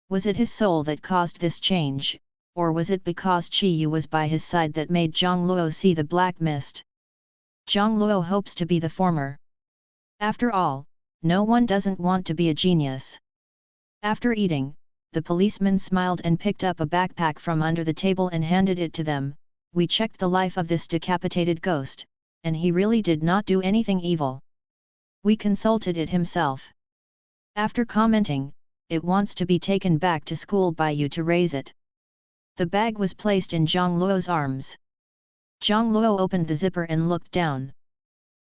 Was it his soul that caused this change, or was it because Qi Yu was by his side that made Zhang Luo see the black mist? Zhang Luo hopes to be the former. After all, no one doesn't want to be a genius. After eating, the policeman smiled and picked up a backpack from under the table and handed it to them. "We checked the life of this decapitated ghost, and he really did not do anything evil. We consulted it himself. After commenting, it wants to be taken back to school by you to raise it." The bag was placed in Zhang Luo's arms. Zhang Luo opened the zipper and looked down.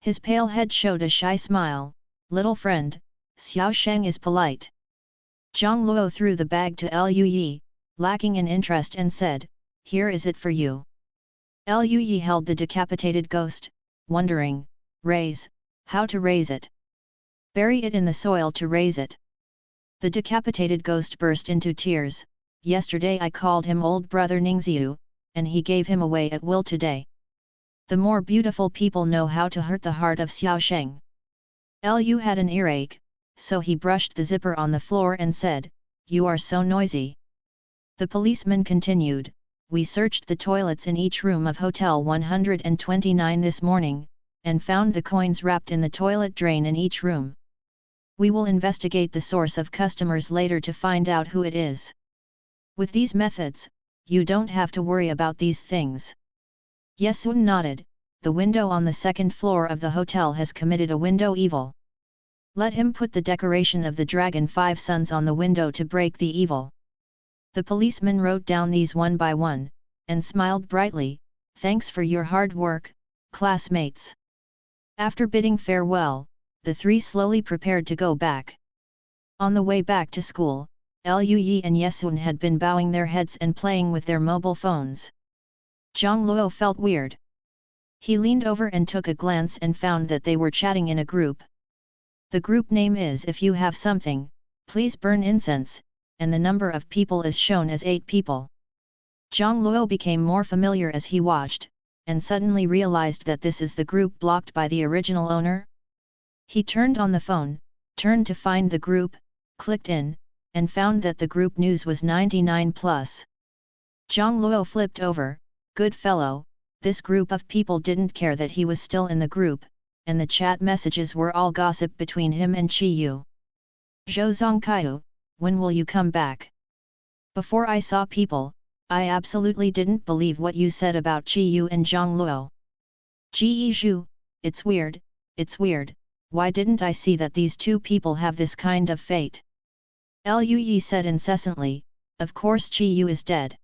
His pale head showed a shy smile. "Little friend, Xiao Sheng is polite." Zhang Luo threw the bag to Lu Yi, lacking in interest, and said, "Here is it for you." Lu Yi held the decapitated ghost, wondering, how to raise it? Bury it in the soil to raise it. The decapitated ghost burst into tears. "Yesterday I called him old brother Ningxiu, and he gave him away at will today. The more beautiful people know how to hurt the heart of Xiao Sheng." Lu had an earache, so he brushed the zipper on the floor and said, "You are so noisy." The policeman continued, "We searched the toilets in each room of Hotel 129 this morning, and found the coins wrapped in the toilet drain in each room. We will investigate the source of customers later to find out who it is. With these methods, you don't have to worry about these things." Yesuan nodded. "The window on the second floor of the hotel has committed a window evil. Let him put the decoration of the dragon 5 suns on the window to break the evil." The policeman wrote down these one by one, and smiled brightly. "Thanks for your hard work, classmates." After bidding farewell, the three slowly prepared to go back. On the way back to school, Lu Yi and Yesuan had been bowing their heads and playing with their mobile phones. Zhang Luo felt weird. He leaned over and took a glance and found that they were chatting in a group. The group name is "If you have something, please burn incense," and the number of people is shown as 8 people. Zhang Luo became more familiar as he watched, and suddenly realized that this is the group blocked by the original owner. He turned on the phone, turned to find the group, clicked in, and found that the group news was 99+. Zhang Luo flipped over. Good fellow, this group of people didn't care that he was still in the group, and the chat messages were all gossip between him and Qi Yu. "Zhou Zongkaiu, when will you come back? Before I saw people, I absolutely didn't believe what you said about Qi Yu and Zhang Luo. Ji Zhu, it's weird, why didn't I see that these two people have this kind of fate?" Lu Yi said incessantly, "Of course Qi Yu is dead.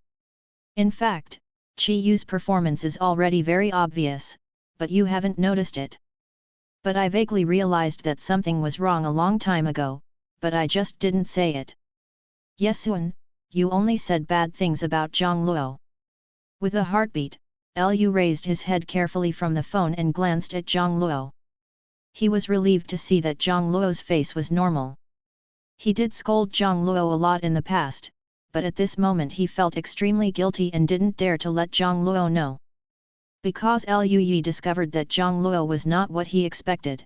In fact, Qi Yu's performance is already very obvious, but you haven't noticed it. But I vaguely realized that something was wrong a long time ago, but I just didn't say it." "Yesuan, you only said bad things about Zhang Luo. With a heartbeat, Lu raised his head carefully from the phone and glanced at Zhang Luo. He was relieved to see that Zhang Luo's face was normal. He did scold Zhang Luo a lot in the past, but at this moment he felt extremely guilty and didn't dare to let Zhang Luo know. Because Lu Yi discovered that Zhang Luo was not what he expected.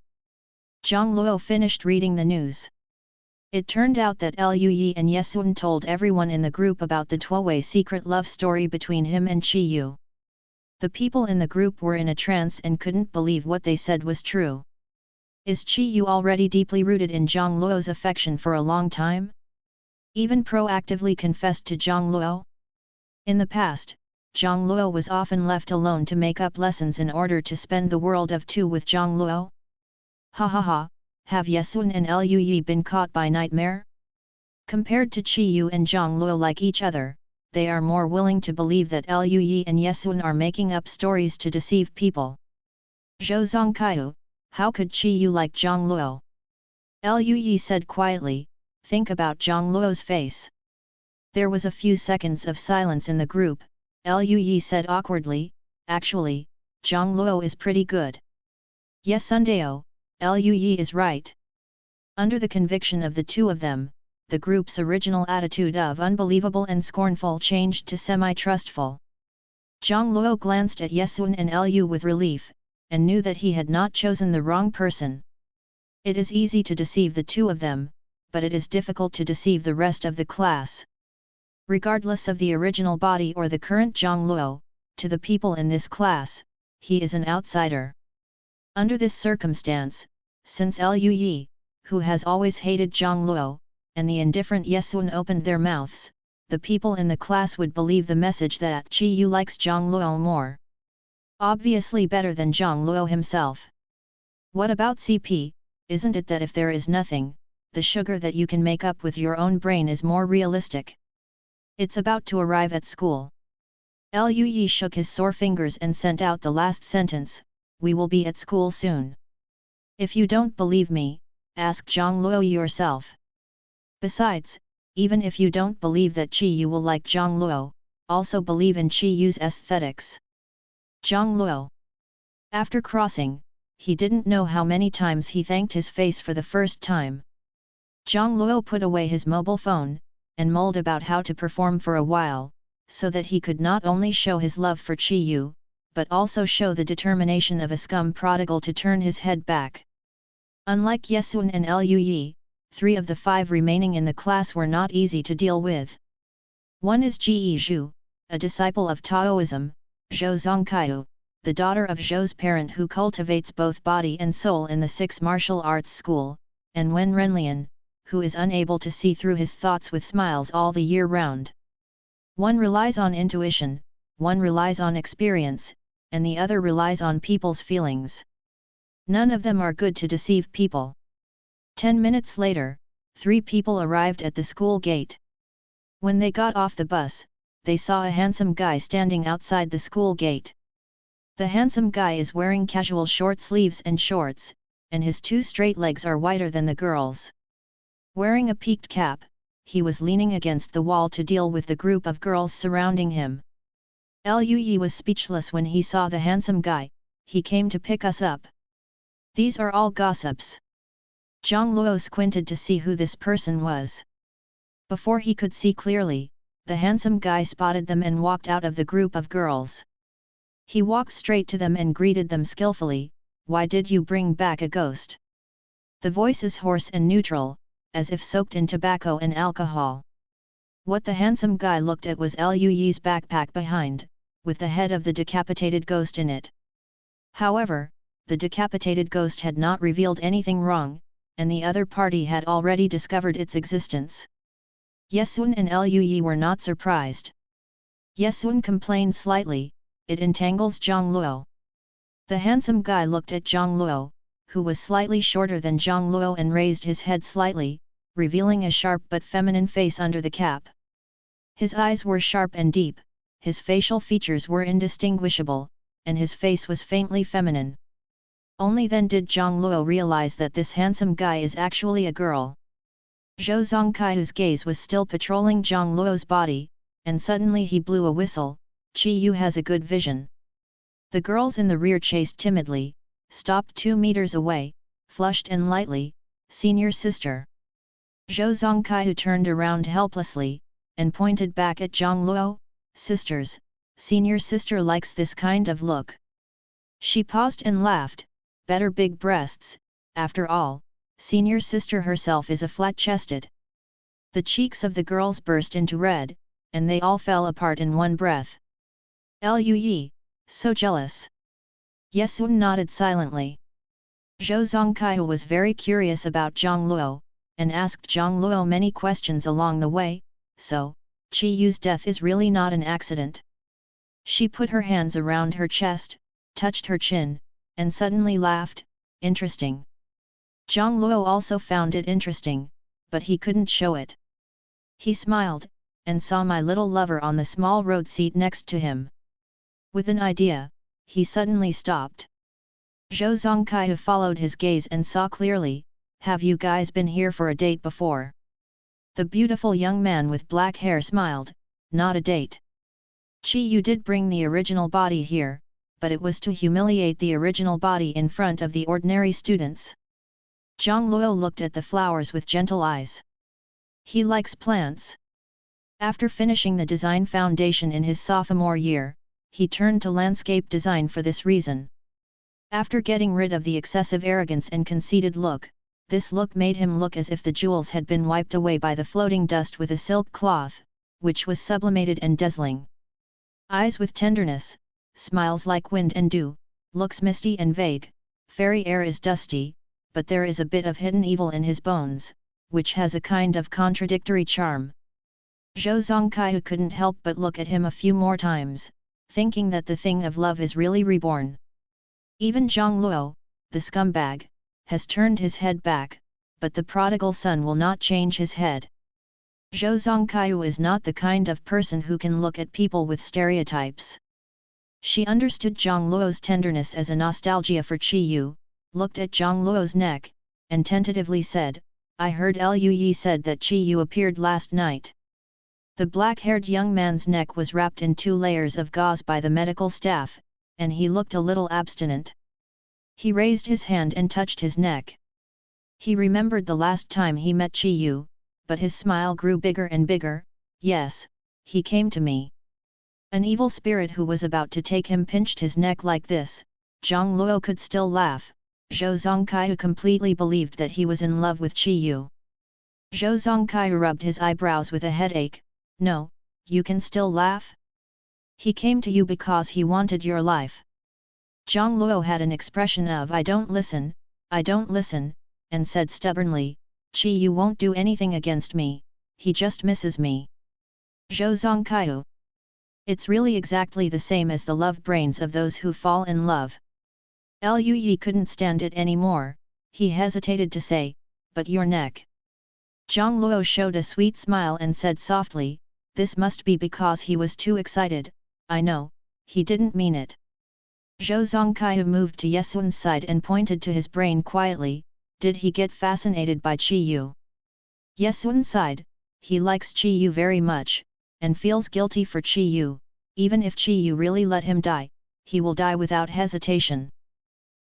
Zhang Luo finished reading the news. It turned out that Lu Yi and Yesun told everyone in the group about the Tuowei secret love story between him and Qi Yu. The people in the group were in a trance and couldn't believe what they said was true. Is Qi Yu already deeply rooted in Zhang Luo's affection for a long time? Even proactively confessed to Zhang Luo? In the past, Zhang Luo was often left alone to make up lessons in order to spend the world of two with Zhang Luo. Ha ha ha, have Yesun and Lu Yi been caught by nightmare? Compared to Qi Yu and Zhang Luo like each other, they are more willing to believe that Lu Yi and Yesun are making up stories to deceive people. Zhou Zongkaiu, how could Qi Yu like Zhang Luo? Lu Yi said quietly, think about Zhang Luo's face. There was a few seconds of silence in the group. Lu Yi said awkwardly, actually, Zhang Luo is pretty good. Yes, Sundao, Lu Yi is right. Under the conviction of the two of them, the group's original attitude of unbelievable and scornful changed to semi-trustful. Zhang Luo glanced at Yesun and Lu with relief, and knew that he had not chosen the wrong person. It is easy to deceive the two of them, but it is difficult to deceive the rest of the class. Regardless of the original body or the current Zhang Luo, to the people in this class, he is an outsider. Under this circumstance, since Lu Yi, who has always hated Zhang Luo, and the indifferent Yesun opened their mouths, the people in the class would believe the message that Qi Yu likes Zhang Luo more. Obviously better than Zhang Luo himself. What about CP, isn't it that if there is nothing, the sugar that you can make up with your own brain is more realistic? It's about to arrive at school. Lu Yi shook his sore fingers and sent out the last sentence, we will be at school soon. If you don't believe me, ask Zhang Luo yourself. Besides, even if you don't believe that Qi Yu will like Zhang Luo, also believe in Qi Yu's aesthetics. Zhang Luo. After crossing, he didn't know how many times he thanked his face for the first time. Zhang Luo put away his mobile phone, and mulled about how to perform for a while, so that he could not only show his love for Qi Yu, but also show the determination of a scum prodigal to turn his head back. Unlike Yesun and Lu Yi, 3 of the 5 remaining in the class were not easy to deal with. One is Ji Zhu, a disciple of Taoism, Zhou Zongkaiu, the daughter of Zhou's parent who cultivates both body and soul in the 6 martial arts school, and Wen Renlian, who is unable to see through his thoughts with smiles all the year round. One relies on intuition, one relies on experience, and the other relies on people's feelings. None of them are good to deceive people. 10 minutes later, 3 people arrived at the school gate. When they got off the bus, they saw a handsome guy standing outside the school gate. The handsome guy is wearing casual short sleeves and shorts, and his 2 straight legs are wider than the girls'. Wearing a peaked cap, he was leaning against the wall to deal with the group of girls surrounding him. Lu Yi was speechless when he saw the handsome guy, he came to pick us up. These are all gossips. Zhang Luo squinted to see who this person was. Before he could see clearly, the handsome guy spotted them and walked out of the group of girls. He walked straight to them and greeted them skillfully, "Why did you bring back a ghost?" The voice is hoarse and neutral, as if soaked in tobacco and alcohol. What the handsome guy looked at was Lu Yi's backpack behind, with the head of the decapitated ghost in it. However, the decapitated ghost had not revealed anything wrong, and the other party had already discovered its existence. Yesun and Lu Yi were not surprised. Yesun complained slightly, "It entangles Zhang Luo." The handsome guy looked at Zhang Luo, who was slightly shorter than Zhang Luo, and raised his head slightly, revealing a sharp but feminine face under the cap. His eyes were sharp and deep, his facial features were indistinguishable, and his face was faintly feminine. Only then did Zhang Luo realize that this handsome guy is actually a girl. Zhou Zongkai's gaze was still patrolling Zhang Luo's body, and suddenly he blew a whistle. Qi Yu has a good vision. The girls in the rear chased timidly, stopped 2 meters away, flushed and lightly, "Senior sister." Zhou Zongkai turned around helplessly, and pointed back at Zhang Luo, "Sisters, senior sister likes this kind of look." She paused and laughed, "Better big breasts, after all, senior sister herself is a flat-chested." The cheeks of the girls burst into red, and they all fell apart in one breath. "Luyi, so jealous." Yesun nodded silently. Zhou Zongkai was very curious about Zhang Luo, and asked Zhang Luo many questions along the way, "So, Qi Yu's death is really not an accident?" She put her hands around her chest, touched her chin, and suddenly laughed, "Interesting." Zhang Luo also found it interesting, but he couldn't show it. He smiled, and saw my little lover on the small road seat next to him. With an idea, he suddenly stopped. Zhou Zongkai followed his gaze and saw clearly, "Have you guys been here for a date before?" The beautiful young man with black hair smiled, "Not a date. Qi Yu did bring the original body here, but it was to humiliate the original body in front of the ordinary students." Zhang Luo looked at the flowers with gentle eyes. He likes plants. After finishing the design foundation in his sophomore year, he turned to landscape design for this reason. After getting rid of the excessive arrogance and conceited look, this look made him look as if the jewels had been wiped away by the floating dust with a silk cloth, which was sublimated and dazzling. Eyes with tenderness, smiles like wind and dew, looks misty and vague, fairy air is dusty, but there is a bit of hidden evil in his bones, which has a kind of contradictory charm. Zhou Zongkai couldn't help but look at him a few more times, thinking that the thing of love is really reborn. Even Zhang Luo, the scumbag, has turned his head back, but the prodigal son will not change his head. Zhou Zongkai is not the kind of person who can look at people with stereotypes. She understood Zhang Luo's tenderness as a nostalgia for Qi Yu, looked at Zhang Luo's neck, and tentatively said, "I heard Luyi said that Qi Yu appeared last night." The black-haired young man's neck was wrapped in 2 layers of gauze by the medical staff, and he looked a little abstinent. He raised his hand and touched his neck. He remembered the last time he met Qi Yu, but his smile grew bigger and bigger. "Yes, he came to me." An evil spirit who was about to take him pinched his neck like this. Zhang Luo could still laugh. Zhou Zongkai completely believed that he was in love with Qi Yu. Zhou Zongkai rubbed his eyebrows with a headache. "No, you can still laugh? He came to you because he wanted your life." Zhang Luo had an expression of I don't listen," and said stubbornly, "Qi Yu won't do anything against me, he just misses me." Zhou Zongkai. It's really exactly the same as the love brains of those who fall in love. Luyi couldn't stand it anymore, he hesitated to say, "But your neck." Zhang Luo showed a sweet smile and said softly, "This must be because he was too excited, I know, he didn't mean it." Zhou Zongkai moved to Yesun's side and pointed to his brain quietly, "Did he get fascinated by Qi Yu?" Yesun sighed, "He likes Qi Yu very much, and feels guilty for Qi Yu. Even if Qi Yu really let him die, he will die without hesitation."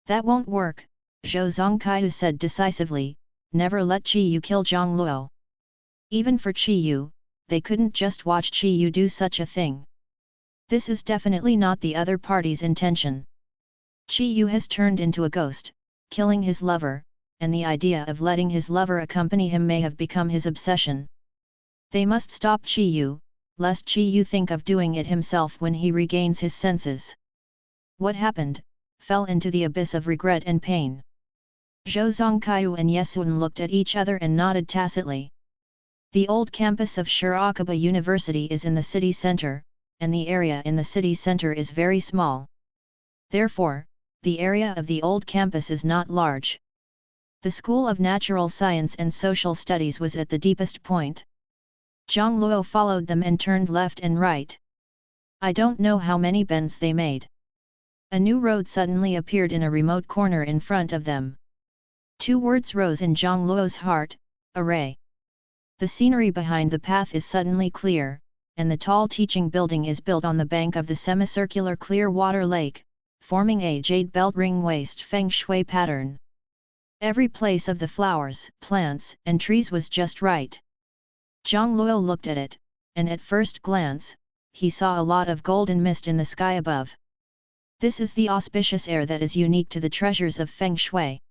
"That won't work," Zhou Zongkai said decisively, "never let Qi Yu kill Zhang Luo." Even for Qi Yu, they couldn't just watch Qi Yu do such a thing. This is definitely not the other party's intention. Qi Yu has turned into a ghost, killing his lover, and the idea of letting his lover accompany him may have become his obsession. They must stop Qi Yu, lest Qi Yu think of doing it himself when he regains his senses. What happened, fell into the abyss of regret and pain. Zhou Zongkai and Yesun looked at each other and nodded tacitly. The old campus of Shirakaba University is in the city center, and the area in the city center is very small. Therefore, the area of the old campus is not large. The School of Natural Science and Social Studies was at the deepest point. Zhang Luo followed them and turned left and right. I don't know how many bends they made. A new road suddenly appeared in a remote corner in front of them. 2 words rose in Zhang Luo's heart, array. The scenery behind the path is suddenly clear, and the tall teaching building is built on the bank of the semicircular clear water lake, forming a jade belt ring waist feng shui pattern. Every place of the flowers, plants, and trees was just right. Zhang Luo looked at it, and at first glance, he saw a lot of golden mist in the sky above. This is the auspicious air that is unique to the treasures of feng shui.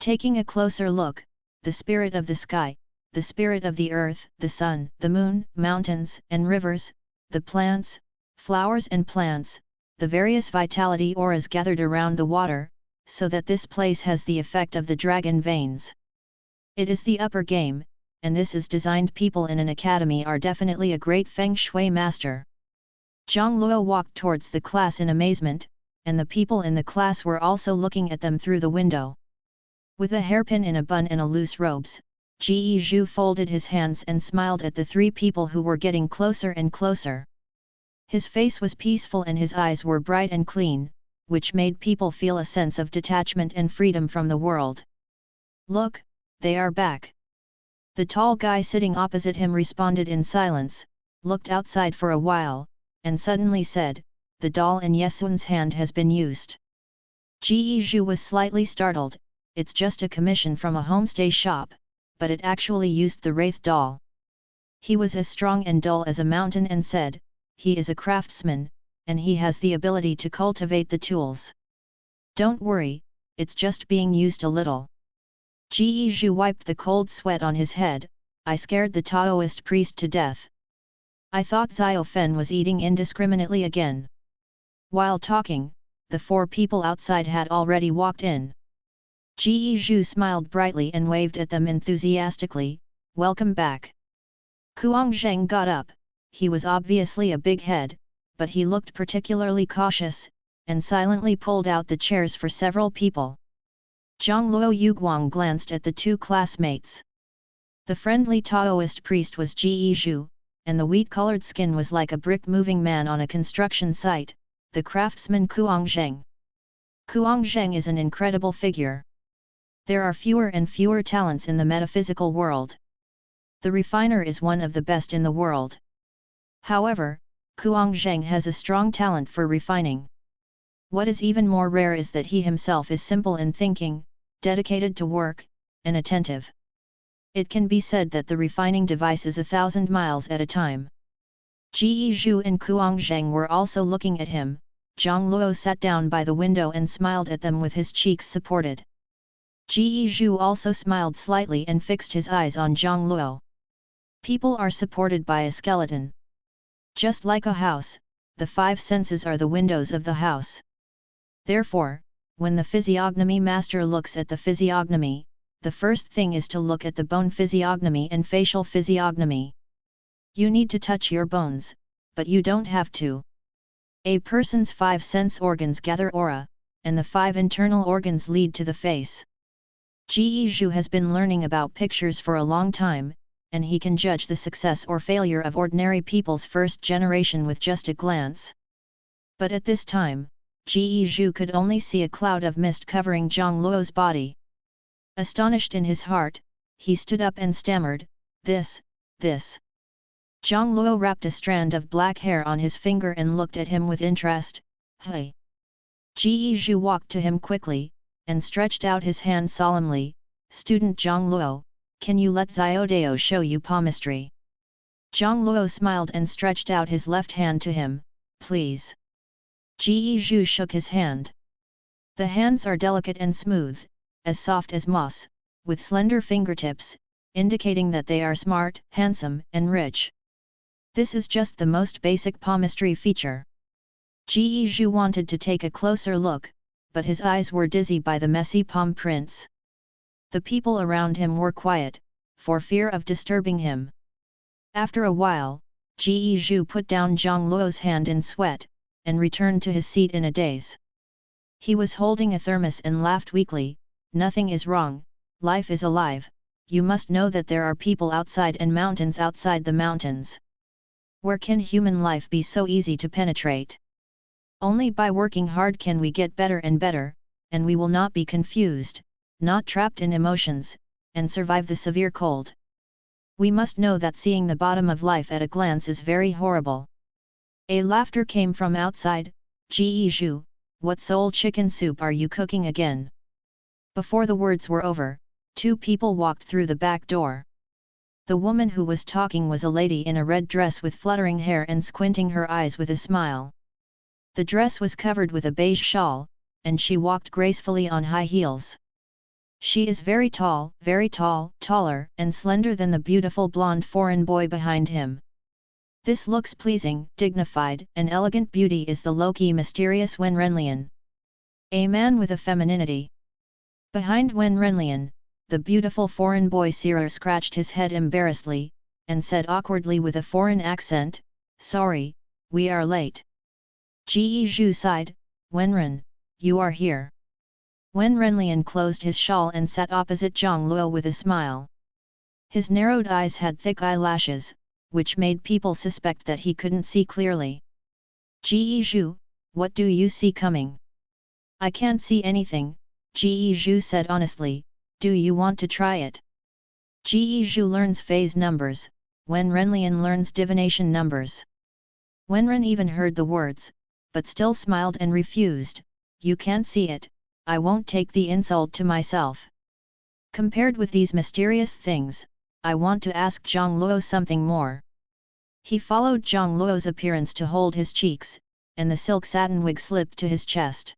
Taking a closer look, the spirit of the sky, the spirit of the earth, the sun, the moon, mountains and rivers, the plants, flowers and plants, the various vitality auras gathered around the water, so that this place has the effect of the dragon veins. It is the upper game, and this is designed. People in an academy are definitely a great feng shui master. Zhang Luo walked towards the class in amazement, and the people in the class were also looking at them through the window. With a hairpin in a bun and a loose robes, Ji Zhu folded his hands and smiled at the three people who were getting closer and closer. His face was peaceful and his eyes were bright and clean, which made people feel a sense of detachment and freedom from the world. "Look, they are back." The tall guy sitting opposite him responded in silence, looked outside for a while, and suddenly said, "The doll in Yesun's hand has been used." Ji Zhu was slightly startled. It's just a commission from a homestay shop, but it actually used the wraith doll. He was as strong and dull as a mountain and said, "He is a craftsman, and he has the ability to cultivate the tools. Don't worry, it's just being used a little." Ji Zhu wiped the cold sweat on his head. "I scared the Taoist priest to death. I thought Xiao Fen was eating indiscriminately again." While talking, the four people outside had already walked in. Ji Zhu smiled brightly and waved at them enthusiastically, "Welcome back." Kuang Zheng got up. He was obviously a big head, but he looked particularly cautious, and silently pulled out the chairs for several people. Zhang Luo Yuguang glanced at the two classmates. The friendly Taoist priest was Ji Zhu, and the wheat-colored skin was like a brick-moving man on a construction site, the craftsman Kuang Zheng. Kuang Zheng is an incredible figure. There are fewer and fewer talents in the metaphysical world. The refiner is one of the best in the world. However, Kuang Zheng has a strong talent for refining. What is even more rare is that he himself is simple in thinking, dedicated to work, and attentive. It can be said that the refining device is 1,000 miles at a time. Ji Zhu and Kuang Zheng were also looking at him. Zhang Luo sat down by the window and smiled at them with his cheeks supported. Ji Zhu also smiled slightly and fixed his eyes on Zhang Luo. People are supported by a skeleton. Just like a house, the five senses are the windows of the house. Therefore, when the physiognomy master looks at the physiognomy, the first thing is to look at the bone physiognomy and facial physiognomy. You need to touch your bones, but you don't have to. A person's five sense organs gather aura, and the five internal organs lead to the face. Ji Zhu has been learning about pictures for a long time, and he can judge the success or failure of ordinary people's first generation with just a glance. But at this time, Ji Zhu could only see a cloud of mist covering Zhang Luo's body. Astonished in his heart, he stood up and stammered, this. Zhang Luo wrapped a strand of black hair on his finger and looked at him with interest. "Hey!" Ji Zhu walked to him quickly, and stretched out his hand solemnly, "Student Zhang Luo, can you let Xiaodao show you palmistry?" Zhang Luo smiled and stretched out his left hand to him, "Please." Ji Zhu shook his hand. The hands are delicate and smooth, as soft as moss, with slender fingertips, indicating that they are smart, handsome, and rich. This is just the most basic palmistry feature. Ji Zhu wanted to take a closer look, but his eyes were dizzy by the messy palm prints. The people around him were quiet, for fear of disturbing him. After a while, Ji Zhu put down Zhang Luo's hand in sweat, and returned to his seat in a daze. He was holding a thermos and laughed weakly, "Nothing is wrong, life is alive, you must know that there are people outside and mountains outside the mountains. Where can human life be so easy to penetrate? Only by working hard can we get better and better, and we will not be confused, not trapped in emotions, and survive the severe cold." We must know that seeing the bottom of life at a glance is very horrible. A laughter came from outside. Ji Zhu, what soul chicken soup are you cooking again? Before the words were over, two people walked through the back door. The woman who was talking was a lady in a red dress with fluttering hair and squinting her eyes with a smile. The dress was covered with a beige shawl, and she walked gracefully on high heels. She is very tall, taller and slender than the beautiful blonde foreign boy behind him. This looks pleasing, dignified, and elegant beauty is the low-key mysterious Wen Renlian. A man with a femininity. Behind Wen Renlian, the beautiful foreign boy Seer scratched his head embarrassedly, and said awkwardly with a foreign accent, "Sorry, we are late." Ji Zhu sighed, "Wenren, you are here." Wen Renlian closed his shawl and sat opposite Zhang Luo with a smile. His narrowed eyes had thick eyelashes, which made people suspect that he couldn't see clearly. "Ji Zhu, what do you see coming?" "I can't see anything," Ji Zhu said honestly. "Do you want to try it?" Ji Zhu learns phase numbers, Wen Renlian learns divination numbers. Wenren even heard the words, but still smiled and refused. "You can't see it, I won't take the insult to myself. Compared with these mysterious things, I want to ask Zhang Luo something more." He followed Zhang Luo's appearance to hold his cheeks, and the silk satin wig slipped to his chest.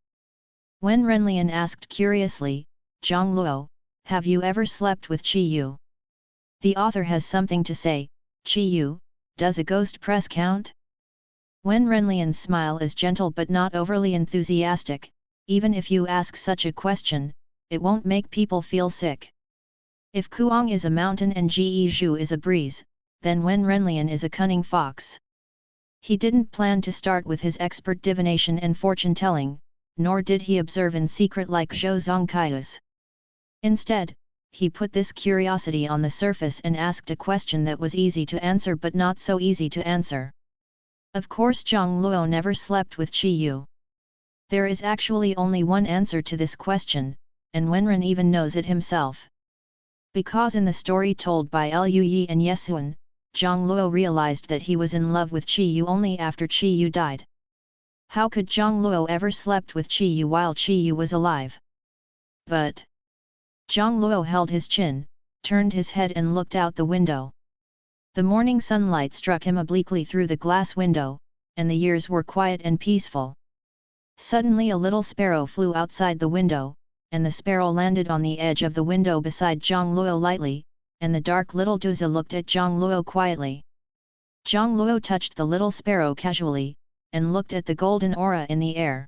Wen Renlian asked curiously, "Zhang Luo, have you ever slept with Qi Yu?" The author has something to say. "Qi Yu, does a ghost press count?" Wen Renlian's smile is gentle but not overly enthusiastic. "Even if you ask such a question, it won't make people feel sick. If Kuang is a mountain and Ji Zhu is a breeze, then Wen Renlian is a cunning fox." He didn't plan to start with his expert divination and fortune-telling, nor did he observe in secret like Zhou Zongkai's. Instead, he put this curiosity on the surface and asked a question that was easy to answer but not so easy to answer. Of course Zhang Luo never slept with Qi Yu. There is actually only one answer to this question, and Wenren even knows it himself. Because in the story told by Lu Yi and Yesuan, Zhang Luo realized that he was in love with Qi Yu only after Qi Yu died. How could Zhang Luo ever slept with Qi Yu while Qi Yu was alive? But Zhang Luo held his chin, turned his head and looked out the window. The morning sunlight struck him obliquely through the glass window, and the years were quiet and peaceful. Suddenly a little sparrow flew outside the window, and the sparrow landed on the edge of the window beside Zhang Luo lightly, and the dark little Duzi looked at Zhang Luo quietly. Zhang Luo touched the little sparrow casually, and looked at the golden aura in the air.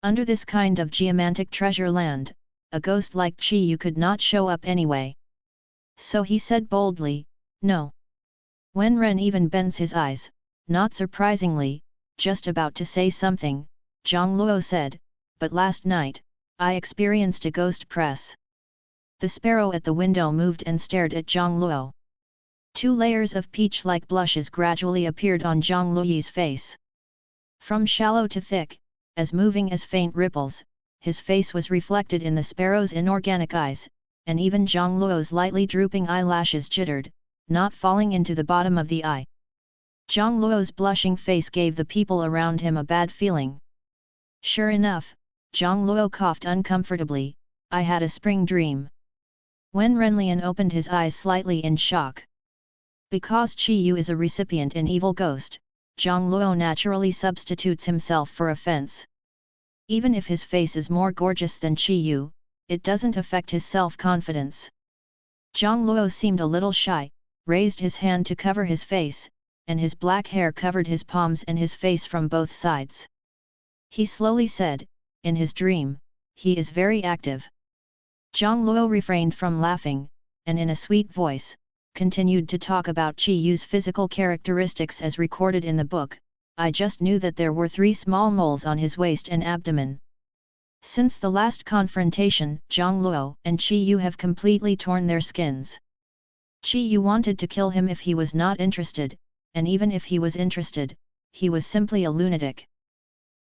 Under this kind of geomantic treasure land, a ghost like Qi Yu could not show up anyway. So he said boldly, "No." Wen Ren even bends his eyes, not surprisingly, just about to say something. Zhang Luo said, "But last night, I experienced a ghost press." The sparrow at the window moved and stared at Zhang Luo. 2 layers of peach-like blushes gradually appeared on Zhang Luo's face. From shallow to thick, as moving as faint ripples, his face was reflected in the sparrow's inorganic eyes, and even Zhang Luo's lightly drooping eyelashes jittered, not falling into the bottom of the eye. Zhang Luo's blushing face gave the people around him a bad feeling. Sure enough, Zhang Luo coughed uncomfortably, "I had a spring dream." Wen Renlian opened his eyes slightly in shock. Because Qi Yu is a recipient and evil ghost, Zhang Luo naturally substitutes himself for offense. Even if his face is more gorgeous than Qi Yu, it doesn't affect his self-confidence. Zhang Luo seemed a little shy, raised his hand to cover his face, and his black hair covered his palms and his face from both sides. He slowly said, "In his dream, he is very active." Zhang Luo refrained from laughing, and in a sweet voice, continued to talk about Qi Yu's physical characteristics as recorded in the book. "I just knew that there were 3 small moles on his waist and abdomen. Since the last confrontation, Zhang Luo and Qi Yu have completely torn their skins. Qi Yu wanted to kill him if he was not interested, and even if he was interested, he was simply a lunatic.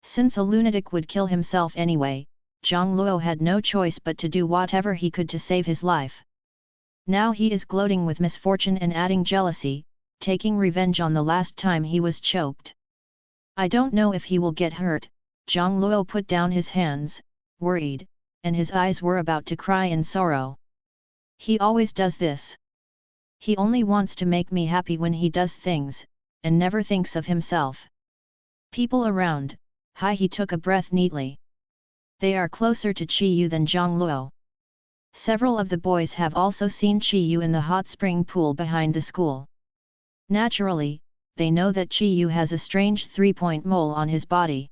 Since a lunatic would kill himself anyway, Zhang Luo had no choice but to do whatever he could to save his life. Now he is gloating with misfortune and adding jealousy, taking revenge on the last time he was choked. I don't know if he will get hurt. Zhang Luo put down his hands, worried, and his eyes were about to cry in sorrow. He always does this. He only wants to make me happy when he does things, and never thinks of himself. People around, hi, he took a breath neatly. They are closer to Qi Yu than Zhang Luo. Several of the boys have also seen Qi Yu in the hot spring pool behind the school. Naturally, they know that Qi Yu has a strange 3-point mole on his body.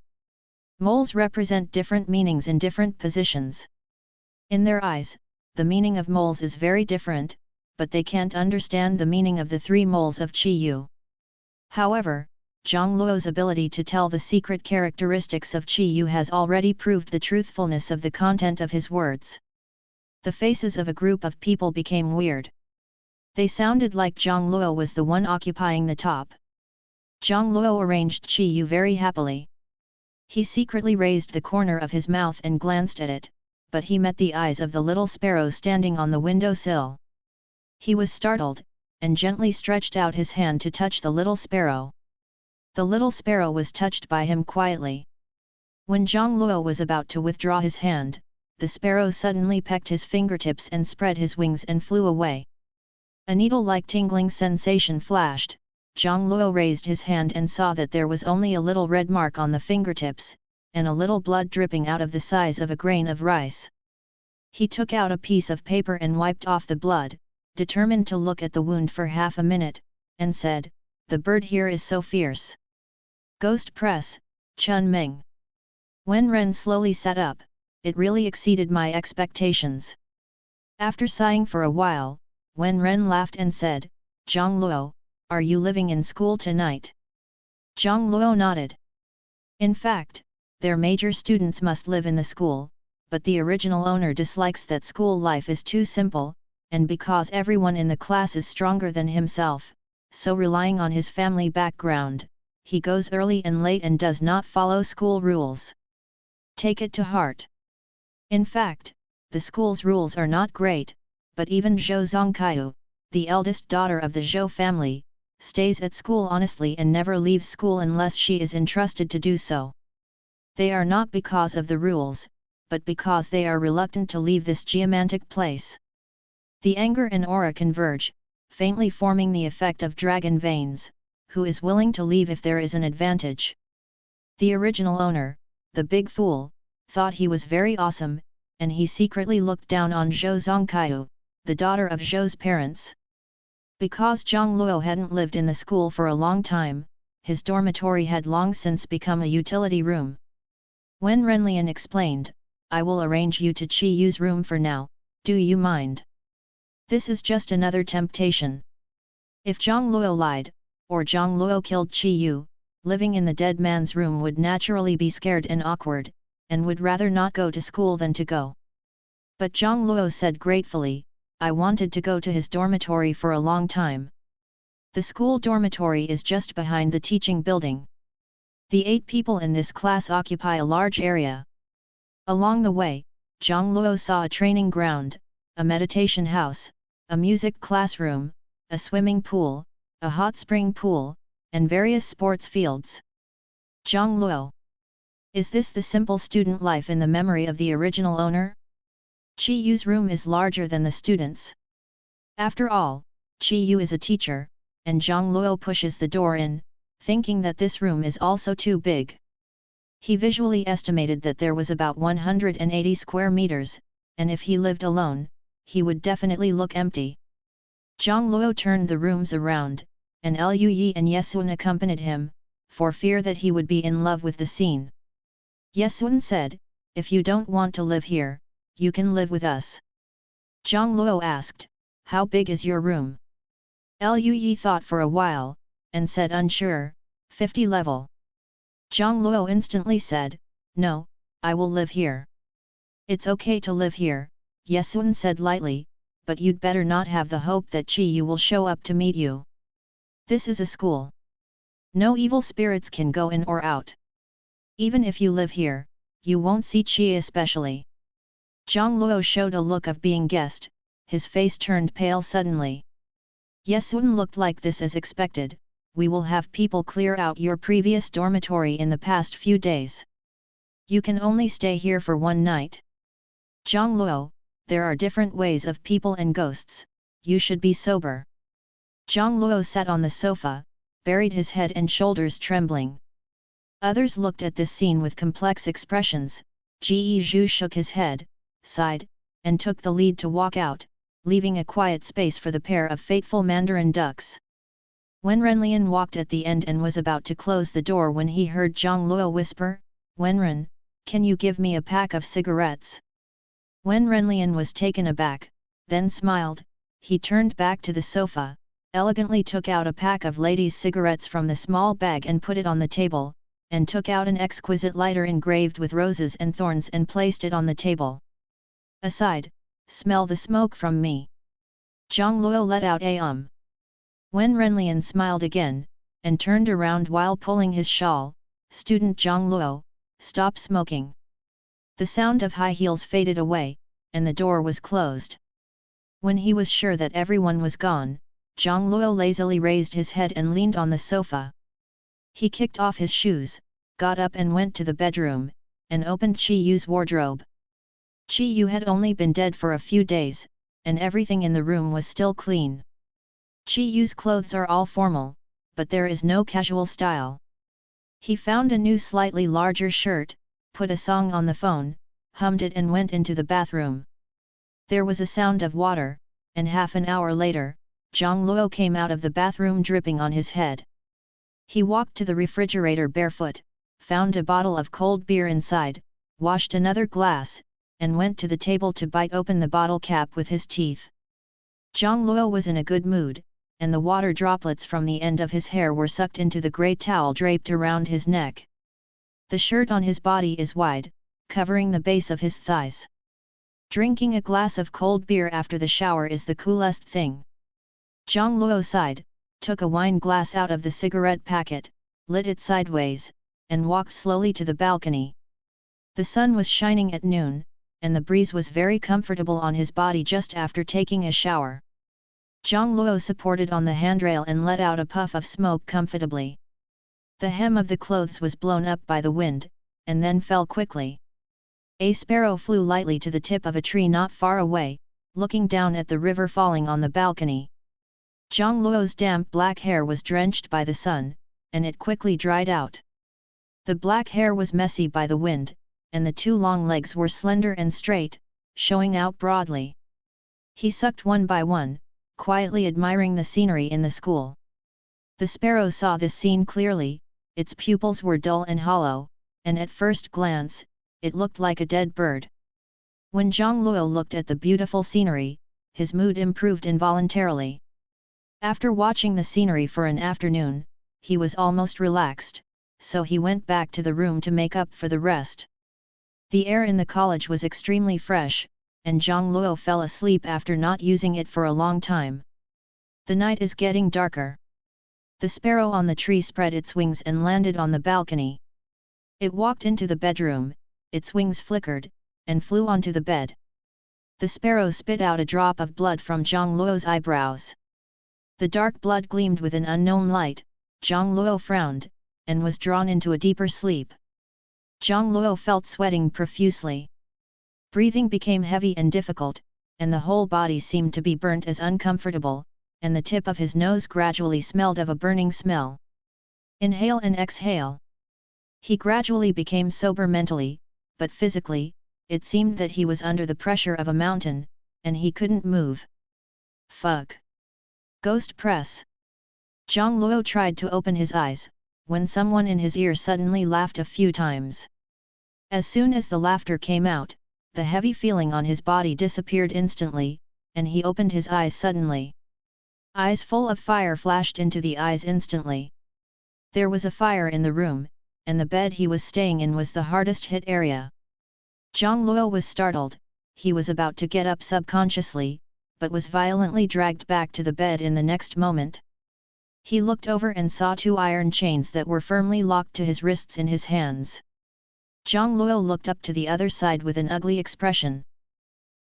Moles represent different meanings in different positions. In their eyes, the meaning of moles is very different, but they can't understand the meaning of the 3 moles of Qi Yu. However, Zhang Luo's ability to tell the secret characteristics of Qi Yu has already proved the truthfulness of the content of his words. The faces of a group of people became weird. They sounded like Zhang Luo was the one occupying the top. Zhang Luo arranged Qi Yu very happily. He secretly raised the corner of his mouth and glanced at it, but he met the eyes of the little sparrow standing on the windowsill. He was startled, and gently stretched out his hand to touch the little sparrow. The little sparrow was touched by him quietly. When Zhang Luo was about to withdraw his hand, the sparrow suddenly pecked his fingertips and spread his wings and flew away. A needle-like tingling sensation flashed. Zhang Luo raised his hand and saw that there was only a little red mark on the fingertips, and a little blood dripping out of the size of a grain of rice. He took out a piece of paper and wiped off the blood, determined to look at the wound for half a minute, and said, "The bird here is so fierce." Ghost Press, Chun Ming. When Ren slowly sat up, it really exceeded my expectations. After sighing for a while, Wen Ren laughed and said, "Zhang Luo, are you living in school tonight?" Zhang Luo nodded. In fact, their major students must live in the school, but the original owner dislikes that school life is too simple, and because everyone in the class is stronger than himself, so relying on his family background, he goes early and late and does not follow school rules. Take it to heart. In fact, the school's rules are not great, but even Zhou Zongkaiu, the eldest daughter of the Zhou family, stays at school honestly and never leaves school unless she is entrusted to do so. They are not because of the rules, but because they are reluctant to leave this geomantic place. The anger and aura converge, faintly forming the effect of dragon veins, who is willing to leave if there is an advantage. The original owner, the big fool, thought he was very awesome, and he secretly looked down on Zhou Zongkaiu, the daughter of Zhou's parents. Because Zhang Luo hadn't lived in the school for a long time, his dormitory had long since become a utility room. When Renlian explained, "I will arrange you to Qi Yu's room for now, do you mind? This is just another temptation." If Zhang Luo lied, or Zhang Luo killed Qi Yu, living in the dead man's room would naturally be scared and awkward, and would rather not go to school than to go. But Zhang Luo said gratefully, "I wanted to go to his dormitory for a long time." The school dormitory is just behind the teaching building. The 8 people in this class occupy a large area. Along the way, Zhang Luo saw a training ground, a meditation house, a music classroom, a swimming pool, a hot spring pool, and various sports fields. Zhang Luo. Is this the simple student life in the memory of the original owner? Qi Yu's room is larger than the students. After all, Qi Yu is a teacher, and Zhang Luo pushes the door in, thinking that this room is also too big. He visually estimated that there was about 180 square meters, and if he lived alone, he would definitely look empty. Zhang Luo turned the rooms around, and Lu Yi and Yesun accompanied him, for fear that he would be in love with the scene. Yesun said, "If you don't want to live here, you can live with us." Zhang Luo asked, "How big is your room?" Lu Yi thought for a while, and said unsure, 50 level. Zhang Luo instantly said, "No, I will live here." "It's okay to live here," Yesun said lightly, "but you'd better not have the hope that Qi Yu will show up to meet you. This is a school. No evil spirits can go in or out. Even if you live here, you won't see Qi especially." Zhang Luo showed a look of being guessed, his face turned pale suddenly. Yesun looked like this as expected. We will have people clear out your previous dormitory in the past few days. You can only stay here for one night. Zhang Luo, there are different ways of people and ghosts, you should be sober. Zhang Luo sat on the sofa, buried his head and shoulders trembling. Others looked at this scene with complex expressions. Ji Zhu shook his head, sighed, and took the lead to walk out, leaving a quiet space for the pair of fateful mandarin ducks. Wen Renlian walked at the end and was about to close the door when he heard Zhang Luo whisper, "Wenren, can you give me a pack of cigarettes?" Wen Renlian was taken aback, then smiled. He turned back to the sofa, elegantly took out a pack of ladies' cigarettes from the small bag and put it on the table, and took out an exquisite lighter engraved with roses and thorns and placed it on the table. Aside, smell the smoke from me. Zhang Luo let out a Wen Renlian smiled again, and turned around while pulling his shawl. "Student Zhang Luo, stop smoking." The sound of high heels faded away, and the door was closed. When he was sure that everyone was gone, Zhang Luo lazily raised his head and leaned on the sofa. He kicked off his shoes, got up and went to the bedroom, and opened Qi Yu's wardrobe. Qi Yu had only been dead for a few days, and everything in the room was still clean. Qi Yu's clothes are all formal, but there is no casual style. He found a new slightly larger shirt, put a song on the phone, hummed it and went into the bathroom. There was a sound of water, and half an hour later, Zhang Luo came out of the bathroom dripping on his head. He walked to the refrigerator barefoot, found a bottle of cold beer inside, washed another glass, and went to the table to bite open the bottle cap with his teeth. Zhang Luo was in a good mood, and the water droplets from the end of his hair were sucked into the grey towel draped around his neck. The shirt on his body is wide, covering the base of his thighs. Drinking a glass of cold beer after the shower is the coolest thing. Zhang Luo sighed, took a wine glass out of the cigarette packet, lit it sideways, and walked slowly to the balcony. The sun was shining at noon, and the breeze was very comfortable on his body just after taking a shower. Zhang Luo supported on the handrail and let out a puff of smoke comfortably. The hem of the clothes was blown up by the wind, and then fell quickly. A sparrow flew lightly to the tip of a tree not far away, looking down at the river falling on the balcony. Zhang Luo's damp black hair was drenched by the sun, and it quickly dried out. The black hair was messy by the wind, and the two long legs were slender and straight, showing out broadly. He sucked one by one, quietly admiring the scenery in the school. The sparrow saw this scene clearly. Its pupils were dull and hollow, and at first glance, it looked like a dead bird. When Zhang Luo looked at the beautiful scenery, his mood improved involuntarily. After watching the scenery for an afternoon, he was almost relaxed, so he went back to the room to make up for the rest. The air in the college was extremely fresh, and Zhang Luo fell asleep after not using it for a long time. The night is getting darker. The sparrow on the tree spread its wings and landed on the balcony. It walked into the bedroom, its wings flickered, and flew onto the bed. The sparrow spit out a drop of blood from Zhang Luo's eyebrows. The dark blood gleamed with an unknown light. Zhang Luo frowned, and was drawn into a deeper sleep. Zhang Luo felt sweating profusely. Breathing became heavy and difficult, and the whole body seemed to be burnt as uncomfortable, and the tip of his nose gradually smelled of a burning smell. Inhale and exhale. He gradually became sober mentally, but physically, it seemed that he was under the pressure of a mountain, and he couldn't move. Fuck. Ghost press. Zhang Luo tried to open his eyes, when someone in his ear suddenly laughed a few times. As soon as the laughter came out, the heavy feeling on his body disappeared instantly, and he opened his eyes suddenly. Eyes full of fire flashed into the eyes instantly. There was a fire in the room, and the bed he was staying in was the hardest hit area. Zhang Luo was startled. He was about to get up subconsciously, but was violently dragged back to the bed in the next moment. He looked over and saw two iron chains that were firmly locked to his wrists in his hands. Zhang Luo looked up to the other side with an ugly expression.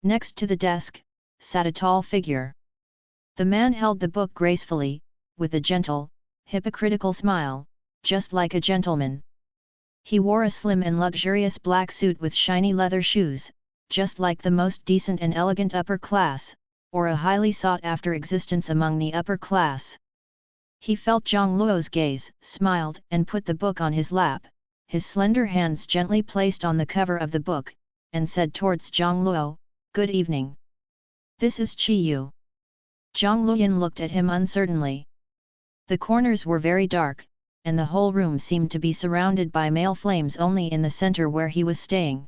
Next to the desk, sat a tall figure. The man held the book gracefully, with a gentle, hypocritical smile, just like a gentleman. He wore a slim and luxurious black suit with shiny leather shoes, just like the most decent and elegant upper class, or a highly sought-after existence among the upper class. He felt Zhang Luo's gaze, smiled, and put the book on his lap, his slender hands gently placed on the cover of the book, and said towards Zhang Luo, "Good evening. This is Qi Yu." Zhang Luoyan looked at him uncertainly. The corners were very dark, and the whole room seemed to be surrounded by male flames only in the center where he was staying.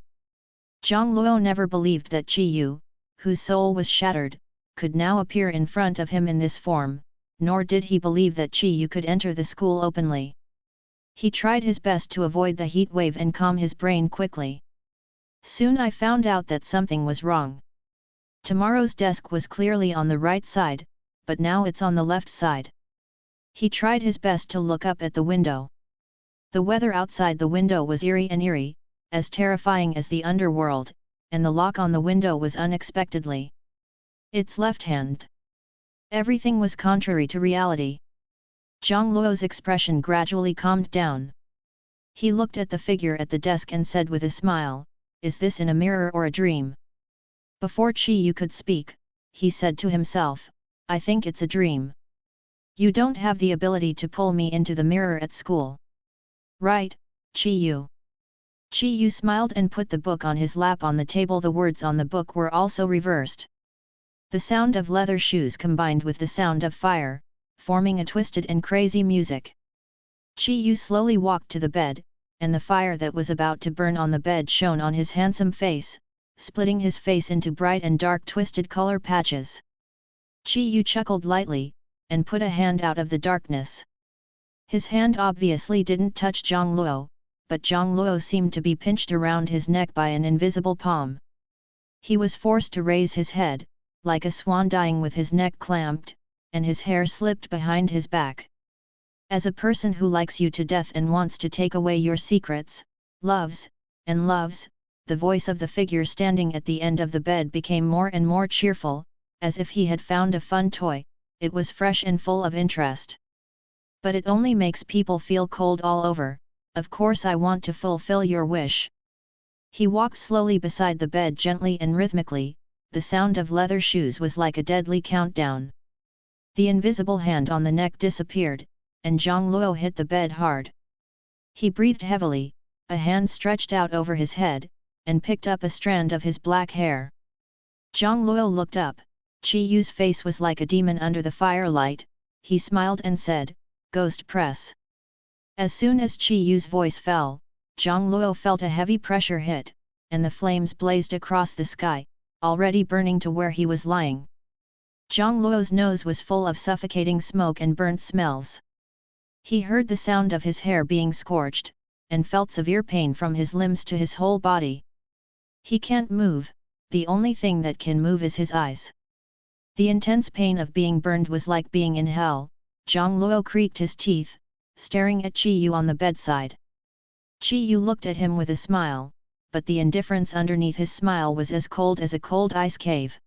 Zhang Luo never believed that Qi Yu, whose soul was shattered, could now appear in front of him in this form, nor did he believe that Qi Yu could enter the school openly. He tried his best to avoid the heat wave and calm his brain quickly. Soon I found out that something was wrong. Tomorrow's desk was clearly on the right side, but now it's on the left side. He tried his best to look up at the window. The weather outside the window was eerie, as terrifying as the underworld, and the lock on the window was unexpectedly its left hand. Everything was contrary to reality. Zhang Luo's expression gradually calmed down. He looked at the figure at the desk and said with a smile, "Is this in a mirror or a dream?" Before Qi Yu could speak, he said to himself, "I think it's a dream. You don't have the ability to pull me into the mirror at school. Right, Qi Yu?" Qi Yu smiled and put the book on his lap on the table. The words on the book were also reversed. The sound of leather shoes combined with the sound of fire, forming a twisted and crazy music. Qi Yu slowly walked to the bed, and the fire that was about to burn on the bed shone on his handsome face, splitting his face into bright and dark twisted color patches. Qi Yu chuckled lightly, and put a hand out of the darkness. His hand obviously didn't touch Zhang Luo, but Zhang Luo seemed to be pinched around his neck by an invisible palm. He was forced to raise his head, like a swan dying with his neck clamped, and his hair slipped behind his back. As a person who likes you to death and wants to take away your secrets, loves, and loves, the voice of the figure standing at the end of the bed became more and more cheerful, as if he had found a fun toy. It was fresh and full of interest. "But it only makes people feel cold all over. Of course I want to fulfill your wish." He walked slowly beside the bed gently and rhythmically. The sound of leather shoes was like a deadly countdown. The invisible hand on the neck disappeared, and Zhang Luo hit the bed hard. He breathed heavily, a hand stretched out over his head, and picked up a strand of his black hair. Zhang Luo looked up. Qi Yu's face was like a demon under the firelight. He smiled and said, "Ghost press." As soon as Qi Yu's voice fell, Zhang Luo felt a heavy pressure hit, and the flames blazed across the sky, already burning to where he was lying. Zhang Luo's nose was full of suffocating smoke and burnt smells. He heard the sound of his hair being scorched, and felt severe pain from his limbs to his whole body. He can't move, the only thing that can move is his eyes. The intense pain of being burned was like being in hell. Zhang Luo creaked his teeth, staring at Qi Yu on the bedside. Qi Yu looked at him with a smile, but the indifference underneath his smile was as cold as a cold ice cave.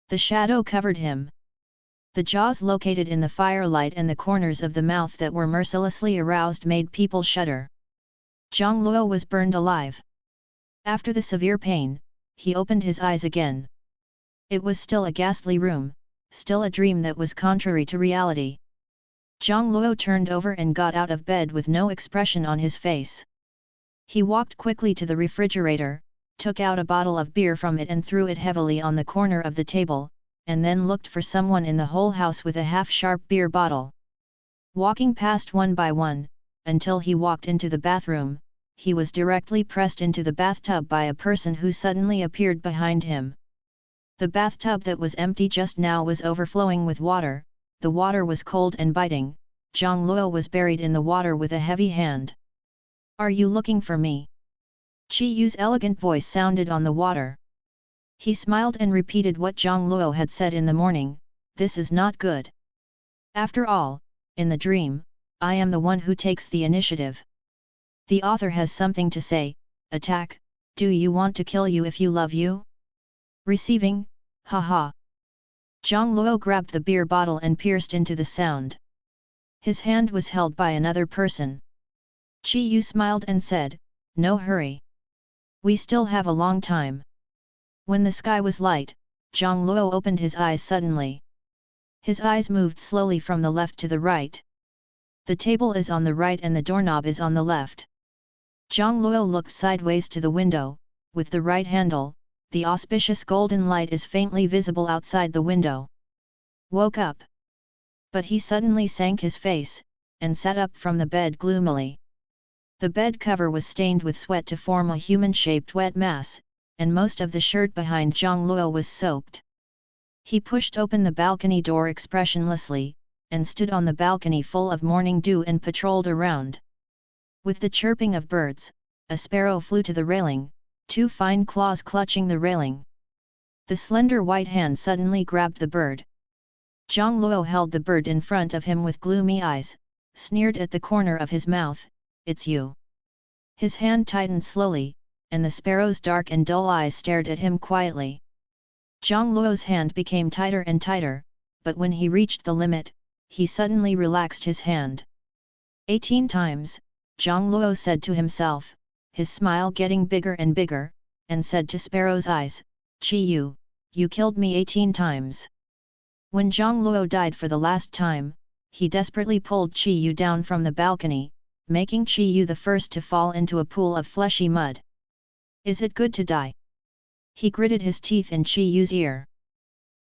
The shadow covered him. The jaws located in the firelight and the corners of the mouth that were mercilessly aroused made people shudder. Zhang Luo was burned alive. After the severe pain, he opened his eyes again. It was still a ghastly room, still a dream that was contrary to reality. Zhang Luo turned over and got out of bed with no expression on his face. He walked quickly to the refrigerator, took out a bottle of beer from it and threw it heavily on the corner of the table, and then looked for someone in the whole house with a half-sharp beer bottle. Walking past one by one, until he walked into the bathroom, he was directly pressed into the bathtub by a person who suddenly appeared behind him. The bathtub that was empty just now was overflowing with water. The water was cold and biting. Zhang Luo was buried in the water with a heavy hand. "Are you looking for me?" Qi Yu's elegant voice sounded on the water. He smiled and repeated what Zhang Luo had said in the morning, "This is not good. After all, in the dream, I am the one who takes the initiative. The author has something to say. Attack. Do you want to kill you if you love you?" Receiving, haha. Zhang Luo grabbed the beer bottle and pierced into the sound. His hand was held by another person. Qi Yu smiled and said, "No hurry. We still have a long time." When the sky was light, Zhang Luo opened his eyes suddenly. His eyes moved slowly from the left to the right. The table is on the right and the doorknob is on the left. Zhang Luo looked sideways to the window. With the right handle, the auspicious golden light is faintly visible outside the window. Woke up. But he suddenly sank his face, and sat up from the bed gloomily. The bed cover was stained with sweat to form a human-shaped wet mass, and most of the shirt behind Zhang Luo was soaked. He pushed open the balcony door expressionlessly, and stood on the balcony full of morning dew and patrolled around. With the chirping of birds, a sparrow flew to the railing, two fine claws clutching the railing. The slender white hand suddenly grabbed the bird. Zhang Luo held the bird in front of him with gloomy eyes, sneered at the corner of his mouth, "It's you." His hand tightened slowly, and the sparrow's dark and dull eyes stared at him quietly. Zhang Luo's hand became tighter and tighter, but when he reached the limit, he suddenly relaxed his hand. 18 times, Zhang Luo said to himself, his smile getting bigger and bigger, and said to Sparrow's eyes, "Qi Yu, you killed me 18 times." When Zhang Luo died for the last time, he desperately pulled Qi Yu down from the balcony, making Qi Yu the first to fall into a pool of fleshy mud. "Is it good to die?" He gritted his teeth in Qi Yu's ear.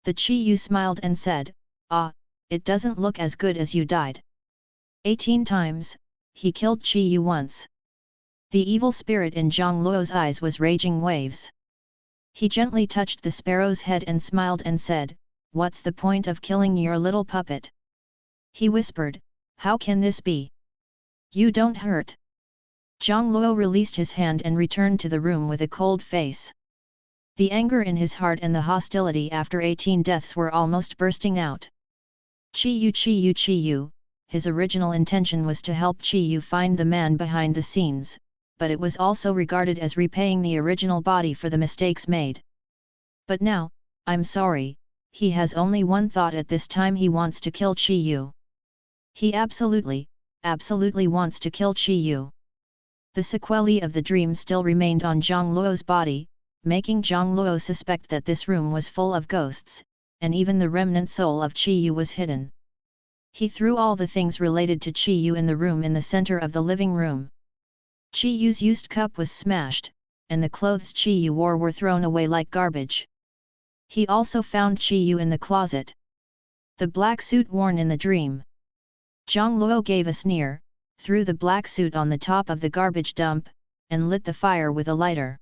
The Qi Yu smiled and said, "Ah, it doesn't look as good as you died." 18 times, he killed Qi Yu once. The evil spirit in Zhang Luo's eyes was raging waves. He gently touched the sparrow's head and smiled and said, "What's the point of killing your little puppet?" He whispered, "How can this be? You don't hurt." Zhang Luo released his hand and returned to the room with a cold face. The anger in his heart and the hostility after 18 deaths were almost bursting out. Qi Yu, Qi Yu, Qi Yu. His original intention was to help Qi Yu find the man behind the scenes, but it was also regarded as repaying the original body for the mistakes made. But now, I'm sorry, he has only one thought at this time: he wants to kill Qi Yu. He absolutely wants to kill Qi Yu. The sequelae of the dream still remained on Zhang Luo's body, making Zhang Luo suspect that this room was full of ghosts, and even the remnant soul of Qi Yu was hidden. He threw all the things related to Qi Yu in the room in the center of the living room. Qi Yu's used cup was smashed, and the clothes Qi Yu wore were thrown away like garbage. He also found Qi Yu in the closet. The black suit worn in the dream. Zhang Luo gave a sneer, threw the black suit on the top of the garbage dump, and lit the fire with a lighter.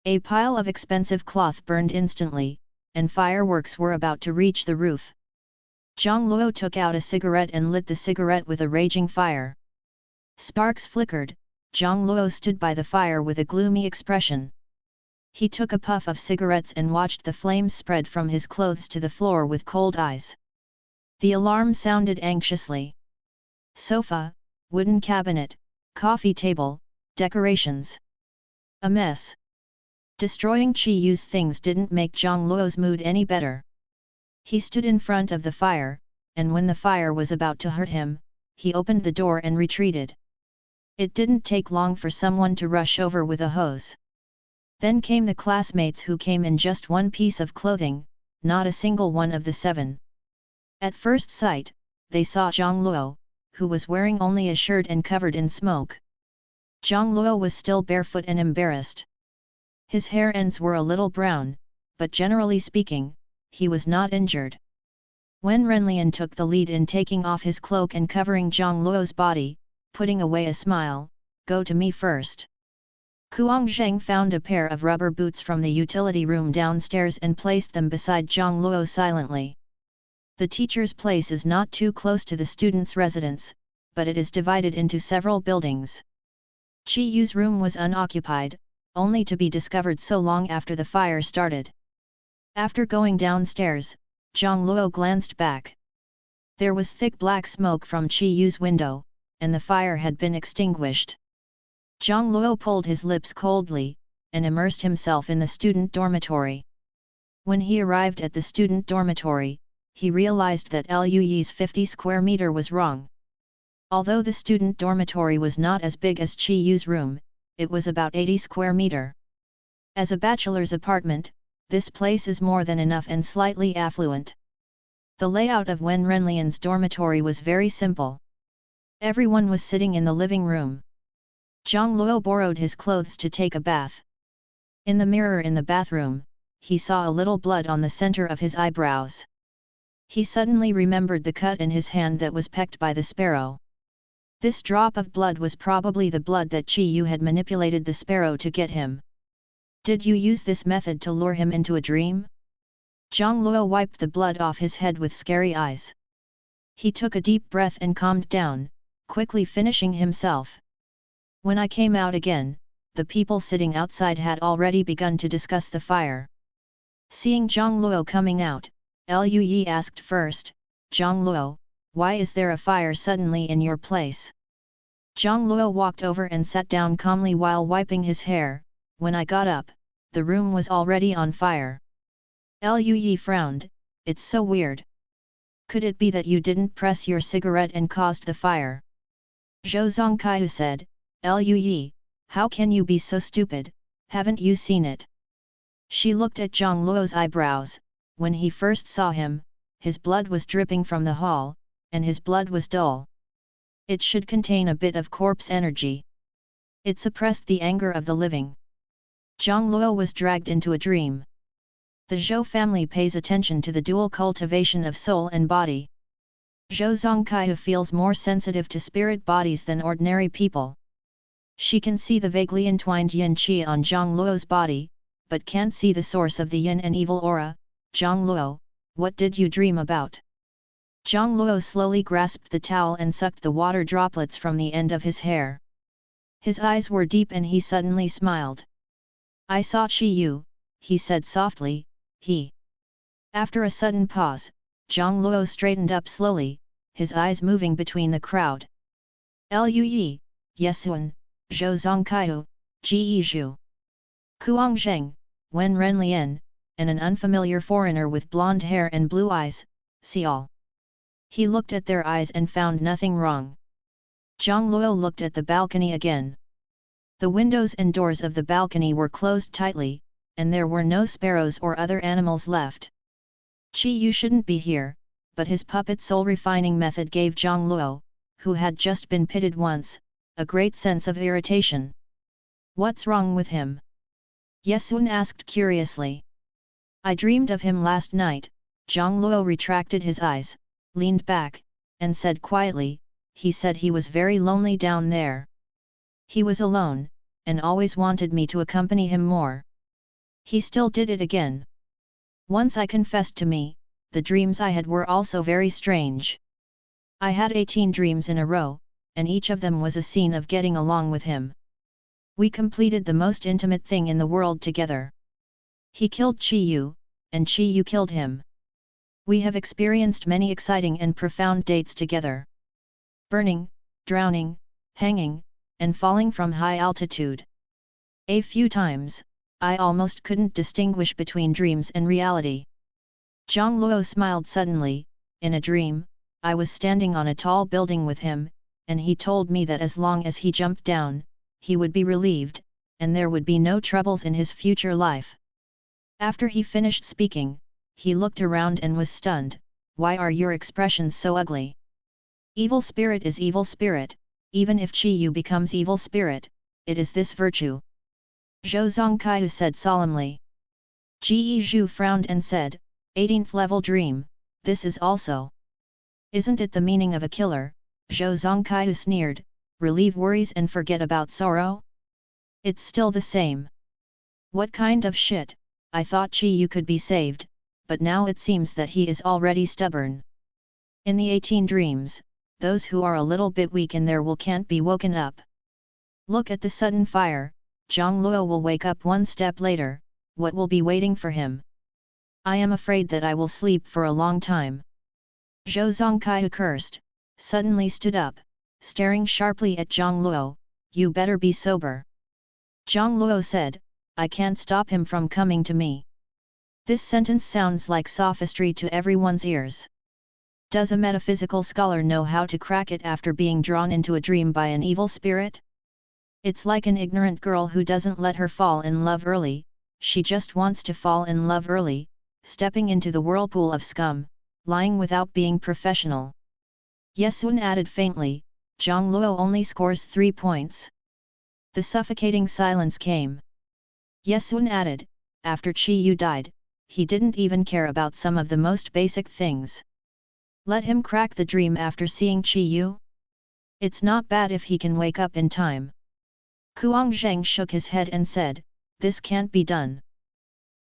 A pile of expensive cloth burned instantly, and fireworks were about to reach the roof. Zhang Luo took out a cigarette and lit the cigarette with a raging fire. Sparks flickered. Zhang Luo stood by the fire with a gloomy expression. He took a puff of cigarettes and watched the flames spread from his clothes to the floor with cold eyes. The alarm sounded anxiously. Sofa, wooden cabinet, coffee table, decorations. A mess. Destroying Qi Yu's things didn't make Zhang Luo's mood any better. He stood in front of the fire, and when the fire was about to hurt him, he opened the door and retreated. It didn't take long for someone to rush over with a hose. Then came the classmates who came in just one piece of clothing, not a single one of the 7. At first sight, they saw Zhang Luo, who was wearing only a shirt and covered in smoke. Zhang Luo was still barefoot and embarrassed. His hair ends were a little brown, but generally speaking, he was not injured. When Renlian took the lead in taking off his cloak and covering Zhang Luo's body, putting away a smile, "Go to me first." Kuang Zheng found a pair of rubber boots from the utility room downstairs and placed them beside Zhang Luo silently. The teacher's place is not too close to the student's residence, but it is divided into several buildings. Qi Yu's room was unoccupied, only to be discovered so long after the fire started. After going downstairs, Zhang Luo glanced back. There was thick black smoke from Qi Yu's window, and the fire had been extinguished. Zhang Luo pulled his lips coldly, and immersed himself in the student dormitory. When he arrived at the student dormitory, he realized that Luyi's 50 square meter was wrong. Although the student dormitory was not as big as Chi Yu's room, it was about 80 square meter. As a bachelor's apartment, this place is more than enough and slightly affluent. The layout of Wen Renlian's dormitory was very simple. Everyone was sitting in the living room. Zhang Luo borrowed his clothes to take a bath. In the mirror in the bathroom, he saw a little blood on the center of his eyebrows. He suddenly remembered the cut in his hand that was pecked by the sparrow. This drop of blood was probably the blood that Chi Yu had manipulated the sparrow to get him. Did you use this method to lure him into a dream? Zhang Luo wiped the blood off his head with scary eyes. He took a deep breath and calmed down, quickly finishing himself. When I came out again, the people sitting outside had already begun to discuss the fire. Seeing Zhang Luo coming out, Lu Yi asked first, "Zhang Luo, why is there a fire suddenly in your place?" Zhang Luo walked over and sat down calmly while wiping his hair. When I got up, the room was already on fire. Lu Yi frowned, "It's so weird. Could it be that you didn't press your cigarette and caused the fire?" Zhou Zongkaihu said, "Lu Yi, how can you be so stupid, haven't you seen it?" She looked at Zhang Luo's eyebrows. When he first saw him, his blood was dripping from the hall, and his blood was dull. It should contain a bit of corpse energy. It suppressed the anger of the living. Zhang Luo was dragged into a dream. The Zhou family pays attention to the dual cultivation of soul and body. Zhou Zongkaihu feels more sensitive to spirit bodies than ordinary people. She can see the vaguely entwined yin qi on Zhang Luo's body, but can't see the source of the yin and evil aura. "Zhang Luo, what did you dream about?" Zhang Luo slowly grasped the towel and sucked the water droplets from the end of his hair. His eyes were deep and he suddenly smiled. "I saw Chi Yu," he said softly, "he." After a sudden pause, Zhang Luo straightened up slowly, his eyes moving between the crowd. "Lu Yi, Yesuan, Zhou Zongkaihu, Ji Zhu, Kuang Zheng, Wen Renlian, and an unfamiliar foreigner with blonde hair and blue eyes, see all." He looked at their eyes and found nothing wrong. Zhang Luo looked at the balcony again. The windows and doors of the balcony were closed tightly, and there were no sparrows or other animals left. Chi Yu shouldn't be here, but his puppet soul refining method gave Zhang Luo, who had just been pitted once, a great sense of irritation. "What's wrong with him?" Yesun asked curiously. "I dreamed of him last night." Zhang Luo retracted his eyes, leaned back, and said quietly, "He said he was very lonely down there. He was alone, and always wanted me to accompany him more. He still did it again. Once I confessed to me, the dreams I had were also very strange. I had 18 dreams in a row, and each of them was a scene of getting along with him. We completed the most intimate thing in the world together. He killed Chi Yu, and Chi Yu killed him. We have experienced many exciting and profound dates together. Burning, drowning, hanging, and falling from high altitude. A few times, I almost couldn't distinguish between dreams and reality." Zhang Luo smiled suddenly. "In a dream, I was standing on a tall building with him, and he told me that as long as he jumped down, he would be relieved, and there would be no troubles in his future life." After he finished speaking, he looked around and was stunned. "Why are your expressions so ugly? Evil spirit is evil spirit, even if Chi Yu becomes evil spirit, it is this virtue." Zhou Zongkaihu said solemnly. Ji Zhu frowned and said, 18th level dream, this is also. Isn't it the meaning of a killer? Zhou Zongkaihu sneered, relieve worries and forget about sorrow? It's still the same. What kind of shit? I thought Chi Yu could be saved, but now it seems that he is already stubborn. In the 18 dreams, those who are a little bit weak in their will can't be woken up. Look at the sudden fire. Zhang Luo will wake up one step later, what will be waiting for him? I am afraid that I will sleep for a long time. Zhou Zongkaihu cursed, suddenly stood up, staring sharply at Zhang Luo, you better be sober. Zhang Luo said, I can't stop him from coming to me. This sentence sounds like sophistry to everyone's ears. Does a metaphysical scholar know how to crack it after being drawn into a dream by an evil spirit? It's like an ignorant girl who doesn't let her fall in love early, she just wants to fall in love early, stepping into the whirlpool of scum, lying without being professional. Yesun added faintly, Zhang Luo only scores 3 points. The suffocating silence came. Yesun added, after Qi Yu died, he didn't even care about some of the most basic things. Let him crack the dream after seeing Qi Yu? It's not bad if he can wake up in time. Kuang Zheng shook his head and said, this can't be done.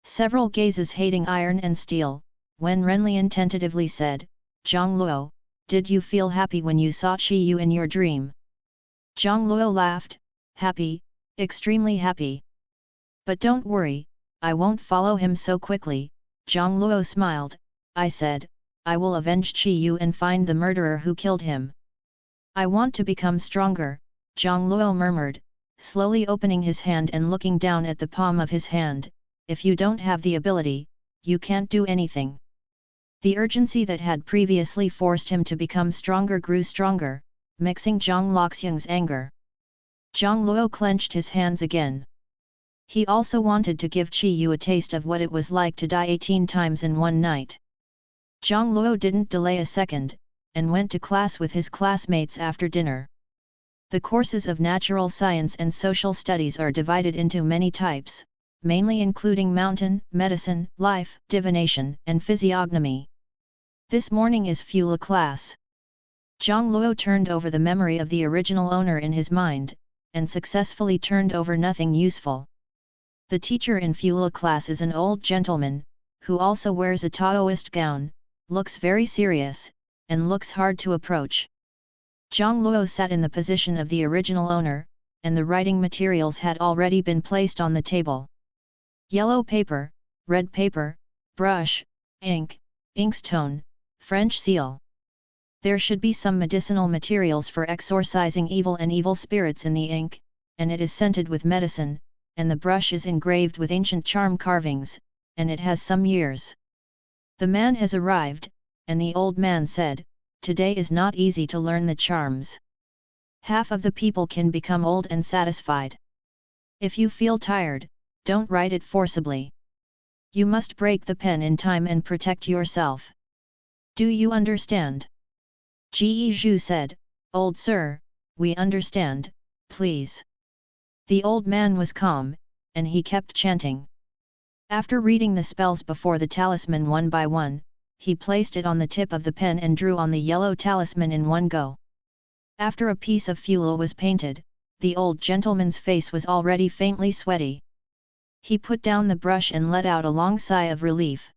Several gazes hating iron and steel, Wen Renlian tentatively said, Zhang Luo, did you feel happy when you saw Qi Yu in your dream? Zhang Luo laughed, happy, extremely happy. But don't worry, I won't follow him so quickly, Zhang Luo smiled, I said, I will avenge Qi Yu and find the murderer who killed him. I want to become stronger, Zhang Luo murmured, slowly opening his hand and looking down at the palm of his hand, if you don't have the ability, you can't do anything. The urgency that had previously forced him to become stronger grew stronger, mixing Zhang Luoxiang's anger. Zhang Luo clenched his hands again. He also wanted to give Qi Yu a taste of what it was like to die 18 times in one night. Zhang Luo didn't delay a second, and went to class with his classmates after dinner. The courses of natural science and social studies are divided into many types, mainly including mountain, medicine, life, divination, and physiognomy. This morning is Fula class. Zhang Luo turned over the memory of the original owner in his mind, and successfully turned over nothing useful. The teacher in Fula class is an old gentleman, who also wears a Taoist gown, looks very serious, and looks hard to approach. Zhang Luo sat in the position of the original owner, and the writing materials had already been placed on the table. Yellow paper, red paper, brush, ink, inkstone, French seal. There should be some medicinal materials for exorcising evil and evil spirits in the ink, and it is scented with medicine, and the brush is engraved with ancient charm carvings, and it has some years. The man has arrived, and the old man said, today is not easy to learn the charms. Half of the people can become old and satisfied. If you feel tired, don't write it forcibly. You must break the pen in time and protect yourself. Do you understand? Ji Zhu said, Old sir, we understand, please. The old man was calm, and he kept chanting. After reading the spells before the talisman one by one, he placed it on the tip of the pen and drew on the yellow talisman in one go. After a piece of Fula was painted, the old gentleman's face was already faintly sweaty. He put down the brush and let out a long sigh of relief.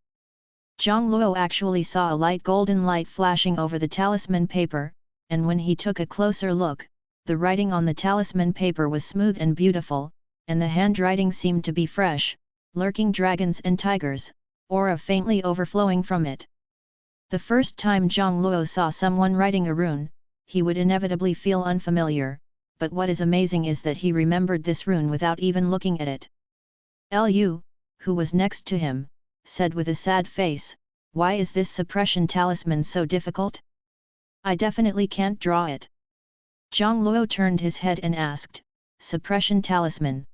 Zhang Luo actually saw a light golden light flashing over the talisman paper, and when he took a closer look, the writing on the talisman paper was smooth and beautiful, and the handwriting seemed to be fresh, lurking dragons and tigers, aura faintly overflowing from it. The first time Zhang Luo saw someone writing a rune, he would inevitably feel unfamiliar, but what is amazing is that he remembered this rune without even looking at it. Lu, who was next to him, said with a sad face, why is this suppression talisman so difficult? I definitely can't draw it. Zhang Luo turned his head and asked, suppression talisman.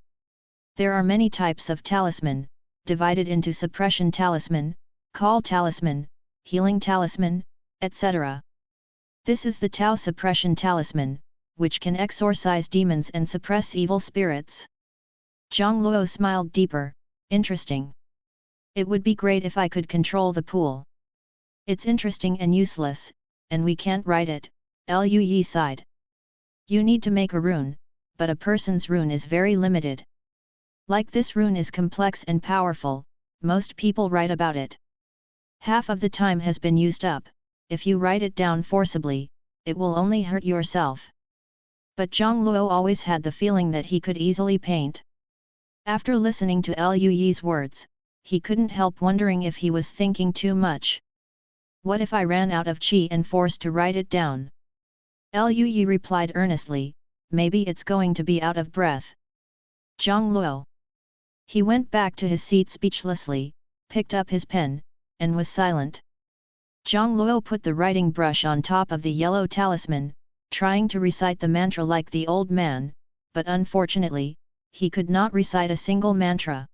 There are many types of talisman, divided into suppression talisman, call talisman, healing talisman, etc. This is the Tao suppression talisman, which can exorcise demons and suppress evil spirits. Zhang Luo smiled deeper, interesting. It would be great if I could control the pool. It's interesting and useless, and we can't write it, Lu Yi sighed. You need to make a rune, but a person's rune is very limited. Like this rune is complex and powerful, most people write about it. Half of the time has been used up, if you write it down forcibly, it will only hurt yourself. But Zhang Luo always had the feeling that he could easily paint. After listening to Lu Yi's words, he couldn't help wondering if he was thinking too much. What if I ran out of qi and forced to write it down? Lu Yi replied earnestly, maybe it's going to be out of breath. Zhang Luo. He went back to his seat speechlessly, picked up his pen, and was silent. Zhang Luo put the writing brush on top of the yellow talisman, trying to recite the mantra like the old man, but unfortunately, he could not recite a single mantra.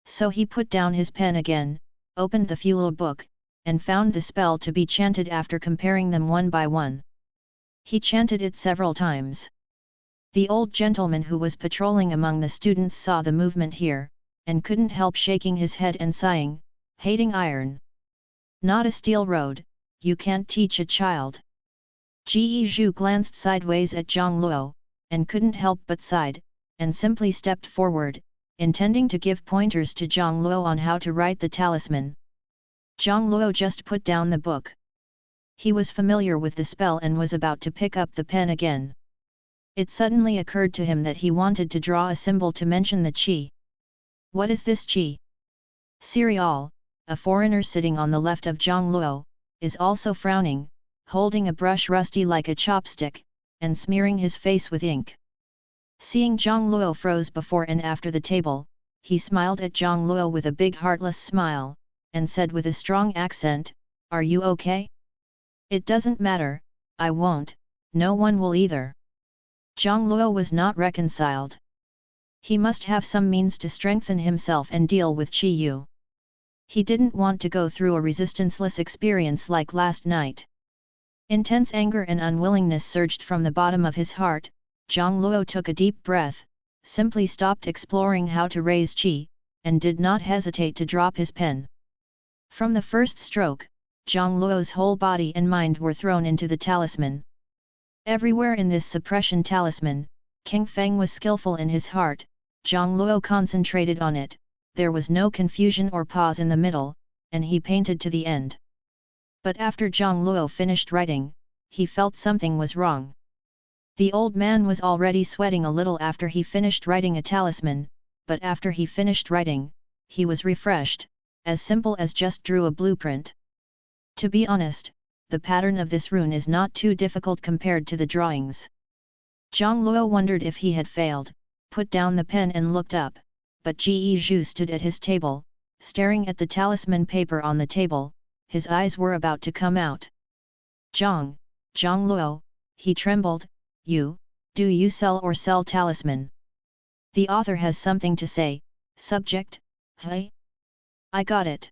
So he put down his pen again, opened the Fuel book, and found the spell to be chanted after comparing them one by one. He chanted it several times. The old gentleman who was patrolling among the students saw the movement here, and couldn't help shaking his head and sighing, hating iron. Not a steel rod, you can't teach a child. Ji Zhu glanced sideways at Zhang Luo, and couldn't help but sighed, and simply stepped forward, intending to give pointers to Zhang Luo on how to write the talisman. Zhang Luo just put down the book. He was familiar with the spell and was about to pick up the pen again. It suddenly occurred to him that he wanted to draw a symbol to mention the qi. What is this qi? Serial, a foreigner sitting on the left of Zhang Luo, is also frowning, holding a brush rusty like a chopstick, and smearing his face with ink. Seeing Zhang Luo froze before and after the table, he smiled at Zhang Luo with a big heartless smile, and said with a strong accent, "Are you okay?" "It doesn't matter, I won't, no one will either." Zhang Luo was not reconciled. He must have some means to strengthen himself and deal with Qi Yu. He didn't want to go through a resistanceless experience like last night. Intense anger and unwillingness surged from the bottom of his heart. Zhang Luo took a deep breath, simply stopped exploring how to raise Qi, and did not hesitate to drop his pen. From the first stroke, Zhang Luo's whole body and mind were thrown into the talisman. Everywhere in this suppression talisman, King Feng was skillful in his heart. Zhang Luo concentrated on it, there was no confusion or pause in the middle, and he painted to the end. But after Zhang Luo finished writing, he felt something was wrong. The old man was already sweating a little after he finished writing a talisman, but after he finished writing, he was refreshed, as simple as just drew a blueprint. To be honest, the pattern of this rune is not too difficult compared to the drawings. Zhang Luo wondered if he had failed, put down the pen and looked up, but Ji Zhu stood at his table, staring at the talisman paper on the table, his eyes were about to come out. Zhang Luo, he trembled, do you sell talisman? The author has something to say, subject, hey? I got it.